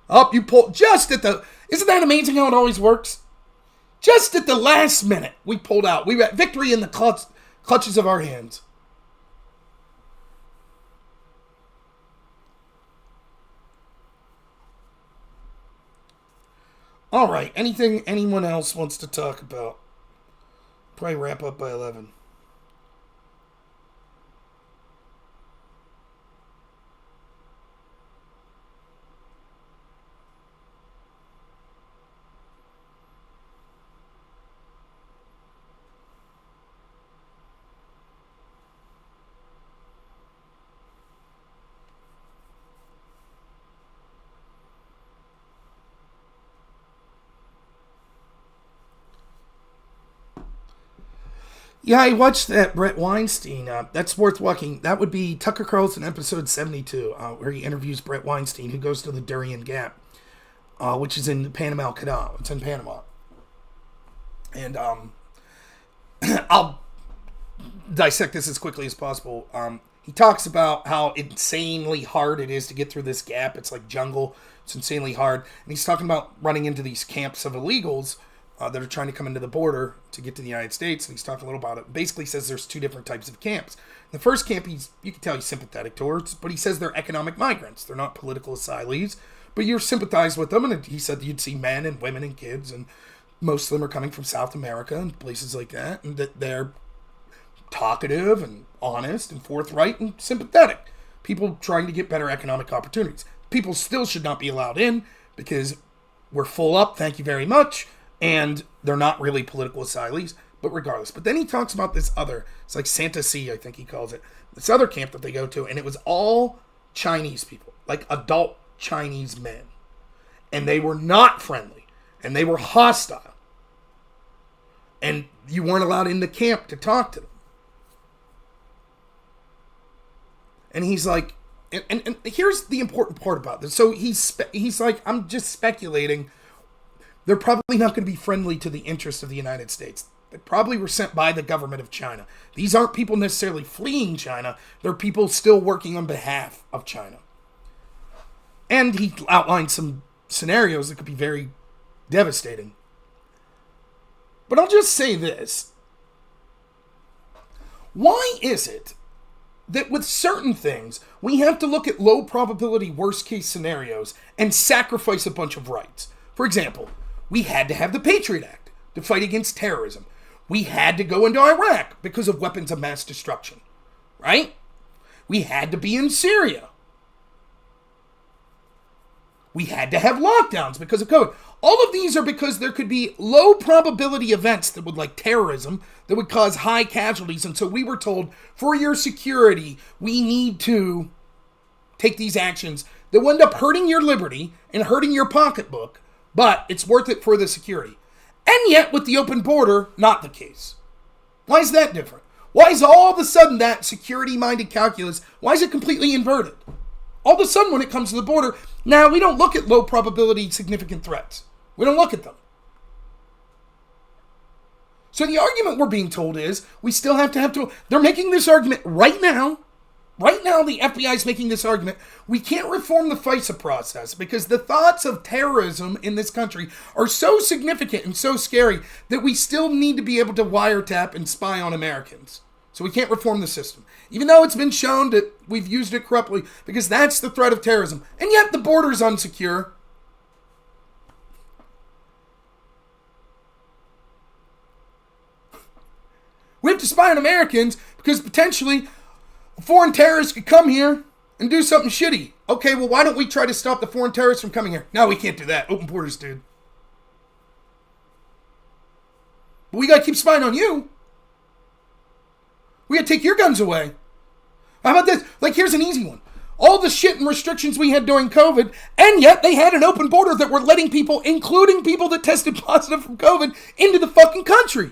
Up, you pulled just at the... Isn't that amazing how it always works? Just at the last minute, we pulled out. We were at victory in the clutches of our hands. All right, anything anyone else wants to talk about? Probably wrap up by 11. Yeah, I watched that Brett Weinstein. That's worth watching. That would be Tucker Carlson episode 72, where he interviews Brett Weinstein, who goes to the Darien Gap, which is in Panama Canal. It's in Panama. And I'll dissect this as quickly as possible. He talks about how insanely hard it is to get through this gap. It's like jungle. It's insanely hard. And he's talking about running into these camps of illegals that are trying to come into the border to get to the United States. And he's talking a little about it. Basically says there's 2 different types of camps. The first camp, you can tell he's sympathetic towards, but he says they're economic migrants. They're not political asylees, but you're sympathized with them. And he said you'd see men and women and kids, and most of them are coming from South America and places like that, and that they're talkative and honest and forthright and sympathetic. People trying to get better economic opportunities. People still should not be allowed in because we're full up, thank you very much, and they're not really political asylees. But regardless. But then he talks about this other, it's like Santa C, I think he calls it, this other camp that they go to, and it was all Chinese people, like adult Chinese men. And they were not friendly. And they were hostile. And you weren't allowed in the camp to talk to them. And he's like, and here's the important part about this. So he's like, I'm just speculating. They're probably not going to be friendly to the interests of the United States. They probably were sent by the government of China. These aren't people necessarily fleeing China. They're people still working on behalf of China. And he outlined some scenarios that could be very devastating. But I'll just say this. Why is it that with certain things, we have to look at low probability worst case scenarios and sacrifice a bunch of rights? For example, we had to have the Patriot Act to fight against terrorism. We had to go into Iraq because of weapons of mass destruction, right? We had to be in Syria. We had to have lockdowns because of COVID. All of these are because there could be low probability events that would, like terrorism, that would cause high casualties. And so we were told, for your security, we need to take these actions that will end up hurting your liberty and hurting your pocketbook, but it's worth it for the security. And yet, with the open border, not the case. Why is that different? Why is all of a sudden that security-minded calculus, why is it completely inverted? All of a sudden, when it comes to the border, now we don't look at low probability significant threats. We don't look at them. So the argument we're being told is, we still have to, they're making this argument right now. Right now, the FBI is making this argument. We can't reform the FISA process because the thoughts of terrorism in this country are so significant and so scary that we still need to be able to wiretap and spy on Americans. So we can't reform the system. Even though it's been shown that we've used it corruptly because that's the threat of terrorism. And yet the border is unsecure. We have to spy on Americans because potentially foreign terrorists could come here and do something shitty. Okay, well, why don't we try to stop the foreign terrorists from coming here? No, we can't do that. Open borders, dude. But we gotta keep spying on you. We gotta take your guns away. How about this? Like, here's an easy one. All the shit and restrictions we had during COVID, and yet they had an open border that were letting people, including people that tested positive from COVID, into the fucking country.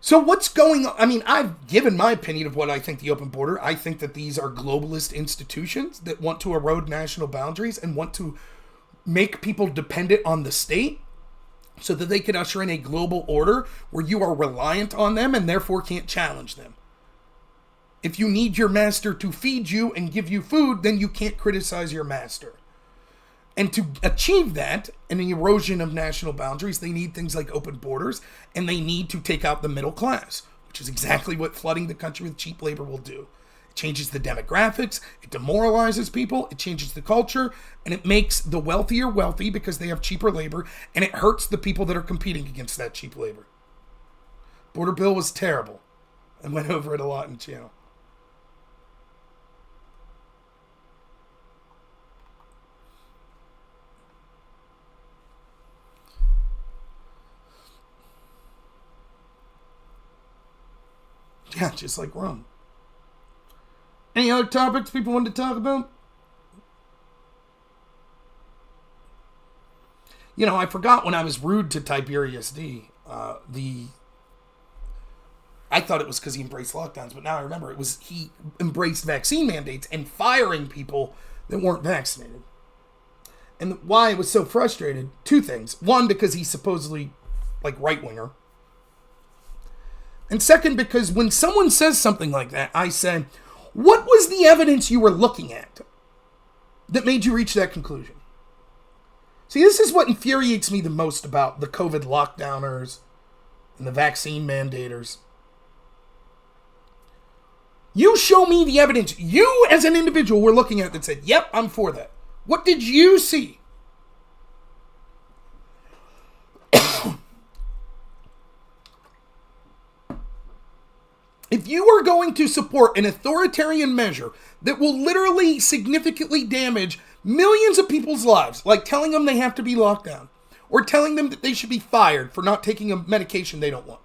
So what's going on? I mean, I've given my opinion of what I think the open border. I think that these are globalist institutions that want to erode national boundaries and want to make people dependent on the state so that they can usher in a global order where you are reliant on them and therefore can't challenge them. If you need your master to feed you and give you food, then you can't criticize your master. And to achieve that, and an erosion of national boundaries, they need things like open borders, and they need to take out the middle class, which is exactly what flooding the country with cheap labor will do. It changes the demographics, it demoralizes people, it changes the culture, and it makes the wealthier wealthy because they have cheaper labor, and it hurts the people that are competing against that cheap labor. Border bill was terrible. I went over it a lot in the channel. Yeah, just like Rome. Any other topics people want to talk about? You know, I forgot when I was rude to Tiberius D. I thought it was because he embraced lockdowns, but now I remember it was he embraced vaccine mandates and firing people that weren't vaccinated. And why I was so frustrated, two things. One, because he's supposedly like right-winger. And second, because when someone says something like that, I say, what was the evidence you were looking at that made you reach that conclusion? See, this is what infuriates me the most about the COVID lockdowners and the vaccine mandators. You show me the evidence you as an individual were looking at that said, yep, I'm for that. What did you see? If you are going to support an authoritarian measure that will literally significantly damage millions of people's lives, like telling them they have to be locked down, or telling them that they should be fired for not taking a medication they don't want.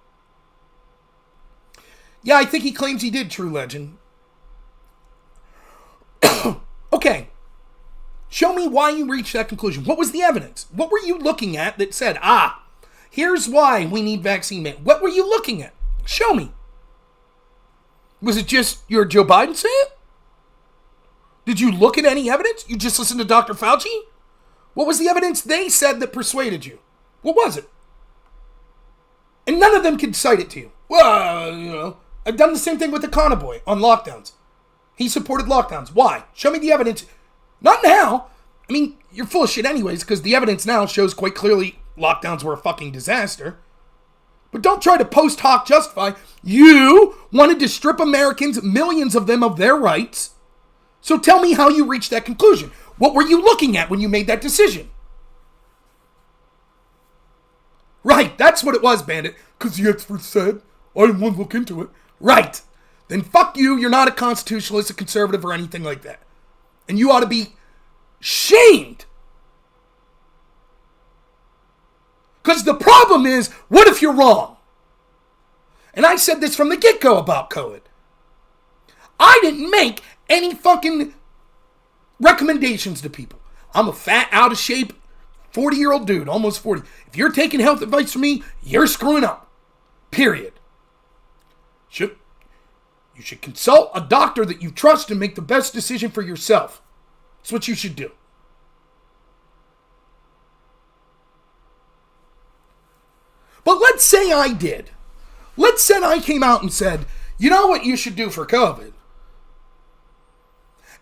Yeah, I think he claims he did, True Legend. Okay. Show me why you reached that conclusion. What was the evidence? What were you looking at that said, here's why we need vaccine mandate? What were you looking at? Show me. Was it just your Joe Biden say it? Did you look at any evidence? You just listened to Dr. Fauci? What was the evidence they said that persuaded you? What was it? And none of them can cite it to you. Well, I've done the same thing with the Conaboy on lockdowns. He supported lockdowns. Why? Show me the evidence. Not now. I mean, you're full of shit anyways, because the evidence now shows quite clearly lockdowns were a fucking disaster. But don't try to post hoc justify. You wanted to strip Americans, millions of them, of their rights. So tell me how you reached that conclusion. What were you looking at when you made that decision? Right, that's what it was, Bandit. Because the experts said, I didn't want to look into it. Right. Then fuck you, you're not a constitutionalist, a conservative, or anything like that. And you ought to be shamed. Because the problem is, what if you're wrong? And I said this from the get-go about COVID. I didn't make any fucking recommendations to people. I'm a fat, out-of-shape, 40-year-old dude, almost 40. If you're taking health advice from me, you're screwing up. Period. You should consult a doctor that you trust and make the best decision for yourself. That's what you should do. But let's say I did. Let's say I came out and said, you know what you should do for COVID?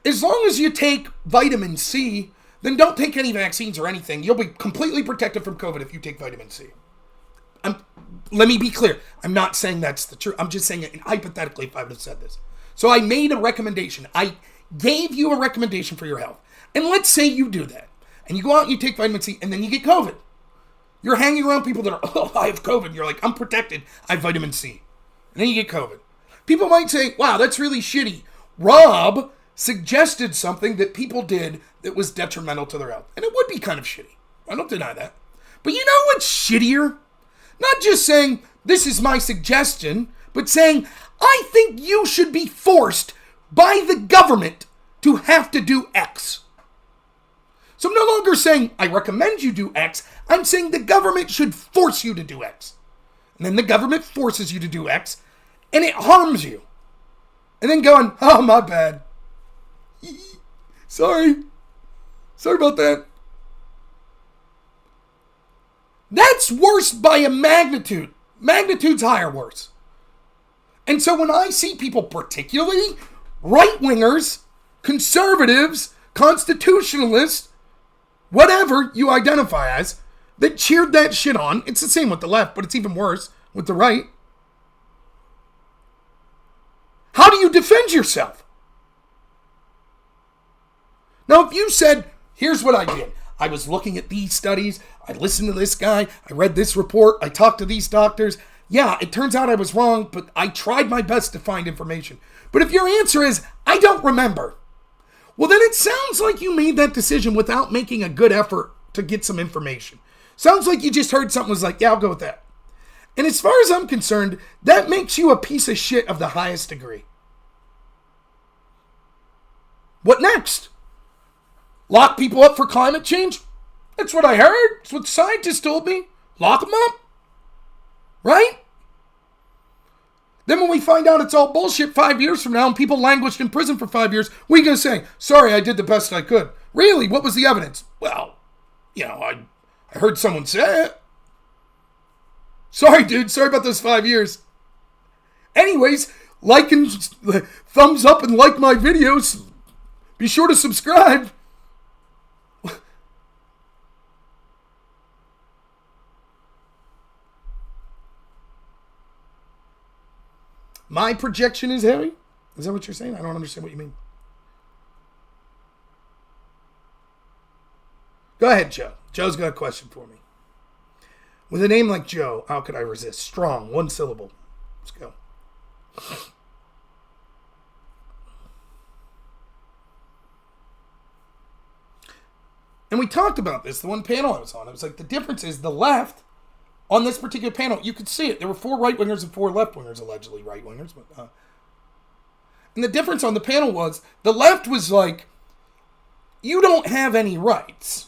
As long as you take vitamin C, then don't take any vaccines or anything. You'll be completely protected from COVID if you take vitamin C. Let me be clear. I'm not saying that's the truth. I'm just saying it hypothetically if I would have said this. So I made a recommendation. I gave you a recommendation for your health. And let's say you do that. And you go out and you take vitamin C and then you get COVID. You're hanging around people that are, I have COVID. You're like, I'm protected. I have vitamin C. And then you get COVID. People might say, wow, that's really shitty. Rob suggested something that people did that was detrimental to their health. And it would be kind of shitty. I don't deny that. But you know what's shittier? Not just saying, this is my suggestion, but saying, I think you should be forced by the government to have to do X. So I'm no longer saying, I recommend you do X. I'm saying the government should force you to do X. And then the government forces you to do X, and it harms you. And then going, oh, my bad. Sorry about that. That's worse by a magnitude. Magnitude's higher worse. And so when I see people, particularly right-wingers, conservatives, constitutionalists, whatever you identify as, that cheered that shit on, it's the same with the left, but it's even worse with the right. How do you defend yourself? Now, if you said, here's what I did. I was looking at these studies. I listened to this guy. I read this report. I talked to these doctors. Yeah, it turns out I was wrong, but I tried my best to find information. But if your answer is, I don't remember, well, then it sounds like you made that decision without making a good effort to get some information. Sounds like you just heard something was like, yeah, I'll go with that. And as far as I'm concerned, that makes you a piece of shit of the highest degree. What next? Lock people up for climate change? That's what I heard. That's what scientists told me. Lock them up. Right? Then when we find out it's all bullshit 5 years from now and people languished in prison for 5 years, we going to say, sorry, I did the best I could. Really? What was the evidence? Well, I heard someone say it. Sorry, dude. Sorry about those 5 years. Anyways, like and thumbs up and like my videos. Be sure to subscribe. My projection is heavy? Is that what you're saying? I don't understand what you mean. Go ahead, Joe. Joe's got a question for me. With a name like Joe, how could I resist? Strong, one syllable. Let's go. And we talked about this, the one panel I was on. It was like, the difference is the left, on this particular panel, you could see it. There were 4 right-wingers and 4 left-wingers, allegedly right-wingers. But, and the difference on the panel was, the left was like, you don't have any rights.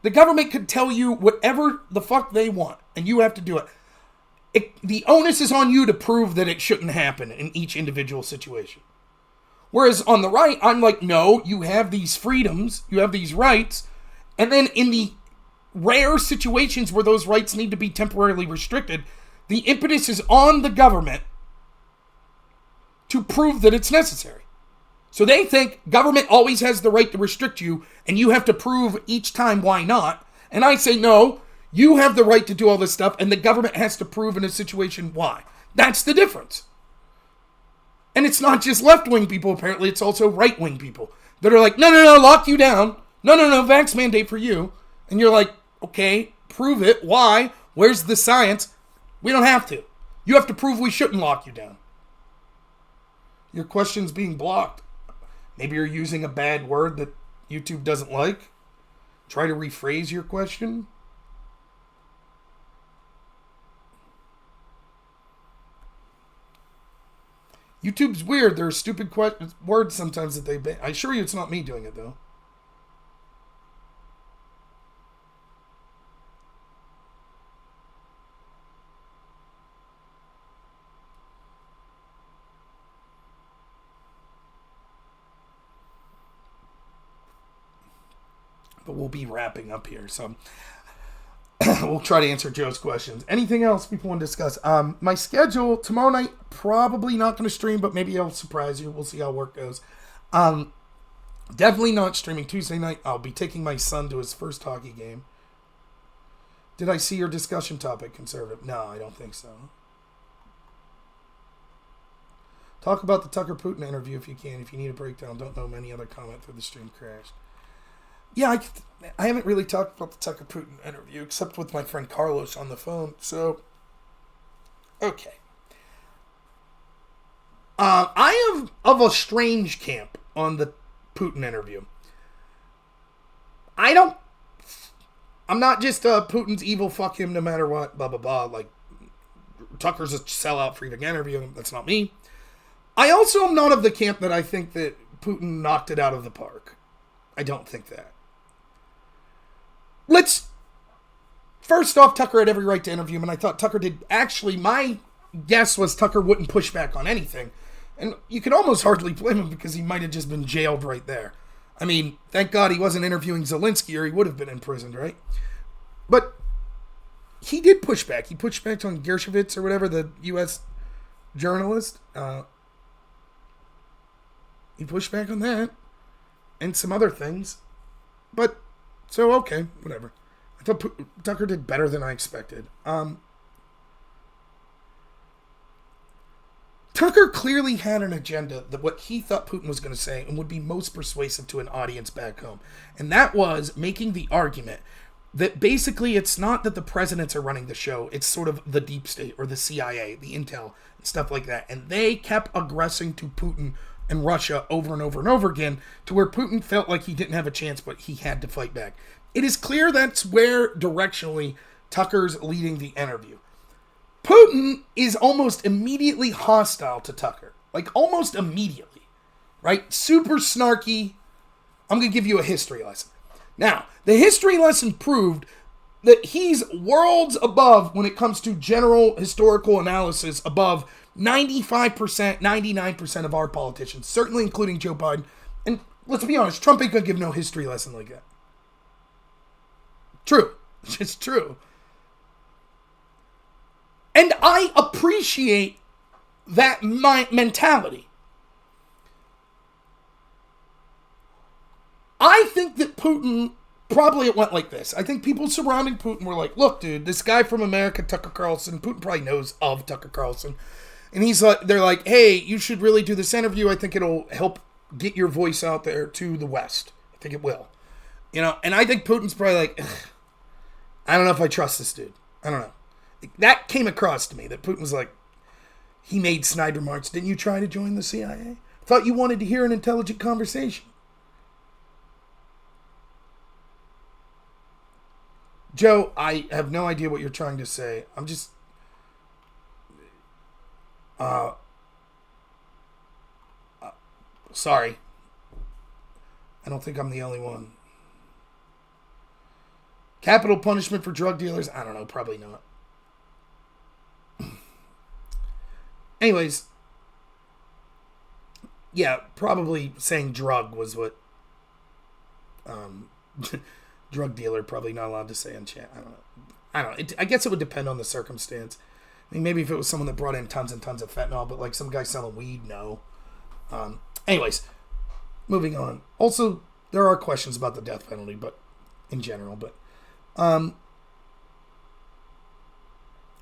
The government could tell you whatever the fuck they want, and you have to do it. The onus is on you to prove that it shouldn't happen in each individual situation. Whereas on the right, I'm like, no, you have these freedoms, you have these rights, and then in the rare situations where those rights need to be temporarily restricted, the impetus is on the government to prove that it's necessary. So they think government always has the right to restrict you, and you have to prove each time why not. And I say, no, you have the right to do all this stuff, and the government has to prove in a situation why. That's the difference. And it's not just left-wing people, apparently, it's also right-wing people that are like, no, lock you down. No, vax mandate for you. And you're like, okay, prove it. Why? Where's the science? We don't have to. You have to prove we shouldn't lock you down. Your question's being blocked. Maybe you're using a bad word that YouTube doesn't like. Try to rephrase your question. YouTube's weird. There are stupid words sometimes that they ban. I assure you it's not me doing it, though. But we'll be wrapping up here, so we'll try to answer Joe's questions. Anything else people want to discuss? My schedule tomorrow night, probably not going to stream, but maybe I'll surprise you. We'll see how work goes. Definitely not streaming Tuesday night. I'll be taking my son to his first hockey game. Did I see your discussion topic, conservative? No, I don't think so. Talk about the Tucker Putin interview if you can. If you need a breakdown, don't know many other comment through the stream crashed. Yeah, I haven't really talked about the Tucker Putin interview except with my friend Carlos on the phone. So, okay. I am of a strange camp on the Putin interview. I'm not just Putin's evil, fuck him no matter what, blah, blah, blah. Like, Tucker's a sellout for even interviewing him. That's not me. I also am not of the camp that I think that Putin knocked it out of the park. I don't think that. First off, Tucker had every right to interview him, and I thought Tucker did. Actually, my guess was Tucker wouldn't push back on anything. And you can almost hardly blame him because he might have just been jailed right there. I mean, thank God he wasn't interviewing Zelensky or he would have been imprisoned, right? But he did push back. He pushed back on Gershkovich or whatever, the U.S. journalist. He pushed back on that and some other things. But, so, okay, whatever. I thought Tucker did better than I expected. Tucker clearly had an agenda that what he thought Putin was going to say and would be most persuasive to an audience back home. And that was making the argument that basically it's not that the presidents are running the show. It's sort of the deep state or the CIA, the intel, and stuff like that. And they kept aggressing to Putin and Russia over and over and over again to where Putin felt like he didn't have a chance, but he had to fight back. It is clear that's where directionally Tucker's leading the interview. Putin is almost immediately hostile to Tucker. Like, almost immediately. Right? Super snarky. I'm going to give you a history lesson. Now, the history lesson proved that he's worlds above when it comes to general historical analysis above 95%, 99% of our politicians, certainly including Joe Biden. And let's be honest, Trump ain't going to give no history lesson like that. True. It's true. And I appreciate that mentality. I think that Putin, probably it went like this. I think people surrounding Putin were like, look, dude, this guy from America, Tucker Carlson, Putin probably knows of Tucker Carlson. And he's like, they're like, hey, you should really do this interview. I think it'll help get your voice out there to the West. I think it will. You know, and I think Putin's probably like, I don't know if I trust this dude. I don't know. That came across to me, that Putin was like, he made snide remarks. Didn't you try to join the CIA? Thought you wanted to hear an intelligent conversation. Joe, I have no idea what you're trying to say. I'm just... sorry. I don't think I'm the only one. Capital punishment for drug dealers? I don't know. Probably not. Anyways. Yeah, probably saying drug was what... drug dealer, probably not allowed to say in chat. I don't know. I guess it would depend on the circumstance. I mean, maybe if it was someone that brought in tons and tons of fentanyl, but like some guy selling weed, no. Anyways, moving on. Also, there are questions about the death penalty, but in general, but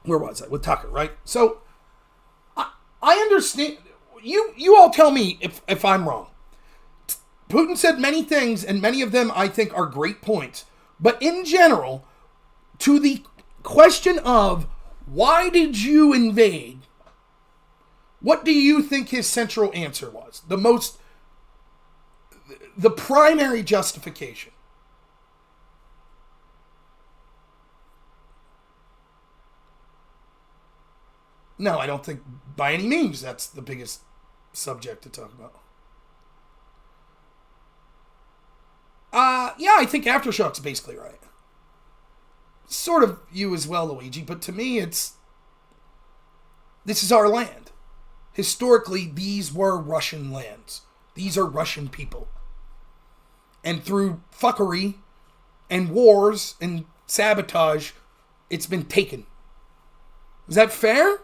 where was I? With Tucker, right? So I understand. You all tell me if I'm wrong. Putin said many things, and many of them I think are great points. But in general, to the question of why did you invade, what do you think his central answer was? The primary justification. No, I don't think by any means that's the biggest subject to talk about. Yeah, I think Aftershock's basically right. Sort of you as well, Luigi, but to me this is our land. Historically, these were Russian lands. These are Russian people. And through fuckery and wars and sabotage, it's been taken. Is that fair?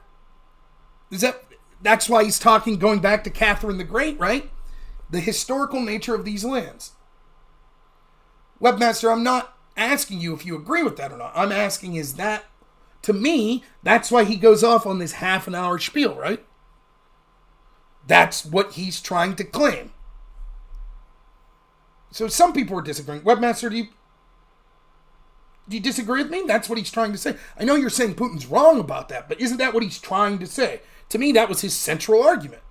That's why he's talking, going back to Catherine the Great, right? The historical nature of these lands. Webmaster, I'm not asking you if you agree with that or not. I'm asking, is that, to me, that's why he goes off on this half an hour spiel, right? That's what he's trying to claim. So some people are disagreeing. Webmaster, do you disagree with me? That's what he's trying to say. I know you're saying Putin's wrong about that, but isn't that what he's trying to say? To me, that was his central argument.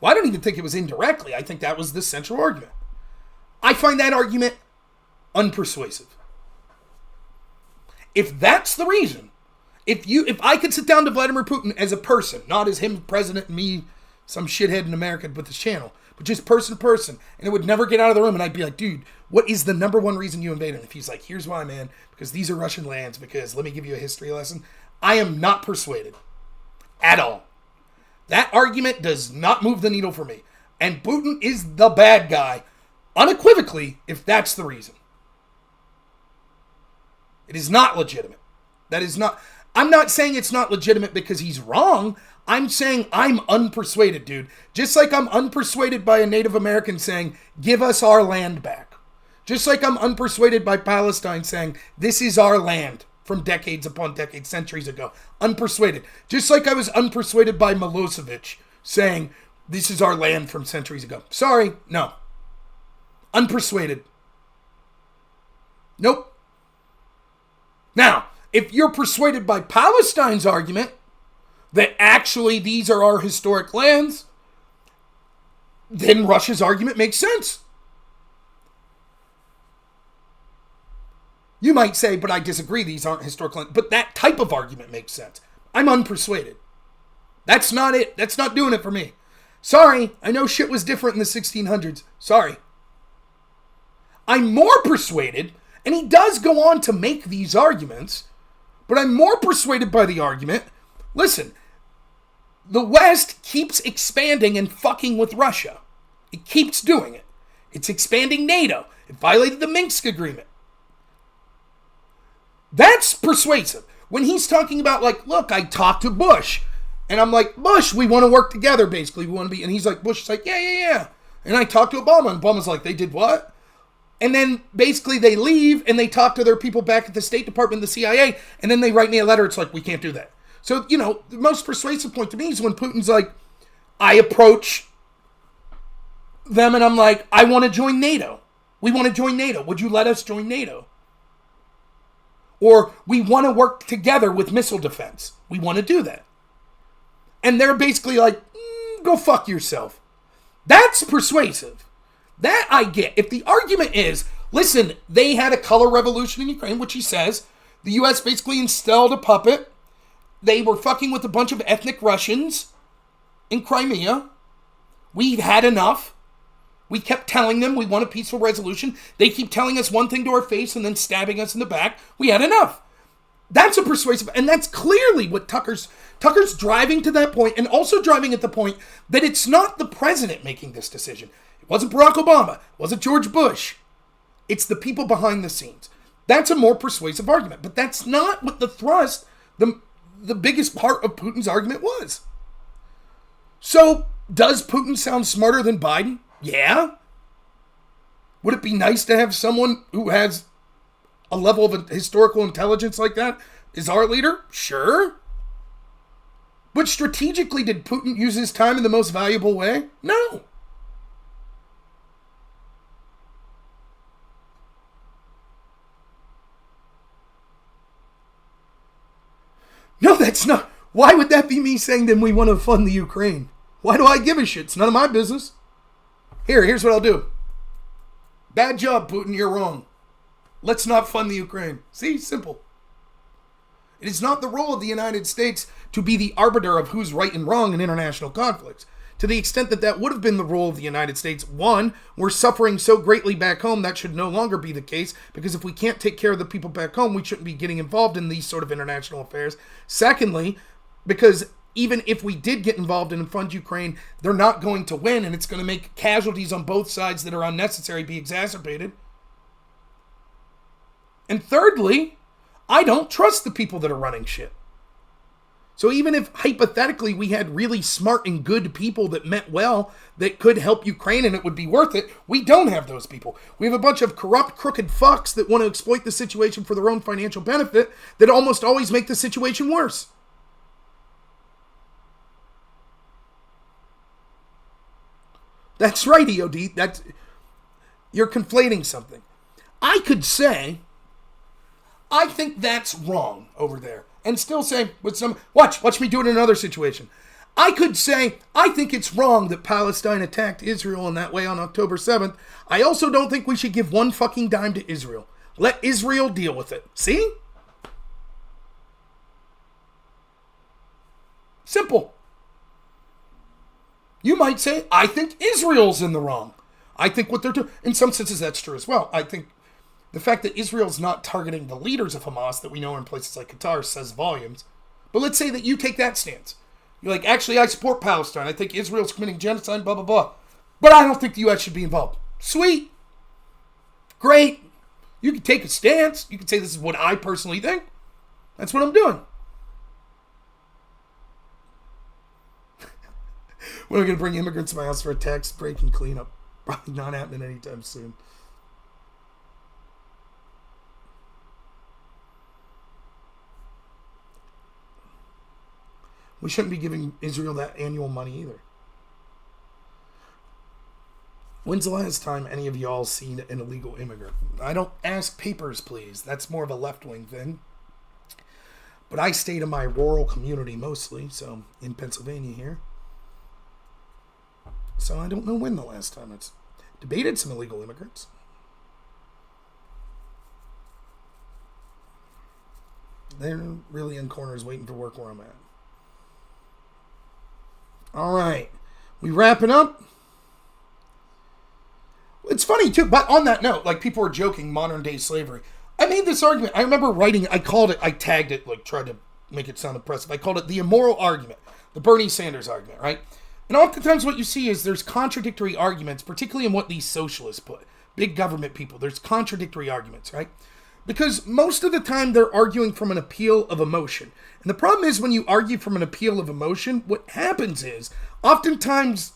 Well, I don't even think it was indirectly. I think that was the central argument. I find that argument unpersuasive. If that's the reason, if I could sit down to Vladimir Putin as a person, not as him president and me, some shithead in America with this channel, but just person to person, and it would never get out of the room, and I'd be like, dude, what is the number one reason you invaded? And if he's like, here's why, man, because these are Russian lands, because let me give you a history lesson, I am not persuaded at all. That argument does not move the needle for me. And Putin is the bad guy, unequivocally, if that's the reason. It is not legitimate. That is not... I'm not saying it's not legitimate because he's wrong. I'm saying I'm unpersuaded, dude. Just like I'm unpersuaded by a Native American saying, give us our land back. Just like I'm unpersuaded by Palestine saying, this is our land. From decades upon decades, centuries ago. Unpersuaded. Just like I was unpersuaded by Milosevic saying, this is our land from centuries ago. Sorry, no. Unpersuaded. Nope. Now, if you're persuaded by Palestine's argument that actually these are our historic lands, then Russia's argument makes sense. You might say, but I disagree, these aren't historical lands. But that type of argument makes sense. I'm unpersuaded. That's not it. That's not doing it for me. Sorry, I know shit was different in the 1600s. Sorry. I'm more persuaded, and he does go on to make these arguments, but I'm more persuaded by the argument, listen, the West keeps expanding and fucking with Russia. It keeps doing it. It's expanding NATO. It violated the Minsk Agreement. That's persuasive. When he's talking about, like, look, I talked to Bush. And I'm like, Bush, we want to work together, basically. We want to be... And he's like, Bush is like, yeah. And I talked to Obama. And Obama's like, they did what? And then, basically, they leave and they talk to their people back at the State Department, the CIA. And then they write me a letter. It's like, we can't do that. So, you know, the most persuasive point to me is when Putin's like, I approach them and I'm like, I want to join NATO. We want to join NATO. Would you let us join NATO? Or we want to work together with missile defense. We want to do that. And they're basically like, go fuck yourself. That's persuasive. That I get. If the argument is, listen, they had a color revolution in Ukraine, which he says, the U.S. basically installed a puppet. They were fucking with a bunch of ethnic Russians in Crimea. We've had enough. We kept telling them we want a peaceful resolution. They keep telling us one thing to our face and then stabbing us in the back. We had enough. That's a persuasive, and that's clearly what Tucker's driving to that point, and also driving at the point that it's not the president making this decision. It wasn't Barack Obama. It wasn't George Bush. It's the people behind the scenes. That's a more persuasive argument, but that's not what the thrust, the biggest part of Putin's argument was. So, does Putin sound smarter than Biden? Yeah. Would it be nice to have someone who has a level of historical intelligence like that as our leader? Sure. But strategically, did Putin use his time in the most valuable way? No. No, that's not. Why would that be me saying then we want to fund the Ukraine? Why do I give a shit? It's none of my business. Here's what I'll do. Bad job, Putin. You're wrong. Let's not fund the Ukraine. See? Simple. It is not the role of the United States to be the arbiter of who's right and wrong in international conflicts. To the extent that that would have been the role of the United States, one, we're suffering so greatly back home, that should no longer be the case, because if we can't take care of the people back home, we shouldn't be getting involved in these sort of international affairs. Secondly, because even if we did get involved and fund Ukraine, they're not going to win, and it's going to make casualties on both sides that are unnecessary be exacerbated. And thirdly, I don't trust the people that are running shit. So even if hypothetically we had really smart and good people that meant well, that could help Ukraine and it would be worth it, we don't have those people. We have a bunch of corrupt, crooked fucks that want to exploit the situation for their own financial benefit that almost always make the situation worse. That's right, EOD. You're conflating something. I could say, I think that's wrong over there. And still say, with some, watch me do it in another situation. I could say, I think it's wrong that Palestine attacked Israel in that way on October 7th. I also don't think we should give one fucking dime to Israel. Let Israel deal with it. See? Simple. You might say, I think Israel's in the wrong. I think what they're doing, in some senses that's true as well. I think the fact that Israel's not targeting the leaders of Hamas that we know are in places like Qatar says volumes. But let's say that you take that stance. You're like, actually, I support Palestine. I think Israel's committing genocide, blah, blah, blah. But I don't think the U.S. should be involved. Sweet. Great. You can take a stance. You can say this is what I personally think. That's what I'm doing. When are we going to bring immigrants to my house for a tax break and cleanup? Probably not happening anytime soon. We shouldn't be giving Israel that annual money either. When's the last time any of y'all seen an illegal immigrant? I don't ask papers, please. That's more of a left-wing thing. But I stayed in my rural community mostly, so in Pennsylvania here. So I don't know when the last time it's debated some illegal immigrants. They're really in corners waiting for work where I'm at. All right. We wrapping up? It's funny, too, but on that note, like, people were joking modern day slavery. I made this argument. I remember writing it. I tagged it, like, tried to make it sound impressive. I called it the immoral argument, the Bernie Sanders argument, right? And oftentimes what you see is there's contradictory arguments, particularly in what these socialists put. Big government people, there's contradictory arguments, right? Because most of the time they're arguing from an appeal of emotion. And the problem is when you argue from an appeal of emotion, what happens is oftentimes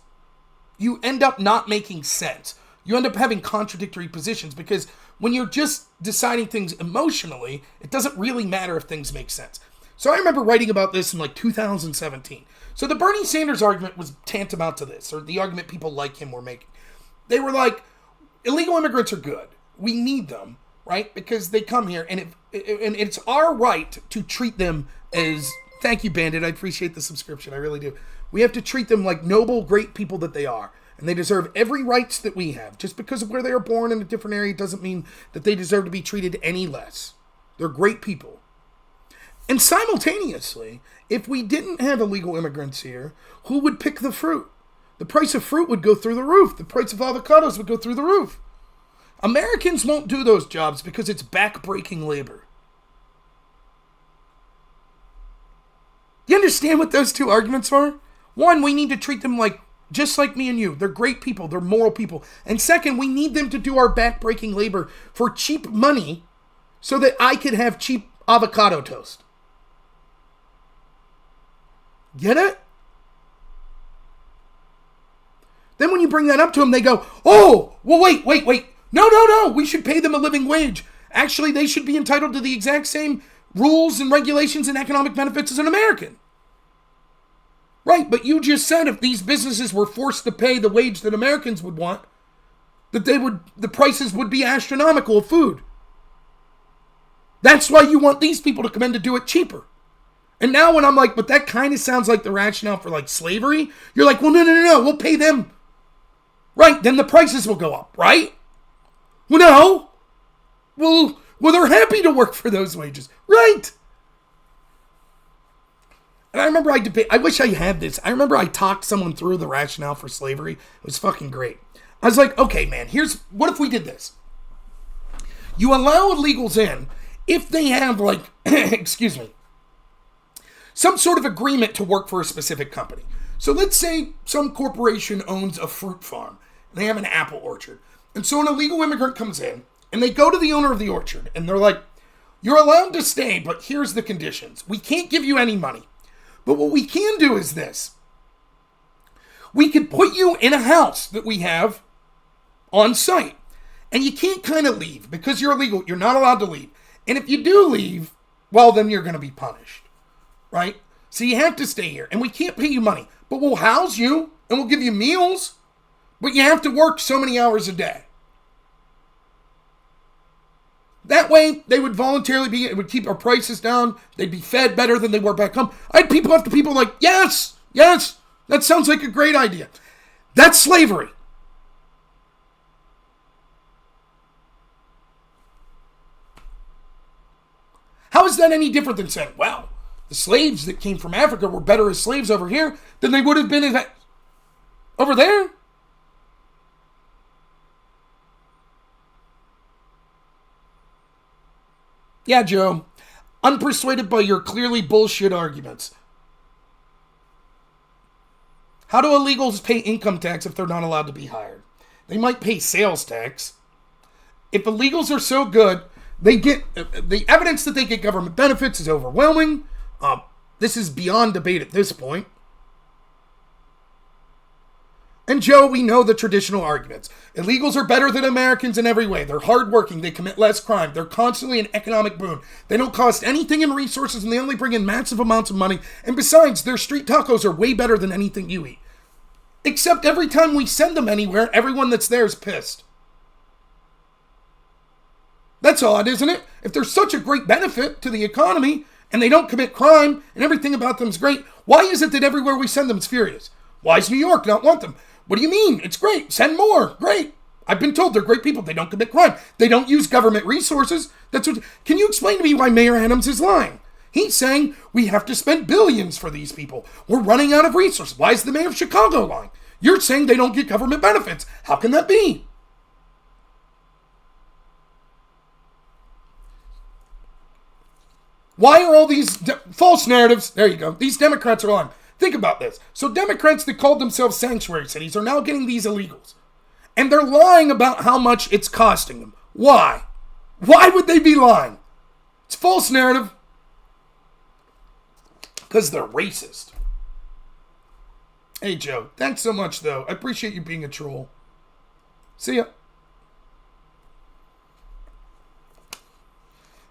you end up not making sense. You end up having contradictory positions because when you're just deciding things emotionally, it doesn't really matter if things make sense. So I remember writing about this in like 2017. So the Bernie Sanders argument was tantamount to this, or the argument people like him were making. They were like, illegal immigrants are good. We need them, right? Because they come here, and it's our right to treat them as, thank you, Bandit, I appreciate the subscription, I really do. We have to treat them like noble, great people that they are. And they deserve every rights that we have. Just because of where they are born in a different area doesn't mean that they deserve to be treated any less. They're great people. And simultaneously, if we didn't have illegal immigrants here, who would pick the fruit? The price of fruit would go through the roof. The price of avocados would go through the roof. Americans won't do those jobs because it's back-breaking labor. You understand what those two arguments are? One, we need to treat them just like me and you. They're great people. They're moral people. And second, we need them to do our back-breaking labor for cheap money so that I could have cheap avocado toast. Get it? Then when you bring that up to them, they go, oh, well, wait. No. We should pay them a living wage. Actually, they should be entitled to the exact same rules and regulations and economic benefits as an American. Right, but you just said if these businesses were forced to pay the wage that Americans would want, that the prices would be astronomical of food. That's why you want these people to come in to do it cheaper. And now when I'm like, but that kind of sounds like the rationale for slavery, you're like, well, no, we'll pay them. Right, then the prices will go up, right? Well, no. Well, they're happy to work for those wages. Right. And I remember I wish I had this. I remember I talked someone through the rationale for slavery. It was fucking great. I was like, okay, man, what if we did this? You allow illegals in if they have excuse me, some sort of agreement to work for a specific company. So let's say some corporation owns a fruit farm and they have an apple orchard. And so an illegal immigrant comes in and they go to the owner of the orchard and they're like, you're allowed to stay, but here's the conditions. We can't give you any money. But what we can do is this. We could put you in a house that we have on site. And you can't kind of leave because you're illegal. You're not allowed to leave. And if you do leave, well, then you're going to be punished. Right? So you have to stay here. And we can't pay you money. But we'll house you and we'll give you meals. But you have to work so many hours a day. That way, they would voluntarily it would keep our prices down. They'd be fed better than they were back home. I had people after people like, yes, that sounds like a great idea. That's slavery. How is that any different than saying, well, the slaves that came from Africa were better as slaves over here than they would have been over there? Yeah, Joe. Unpersuaded by your clearly bullshit arguments. How do illegals pay income tax if they're not allowed to be hired? They might pay sales tax. If illegals are so good, they get the evidence that they get government benefits is overwhelming. This is beyond debate at this point. And Joe, we know the traditional arguments. Illegals are better than Americans in every way. They're hardworking. They commit less crime. They're constantly an economic boon. They don't cost anything in resources and they only bring in massive amounts of money. And besides, their street tacos are way better than anything you eat. Except every time we send them anywhere, everyone that's there is pissed. That's odd, isn't it? If there's such a great benefit to the economy and they don't commit crime and everything about them is great, why is it that everywhere we send them is furious? Why does New York not want them? What do you mean? It's great. Send more. Great. I've been told they're great people. They don't commit crime. They don't use government resources. Can you explain to me why Mayor Adams is lying? He's saying we have to spend billions for these people. We're running out of resources. Why is the mayor of Chicago lying? You're saying they don't get government benefits. How can that be? Why are all these false narratives? There you go. These Democrats are lying. Think about this. So Democrats that called themselves sanctuary cities are now getting these illegals. And they're lying about how much it's costing them. Why? Why would they be lying? It's false narrative. Because they're racist. Hey, Joe. Thanks so much, though. I appreciate you being a troll. See ya.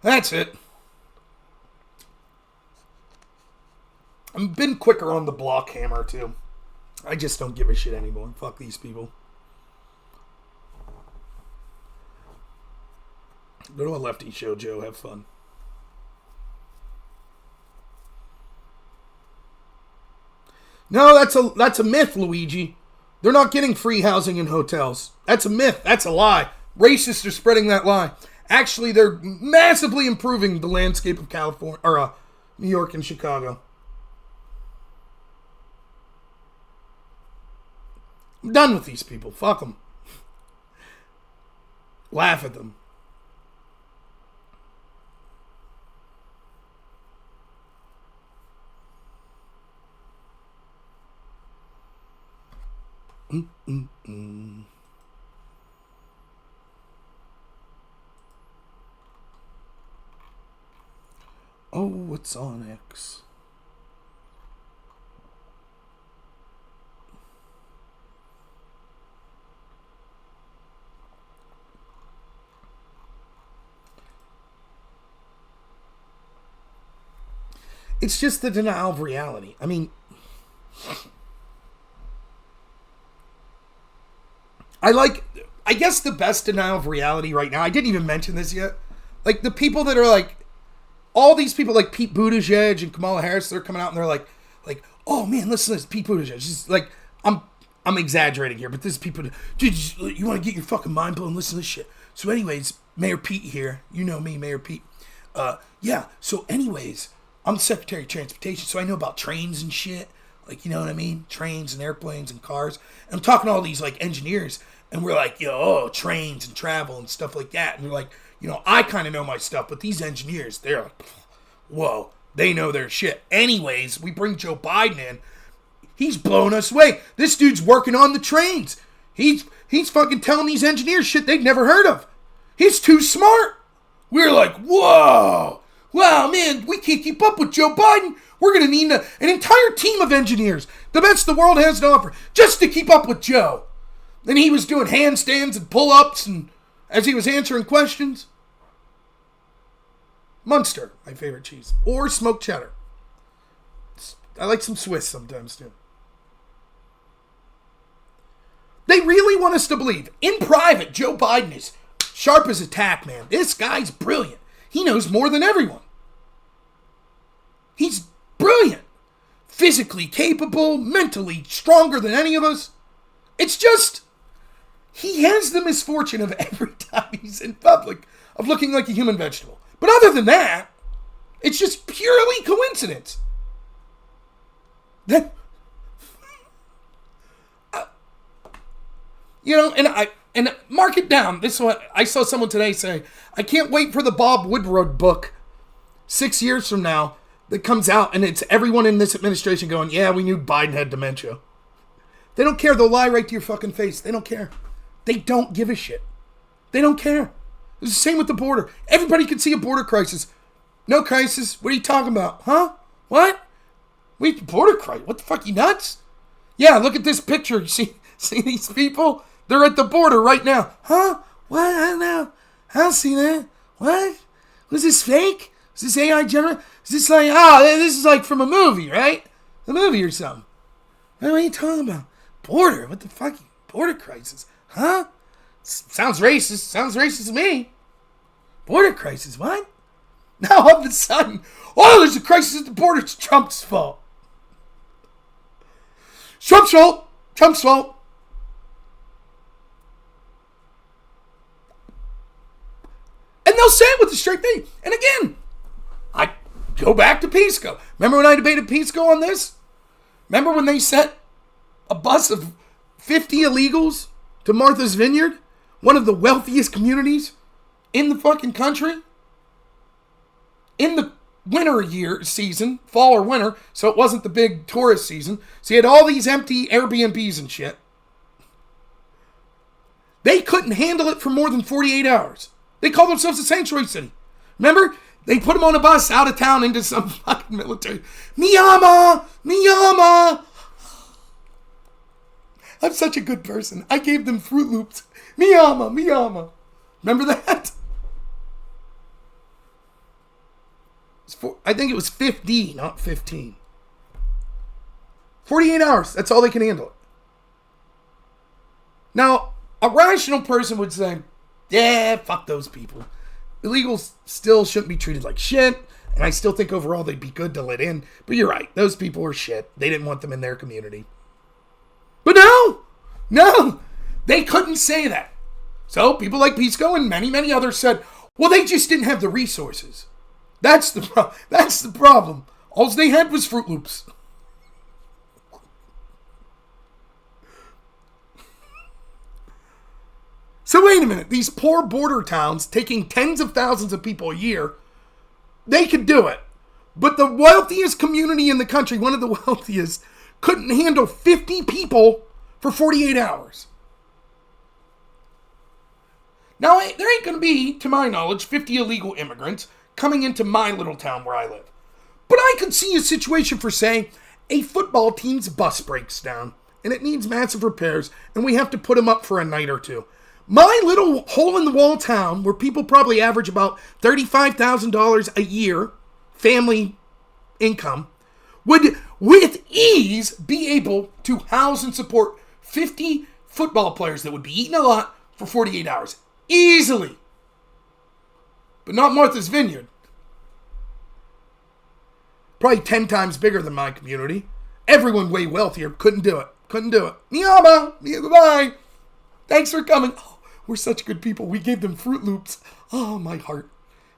That's it. I've been quicker on the block hammer, too. I just don't give a shit anymore. Fuck these people. Go to a lefty show, Joe. Have fun. No, that's a myth, Luigi. They're not getting free housing in hotels. That's a myth. That's a lie. Racists are spreading that lie. Actually, they're massively improving the landscape of California, or New York and Chicago. I'm done with these people. Fuck them. Laugh at them. Oh, what's on X? It's just the denial of reality. I mean, I guess the best denial of reality right now, I didn't even mention this yet, like the people that are like, all these people like Pete Buttigieg and Kamala Harris, they're coming out and they're like, oh man, listen to this Pete Buttigieg. Just like, I'm exaggerating here, but this is Pete Buttigieg. Dude, you want to get your fucking mind blown? Listen to this shit. So anyways, Mayor Pete here. You know me, Mayor Pete. Yeah, so anyways, I'm the Secretary of Transportation, so I know about trains and shit. Like, you know what I mean? Trains and airplanes and cars. And I'm talking to all these, like, engineers, and we're like, trains and travel and stuff like that. And they're like, I kind of know my stuff, but these engineers, they're like, whoa, they know their shit. Anyways, we bring Joe Biden in. He's blowing us away. This dude's working on the trains. He's fucking telling these engineers shit they've never heard of. He's too smart. We're like, whoa. Wow, man, we can't keep up with Joe Biden. We're going to need an entire team of engineers, the best the world has to offer, just to keep up with Joe. Then he was doing handstands and pull-ups and as he was answering questions. Munster, my favorite cheese. Or smoked cheddar. I like some Swiss sometimes, too. They really want us to believe, in private, Joe Biden is sharp as a tack, man. This guy's brilliant. He knows more than everyone. He's brilliant. Physically capable, mentally stronger than any of us. It's just, he has the misfortune of every time he's in public of looking like a human vegetable. But other than that, it's just purely coincidence. That, and mark it down. This one, I saw someone today say, I can't wait for the Bob Woodward book 6 years from now that comes out, and it's everyone in this administration going, yeah, we knew Biden had dementia. They don't care. They'll lie right to your fucking face. They don't care. They don't give a shit. They don't care. It's the same with the border. Everybody can see a border crisis. No crisis. What are you talking about? Huh? What? Wait, border crisis? What the fuck? You nuts? Yeah, look at this picture. You see these people? They're at the border right now. Huh? What? I don't know. I don't see that. What? Was this fake? Is this AI generated? Is this like, this is like from a movie, right? A movie or something. What are you talking about? Border? What the fuck? Border crisis? Huh? Sounds racist. Sounds racist to me. Border crisis? What? Now all of a sudden, there's a crisis at the border. It's Trump's fault. Trump's fault. Trump's fault. And they'll say it with a straight face. And again, I go back to Pisco. Remember when I debated Pisco on this? Remember when they sent a bus of 50 illegals to Martha's Vineyard? One of the wealthiest communities in the fucking country? In the winter season, fall or winter, so it wasn't the big tourist season. So you had all these empty Airbnbs and shit. They couldn't handle it for more than 48 hours. They called themselves a sanctuary city. Remember? They put them on a bus out of town into some fucking military. Miyama! Miyama! I'm such a good person. I gave them Fruit Loops. Miyama! Miyama! Remember that? I think it was 50, not 15. 48 hours. That's all they can handle. Now, a rational person would say, yeah, fuck those people. Illegals still shouldn't be treated like shit, and I still think overall they'd be good to let in. But you're right, those people are shit. They didn't want them in their community. But no! No, they couldn't say that. So people like Pisco and many, many others said, well, they just didn't have the resources. That's the problem. All they had was Fruit Loops. So wait a minute. These poor border towns taking tens of thousands of people a year, they could do it. But the wealthiest community in the country, one of the wealthiest, couldn't handle 50 people for 48 hours. Now, there ain't going to be, to my knowledge, 50 illegal immigrants coming into my little town where I live. But I could see a situation for, say, a football team's bus breaks down, and it needs massive repairs, and we have to put them up for a night or two. My little hole-in-the-wall town, where people probably average about $35,000 a year, family income, would, with ease, be able to house and support 50 football players that would be eating a lot for 48 hours. Easily. But not Martha's Vineyard. Probably 10 times bigger than my community. Everyone way wealthier. Couldn't do it. Miyama! Bye-bye! Thanks for coming. Oh, we're such good people. We gave them Fruit Loops. Oh, my heart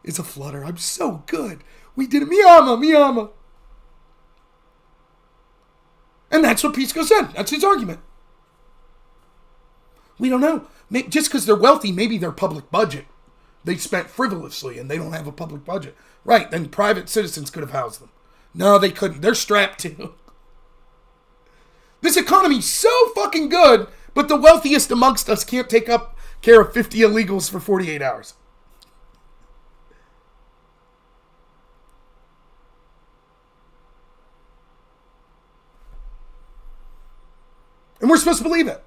is a flutter. I'm so good. We did it. Miyama! And that's what Pisco said. That's his argument. We don't know. Just because they're wealthy, maybe their public budget, they spent frivolously and they don't have a public budget. Right, then private citizens could have housed them. No, they couldn't. They're strapped too. This economy's so fucking good, but the wealthiest amongst us can't take up care of 50 illegals for 48 hours. And we're supposed to believe it.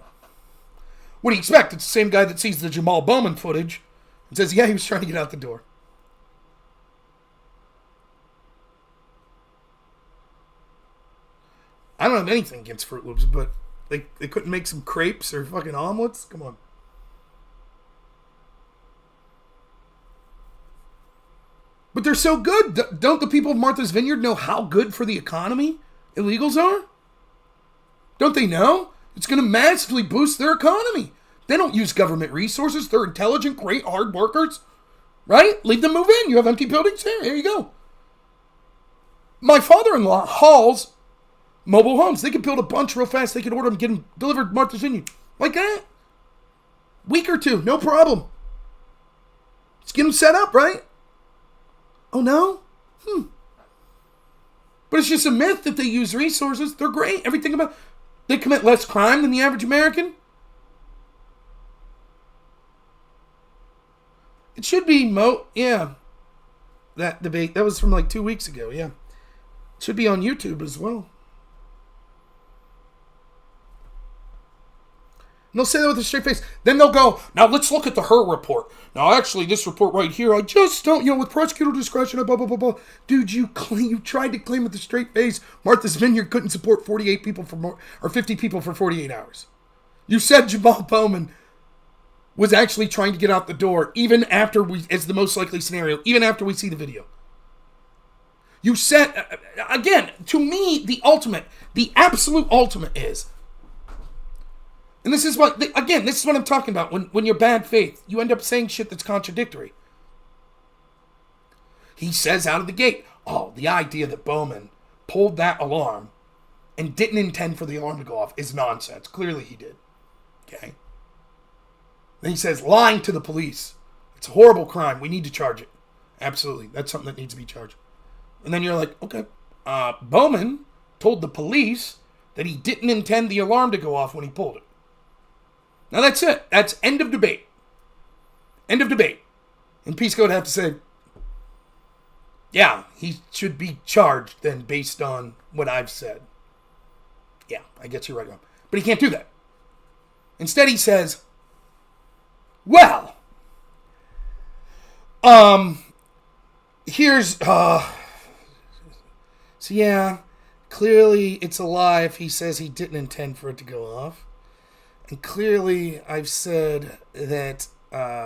What do you expect? It's the same guy that sees the Jamaal Bowman footage and says, yeah, he was trying to get out the door. I don't have anything against Fruit Loops, but they couldn't make some crepes or fucking omelets? Come on. But they're so good. Don't the people of Martha's Vineyard know how good for the economy illegals are? Don't they know? It's going to massively boost their economy. They don't use government resources. They're intelligent, great, hard workers. Right? Leave them move in. You have empty buildings here. Here you go. My father-in-law hauls mobile homes. They could build a bunch real fast. They could order them, get them delivered to Martha's Vineyard. Like that. Week or two. No problem. Just get them set up, right? Oh, no? But it's just a myth that they use resources. They're great. Everything about... They commit less crime than the average American. It should be yeah. That debate, that was from like 2 weeks ago, yeah. It should be on YouTube as well. And they'll say that with a straight face. Then they'll go, now let's look at the Her report. Now actually, this report right here, I just don't, with prosecutor discretion, blah, blah, blah, blah. Dude, you tried to claim with a straight face Martha's Vineyard couldn't support 48 people for more, or 50 people for 48 hours. You said Jamaal Bowman was actually trying to get out the door, even after as the most likely scenario, even after we see the video. You said, again, to me, the absolute ultimate is, and this is what I'm talking about. When you're bad faith, you end up saying shit that's contradictory. He says out of the gate, oh, the idea that Bowman pulled that alarm and didn't intend for the alarm to go off is nonsense. Clearly he did. Okay? Then he says, lying to the police. It's a horrible crime. We need to charge it. Absolutely. That's something that needs to be charged. And then you're like, okay. Bowman told the police that he didn't intend the alarm to go off when he pulled it. Now that's it. That's end of debate. End of debate. And Pisco would have to say, yeah, he should be charged then based on what I've said. Yeah, I guess you're right. But he can't do that. Instead he says, well, here's, so yeah, clearly it's a lie if he says he didn't intend for it to go off. And clearly I've said that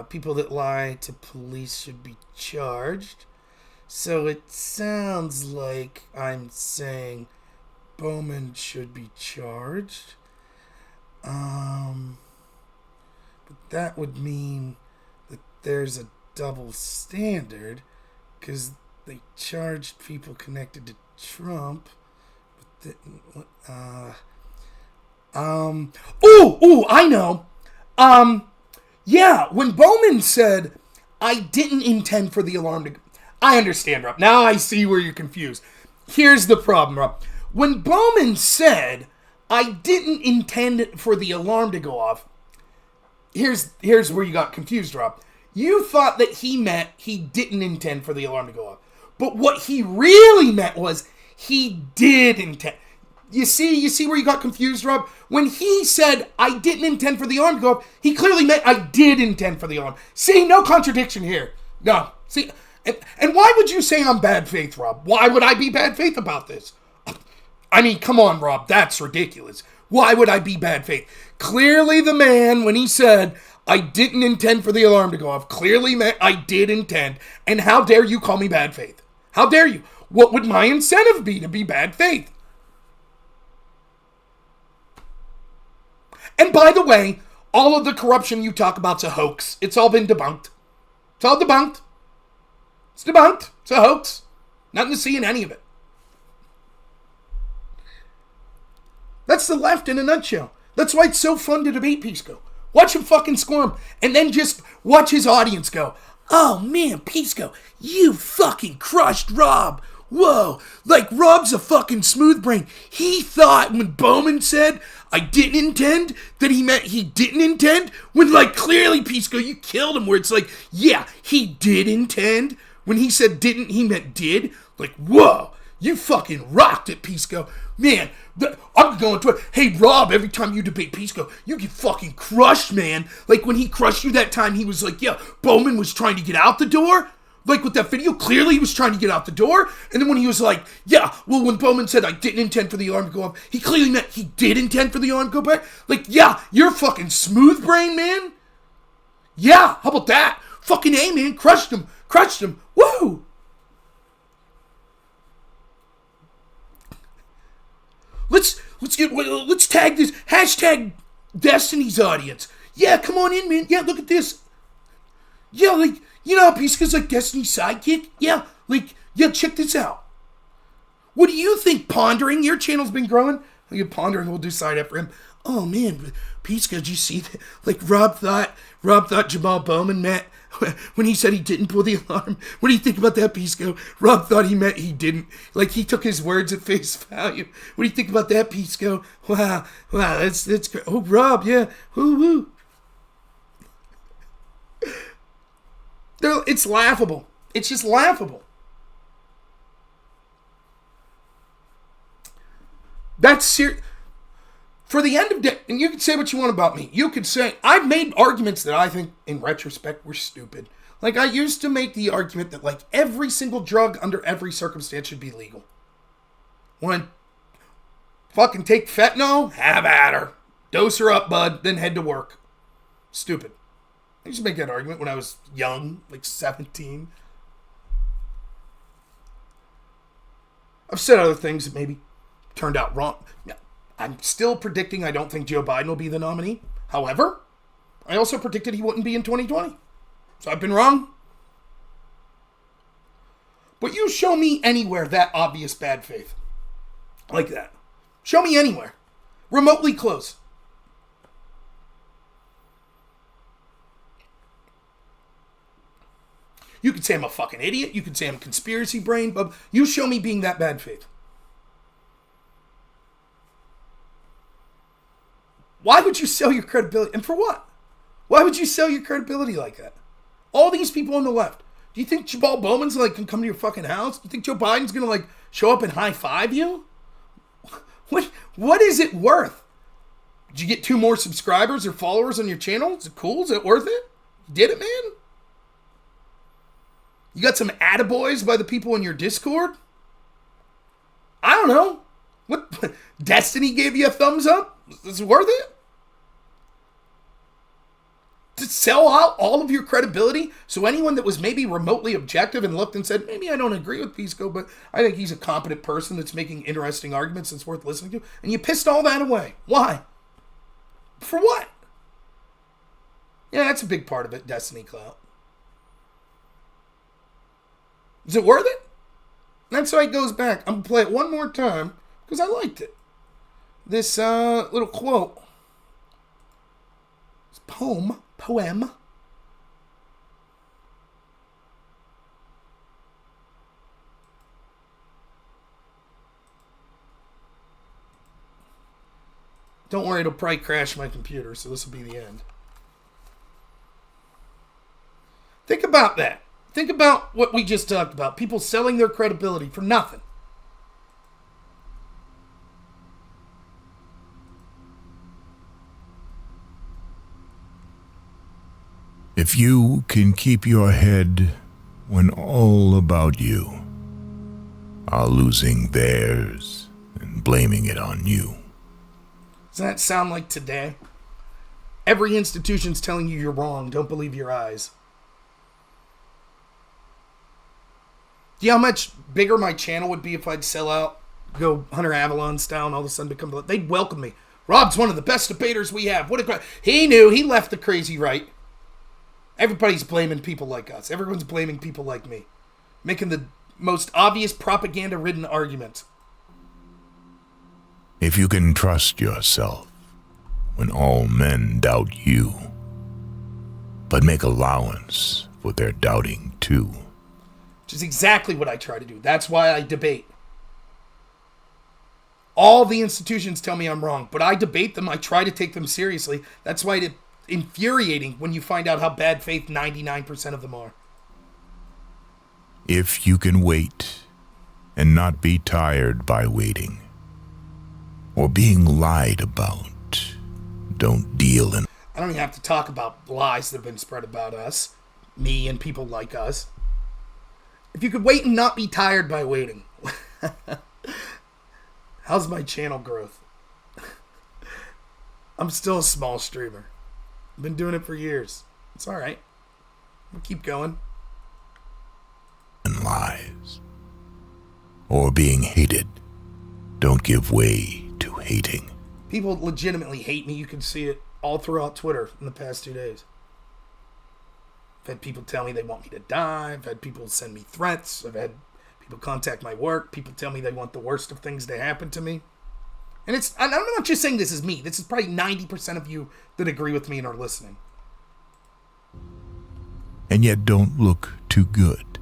people that lie to police should be charged. So it sounds like I'm saying Bowman should be charged. But that would mean that there's a double standard because they charged people connected to Trump. But I know. Yeah, when Bowman said, I didn't intend for the alarm to... I understand, Rob. Now I see where you're confused. Here's the problem, Rob. When Bowman said, I didn't intend for the alarm to go off, here's where you got confused, Rob. You thought that he meant he didn't intend for the alarm to go off. But what he really meant was he did intend... You see where you got confused, Rob? When he said, I didn't intend for the alarm to go off, he clearly meant I did intend for the alarm. See, no contradiction here. No. See, and why would you say I'm bad faith, Rob? Why would I be bad faith about this? I mean, come on, Rob, that's ridiculous. Why would I be bad faith? Clearly the man, when he said, I didn't intend for the alarm to go off, clearly meant I did intend. And how dare you call me bad faith? How dare you? What would my incentive be to be bad faith? And by the way, all of the corruption you talk about's a hoax. It's all been debunked. It's all debunked. It's debunked. It's a hoax. Nothing to see in any of it. That's the left in a nutshell. That's why it's so fun to debate Pisco. Watch him fucking squirm. And then just watch his audience go, oh man, Pisco, you fucking crushed Rob. Whoa, like Rob's a fucking smooth brain. He thought when Bowman said, I didn't intend, that he meant he didn't intend, when like clearly, Pisco, you killed him, where it's like, yeah, he did intend. When he said didn't, he meant did. Like, whoa, you fucking rocked it, Pisco. Man, I'm going to it. Hey, Rob, every time you debate Pisco, you get fucking crushed, man. Like when he crushed you that time, he was like, yeah, Bowman was trying to get out the door. Like with that video, clearly he was trying to get out the door. And then when he was like, yeah, well, when Bowman said I didn't intend for the alarm to go off, he clearly meant he did intend for the alarm to go back. Like, yeah, you're fucking smooth brain, man. Yeah, how about that? Fucking A, man. Crushed him. Crushed him. Woo! Let's tag this. Hashtag Destiny's audience. Yeah, come on in, man. Yeah, look at this. Yeah, like... You know how Pisco's like Destiny's sidekick? Yeah, like, yeah, check this out. What do you think, Pondering? Your channel's been growing. Like, Pondering will do side after him. Oh, man, Pisco, did you see that? Like, Rob thought Jamaal Bowman meant when he said he didn't pull the alarm. What do you think about that, Pisco? Rob thought he meant he didn't. Like, he took his words at face value. What do you think about that, Pisco? Wow, that's great. Oh, Rob, yeah, woo. It's laughable. It's just laughable. That's serious. For the end of day, and you can say what you want about me. You could say, I've made arguments that I think, in retrospect, were stupid. Like, I used to make the argument that, like, every single drug under every circumstance should be legal. When fucking take fentanyl, have at her. Dose her up, bud, then head to work. Stupid. I used to make that argument when I was young, like 17. I've said other things that maybe turned out wrong. I'm still predicting I don't think Joe Biden will be the nominee. However, I also predicted he wouldn't be in 2020. So I've been wrong. But you show me anywhere that obvious bad faith. Like that. Show me anywhere. Remotely close. You could say I'm a fucking idiot. You could say I'm a conspiracy brain. But you show me being that bad faith. Why would you sell your credibility? And for what? Why would you sell your credibility like that? All these people on the left. Do you think Jamaal Bowman's like can come to your fucking house? Do you think Joe Biden's gonna like show up and high five you? What is it worth? Did you get 2 more subscribers or followers on your channel? Is it cool? Is it worth it? You did it, man? You got some attaboys by the people in your Discord? I don't know. What? Destiny gave you a thumbs up? Is it worth it? To sell out all of your credibility? So anyone that was maybe remotely objective and looked and said, maybe I don't agree with Pisco, but I think he's a competent person that's making interesting arguments that's worth listening to. And you pissed all that away. Why? For what? Yeah, that's a big part of it, Destiny Clout. Is it worth it? That's why it goes back. I'm going to play it one more time because I liked it. This little quote. This poem. Don't worry, it'll probably crash my computer, so this will be the end. Think about that. Think about what we just talked about. People selling their credibility for nothing. If you can keep your head when all about you are losing theirs and blaming it on you. Doesn't that sound like today? Every institution's telling you you're wrong. Don't believe your eyes. Do you know how much bigger my channel would be if I'd sell out, go Hunter Avalon style, and all of a sudden become... They'd welcome me. Rob's one of the best debaters we have. What a... He knew. He left the crazy right. Everybody's blaming people like us. Everyone's blaming people like me. Making the most obvious propaganda-ridden arguments. If you can trust yourself when all men doubt you, but make allowance for their doubting too. Which is exactly what I try to do. That's why I debate. All the institutions tell me I'm wrong, but I debate them. I try to take them seriously. That's why it's infuriating when you find out how bad faith 99% of them are. If you can wait and not be tired by waiting, or being lied about, don't deal in... I don't even have to talk about lies that have been spread about us, me and people like us. If you could wait and not be tired by waiting. How's my channel growth? I'm still a small streamer. I've been doing it for years. It's alright. We'll keep going. And lies. Or being hated. Don't give way to hating. People legitimately hate me. You can see it all throughout Twitter in the past 2 days. I've had people tell me they want me to die. I've had people send me threats. I've had people contact my work. People tell me they want the worst of things to happen to me. And I'm not just saying this is me. This is probably 90% of you that agree with me and are listening. And yet don't look too good,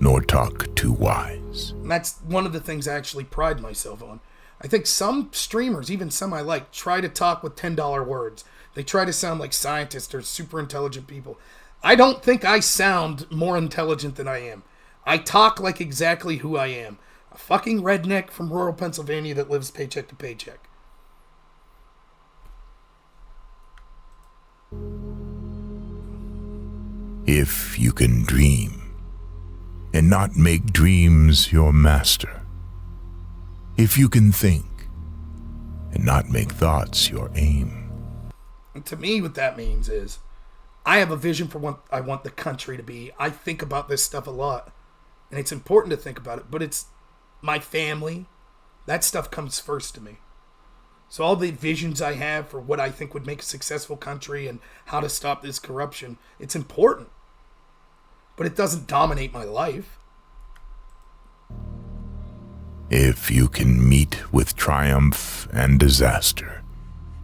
nor talk too wise. And that's one of the things I actually pride myself on. I think some streamers, even some I like, try to talk with $10 words. They try to sound like scientists or super intelligent people. I don't think I sound more intelligent than I am. I talk like exactly who I am. A fucking redneck from rural Pennsylvania that lives paycheck to paycheck. If you can dream and not make dreams your master. If you can think and not make thoughts your aim. And to me, what that means is I have a vision for what I want the country to be. I think about this stuff a lot. And it's important to think about it, but it's my family. That stuff comes first to me. So all the visions I have for what I think would make a successful country and how to stop this corruption, it's important. But it doesn't dominate my life. If you can meet with triumph and disaster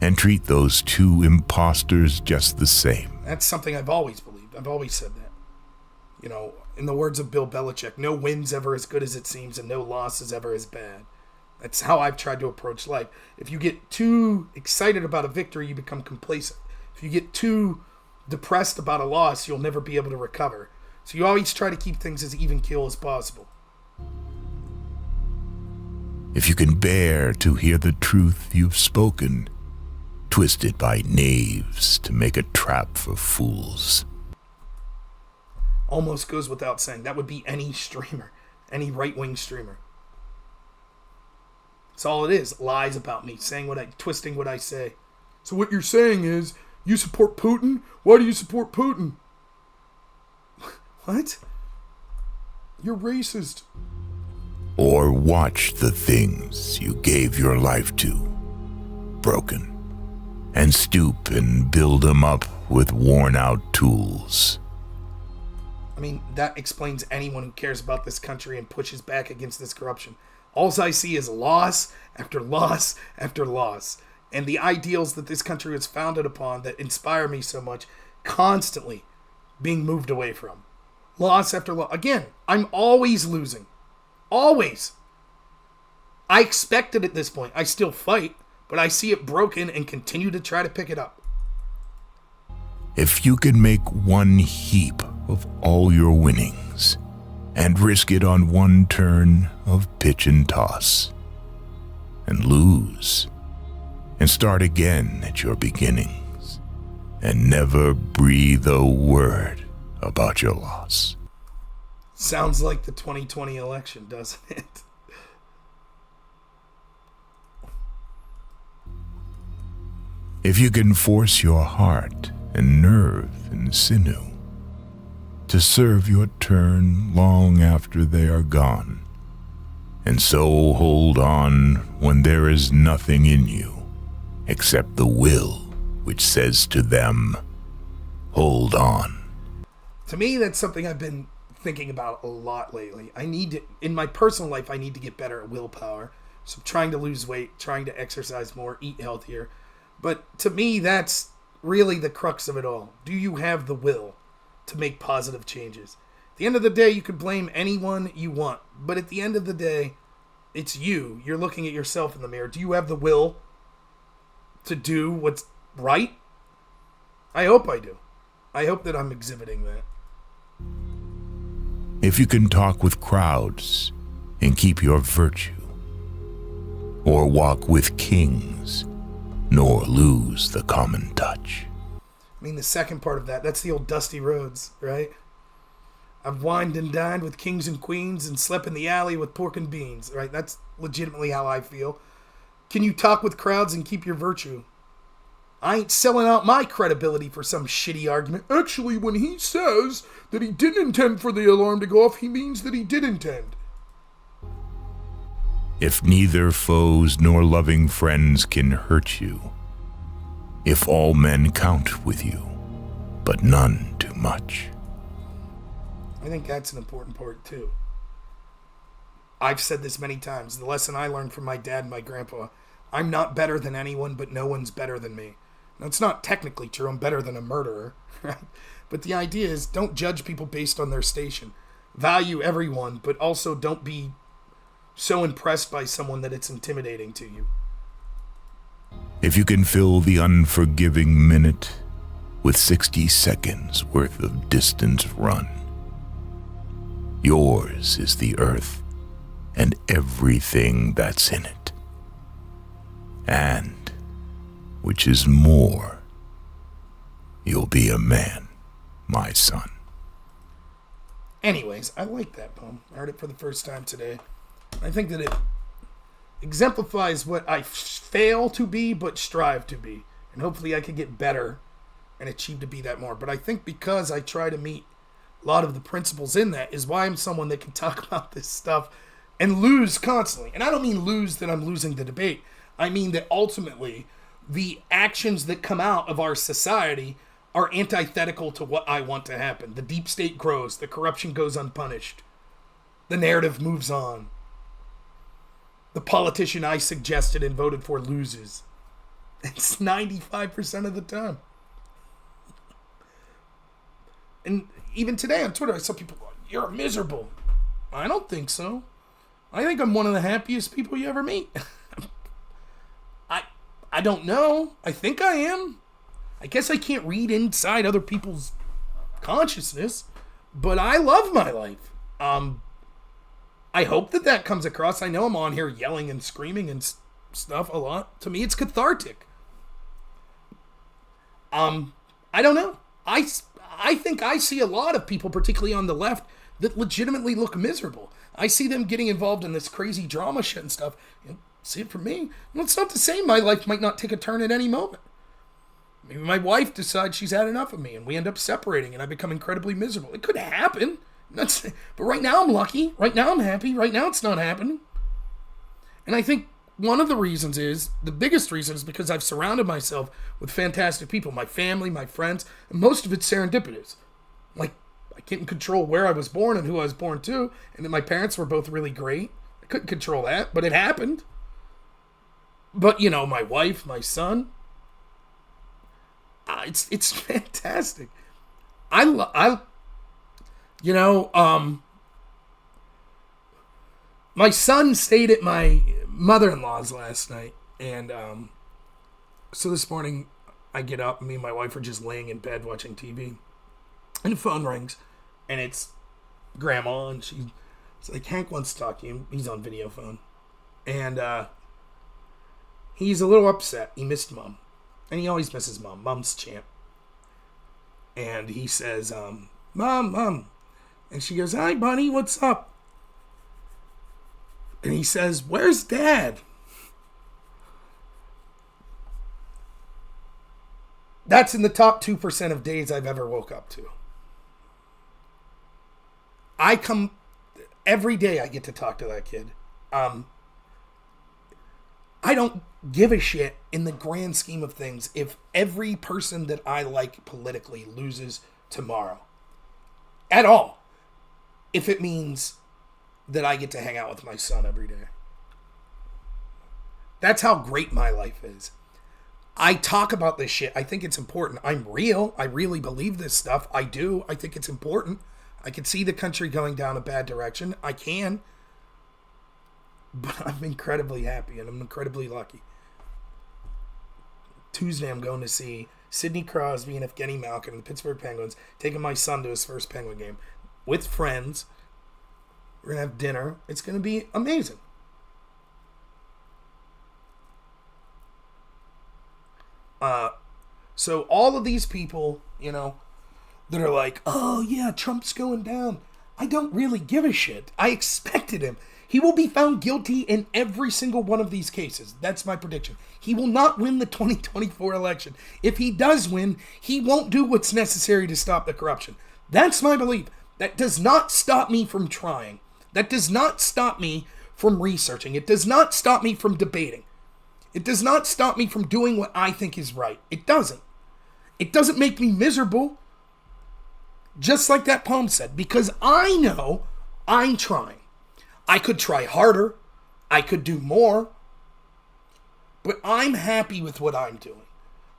and treat those two imposters just the same. That's something I've always believed. I've always said that. You know, in the words of Bill Belichick, no win's ever as good as it seems and no loss is ever as bad. That's how I've tried to approach life. If you get too excited about a victory, you become complacent. If you get too depressed about a loss, you'll never be able to recover. So you always try to keep things as even keel as possible. If you can bear to hear the truth you've spoken, twisted by knaves to make a trap for fools. Almost goes without saying. That would be any streamer, any right-wing streamer. That's all it is. Lies about me, twisting what I say. So what you're saying is, you support Putin? Why do you support Putin? What? You're racist. Or watch the things you gave your life to broken and stoop and build 'em up with worn-out tools. I mean, that explains anyone who cares about this country and pushes back against this corruption. All I see is loss after loss after loss. And the ideals that this country was founded upon that inspire me so much, constantly being moved away from. Loss after loss. Again, I'm always losing. Always. I expect it at this point. I still fight, but I see it broken and continue to try to pick it up. If you could make one heap of all your winnings and risk it on one turn of pitch and toss, and lose, and start again at your beginnings, and never breathe a word about your loss. Sounds like the 2020 election, doesn't it? If you can force your heart and nerve and sinew to serve your turn long after they are gone, and so hold on when there is nothing in you except the will which says to them, hold on. To me, that's something I've been thinking about a lot lately. In my personal life, I need to get better at willpower. So I'm trying to lose weight, trying to exercise more, eat healthier. But to me, that's really the crux of it all. Do you have the will to make positive changes? At the end of the day, you could blame anyone you want. But at the end of the day, it's you. You're looking at yourself in the mirror. Do you have the will to do what's right? I hope I do. I hope that I'm exhibiting that. If you can talk with crowds and keep your virtue, or walk with kings, nor lose the common touch. I mean, the second part of that's the old Dusty Rhodes, right? I've wined and dined with kings and queens and slept in the alley with pork and beans, right? That's legitimately how I feel. Can you talk with crowds and keep your virtue? I ain't selling out my credibility for some shitty argument. Actually, when he says that he didn't intend for the alarm to go off, he means that he did intend. If neither foes nor loving friends can hurt you, if all men count with you, but none too much. I think that's an important part, too. I've said this many times. The lesson I learned from my dad and my grandpa. I'm not better than anyone, but no one's better than me. Now, it's not technically true. I'm better than a murderer, right? But the idea is don't judge people based on their station. Value everyone, but also don't be so impressed by someone that it's intimidating to you. If you can fill the unforgiving minute with 60 seconds worth of distance run, yours is the earth and everything that's in it. And, which is more, you'll be a man, my son. Anyways, I like that poem. I heard it for the first time today. I think that it exemplifies what I fail to be but strive to be. And hopefully I can get better and achieve to be that more. But I think because I try to meet a lot of the principles in that is why I'm someone that can talk about this stuff and lose constantly. And I don't mean lose that I'm losing the debate. I mean that ultimately the actions that come out of our society are antithetical to what I want to happen. The deep state grows. The corruption goes unpunished. The narrative moves on. The politician I suggested and voted for loses. It's 95% of the time. And even today on Twitter, I saw people going, "You're miserable." I don't think so. I think I'm one of the happiest people you ever meet. I don't know. I think I am. I guess I can't read inside other people's consciousness, but I love my life. I hope that comes across. I know I'm on here yelling and screaming and stuff a lot. To me, it's cathartic. I don't know. I think I see a lot of people, particularly on the left, that legitimately look miserable. I see them getting involved in this crazy drama shit and stuff. See it from me. Well, it's not to say my life might not take a turn at any moment. Maybe my wife decides she's had enough of me and we end up separating and I become incredibly miserable. It could happen. But right now I'm lucky. Right now I'm happy. Right now it's not happening. And I think one of the reasons is, the biggest reason is because I've surrounded myself with fantastic people. My family, my friends, and most of it's serendipitous. Like, I couldn't control where I was born and who I was born to, and that my parents were both really great. I couldn't control that, but it happened. But, you know, my wife, my son, it's fantastic. My son stayed at my mother-in-law's last night, and so this morning I get up, and me and my wife are just laying in bed watching TV, and the phone rings, and it's Grandma, and she's like, Hank wants to talk to you. He's on video phone, and he's a little upset. He missed Mom, and he always misses Mom. Mom's champ. And he says, Mom, and she goes, hi, buddy, what's up? And he says, where's Dad? That's in the top 2% of days I've ever woke up to. Every day I get to talk to that kid. I don't give a shit in the grand scheme of things if every person that I like politically loses tomorrow. At all. If it means that I get to hang out with my son every day. That's how great my life is. I talk about this shit. I think it's important. I'm real. I really believe this stuff. I do. I think it's important. I can see the country going down a bad direction. I can. But I'm incredibly happy and I'm incredibly lucky. Tuesday I'm going to see Sidney Crosby and Evgeny Malkin and the Pittsburgh Penguins, taking my son to his first Penguin game with friends. We're going to have dinner. It's going to be amazing. So all of these people, you know, that are like, oh yeah, Trump's going down. I don't really give a shit. I expected him. He will be found guilty in every single one of these cases. That's my prediction. He will not win the 2024 election. If he does win, he won't do what's necessary to stop the corruption. That's my belief. That does not stop me from trying. That does not stop me from researching. It does not stop me from debating. It does not stop me from doing what I think is right. It doesn't. It doesn't make me miserable. Just like that poem said, because I know I'm trying. I could try harder. I could do more. But I'm happy with what I'm doing.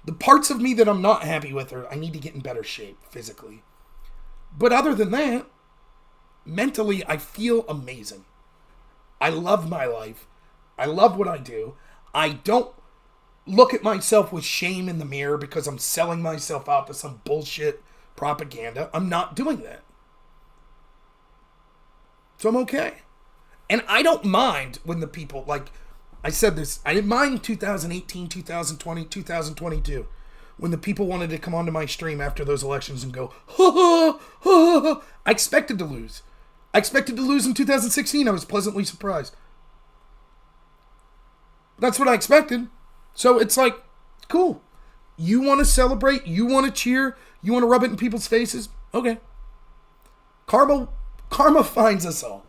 The parts of me that I'm not happy with are I need to get in better shape physically. But other than that, mentally, I feel amazing. I love my life. I love what I do. I don't look at myself with shame in the mirror because I'm selling myself out to some bullshit propaganda. I'm not doing that. So I'm okay. And I don't mind when the people, like I said this, I didn't mind 2018, 2020, 2022, when the people wanted to come onto my stream after those elections and go, ha ha, ha ha. I expected to lose. I expected to lose in 2016. I was pleasantly surprised. That's what I expected. So it's like, cool. You want to celebrate, you want to cheer, you want to rub it in people's faces? Okay. Karma finds us all.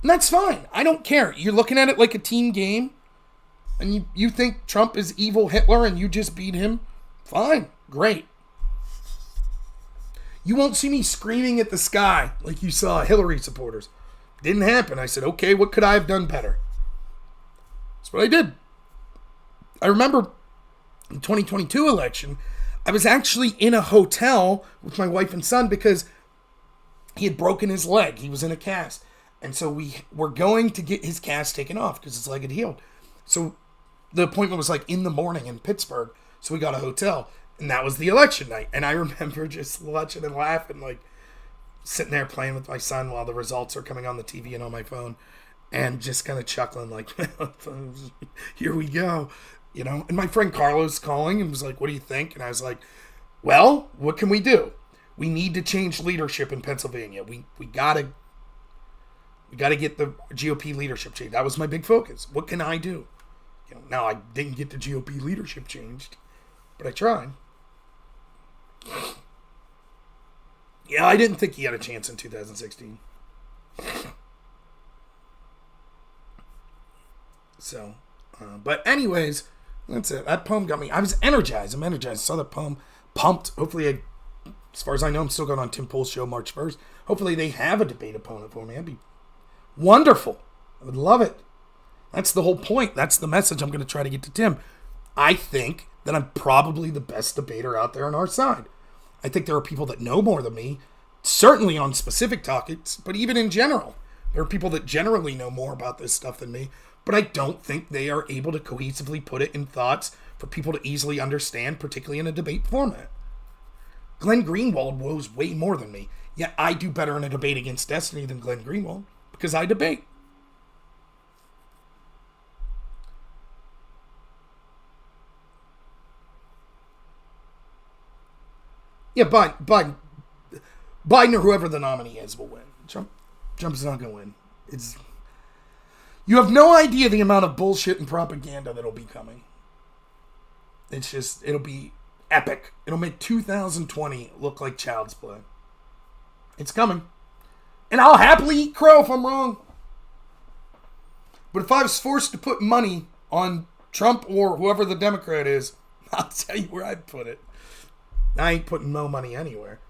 And that's fine. I don't care. You're looking at it like a team game, and you think Trump is evil Hitler and you just beat him? Fine. Great. You won't see me screaming at the sky like you saw Hillary supporters. Didn't happen. I said, okay, what could I have done better? That's what I did. I remember the 2022 election, I was actually in a hotel with my wife and son because he had broken his leg. He was in a cast. And so we were going to get his cast taken off because his leg had healed. So the appointment was like in the morning in Pittsburgh. So we got a hotel. And that was the election night. And I remember just watching and laughing, like sitting there playing with my son while the results are coming on the TV and on my phone. And just kind of chuckling like, here we go. You know, and my friend Carlos calling and was like, what do you think? And I was like, well, what can we do? We need to change leadership in Pennsylvania. We gotta get the GOP leadership changed. That was my big focus. What can I do? You know, now I didn't get the GOP leadership changed, but I tried. Yeah, I didn't think he had a chance in 2016. So, but anyways, that's it. That poem got me. I was energized. I'm energized. I saw that poem. Pumped. Hopefully, as far as I know, I'm still going on Tim Pool's show March 1st. Hopefully they have a debate opponent for me. That'd be wonderful. I would love it. That's the whole point. That's the message I'm going to try to get to Tim. I think that I'm probably the best debater out there on our side. I think there are people that know more than me, certainly on specific topics, but even in general. There are people that generally know more about this stuff than me, but I don't think they are able to cohesively put it in thoughts for people to easily understand, particularly in a debate format. Glenn Greenwald knows way more than me, yet I do better in a debate against Destiny than Glenn Greenwald, because I debate. Yeah, Biden or whoever the nominee is will win. Trump's not going to win. You have no idea the amount of bullshit and propaganda that'll be coming. It'll be epic. It'll make 2020 look like child's play. It's coming. And I'll happily eat crow if I'm wrong. But if I was forced to put money on Trump or whoever the Democrat is, I'll tell you where I'd put it. I ain't putting no money anywhere.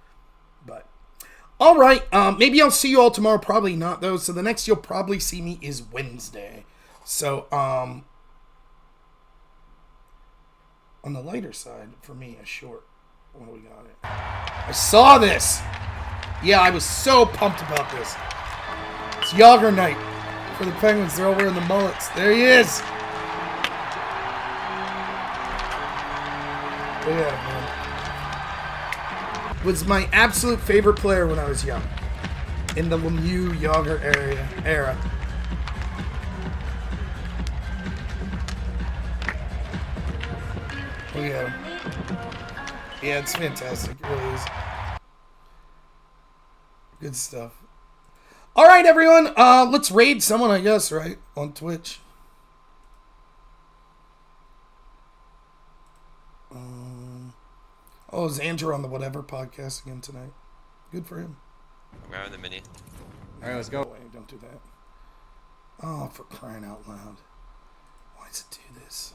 But, all right. Maybe I'll see you all tomorrow. Probably not, though. So the next you'll probably see me is Wednesday. So, on the lighter side, for me, a short. What do we got it? I saw this. Yeah, I was so pumped about this. It's Yager night for the Penguins. They're all wearing the mullets. There he is. Yeah, man. Was my absolute favorite player when I was young. In the Lemieux Yager era. Look at him. Yeah, it's fantastic. It really is. Good stuff. All right, everyone. Let's raid someone, I guess, right? On Twitch. Oh, is Andrew on the Whatever podcast again tonight? Good for him. I'm grabbing the mini. All right, let's go. Wait, don't do that. Oh, for crying out loud. Why does it do this?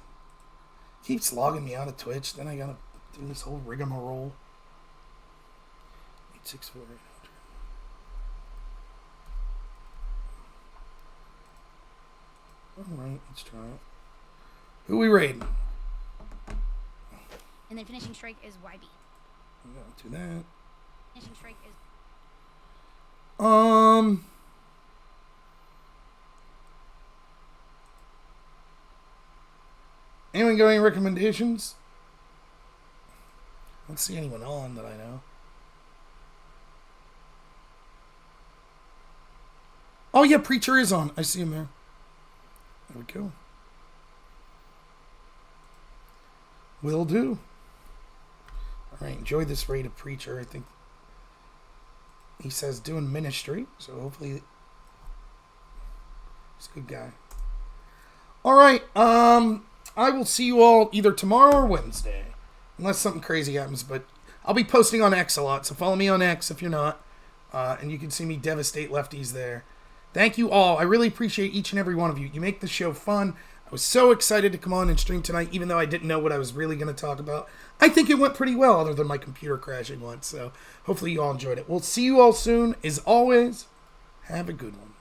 Keeps logging me out of Twitch. Then I gotta do this whole rigmarole. 864-800. Alright, let's try it. Who we raiding? And then finishing strike is YB. Don't do that. Finishing strike is... Anyone got any recommendations? I don't see anyone on that I know. Oh yeah, Preacher is on. I see him there. There we go. Will do. Alright, enjoy this raid of Preacher. I think he says doing ministry, so hopefully he's a good guy. Alright, I will see you all either tomorrow or Wednesday. Unless something crazy happens, but I'll be posting on X a lot, so follow me on X if you're not. And you can see me devastate lefties there. Thank you all. I really appreciate each and every one of you. You make the show fun. I was so excited to come on and stream tonight, even though I didn't know what I was really going to talk about. I think it went pretty well, other than my computer crashing once. So hopefully you all enjoyed it. We'll see you all soon. As always, have a good one.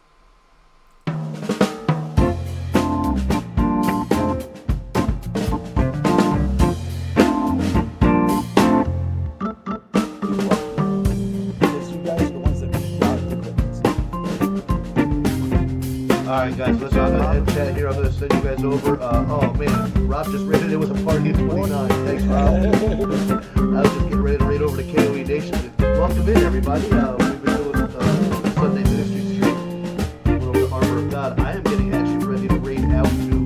Alright guys, let's go ahead and chat here. I'm going to send you guys over. Oh man, Rob just rated it with a party of 29. Thanks, Rob. I was just getting ready to raid over to KOE Nation. Welcome in, everybody.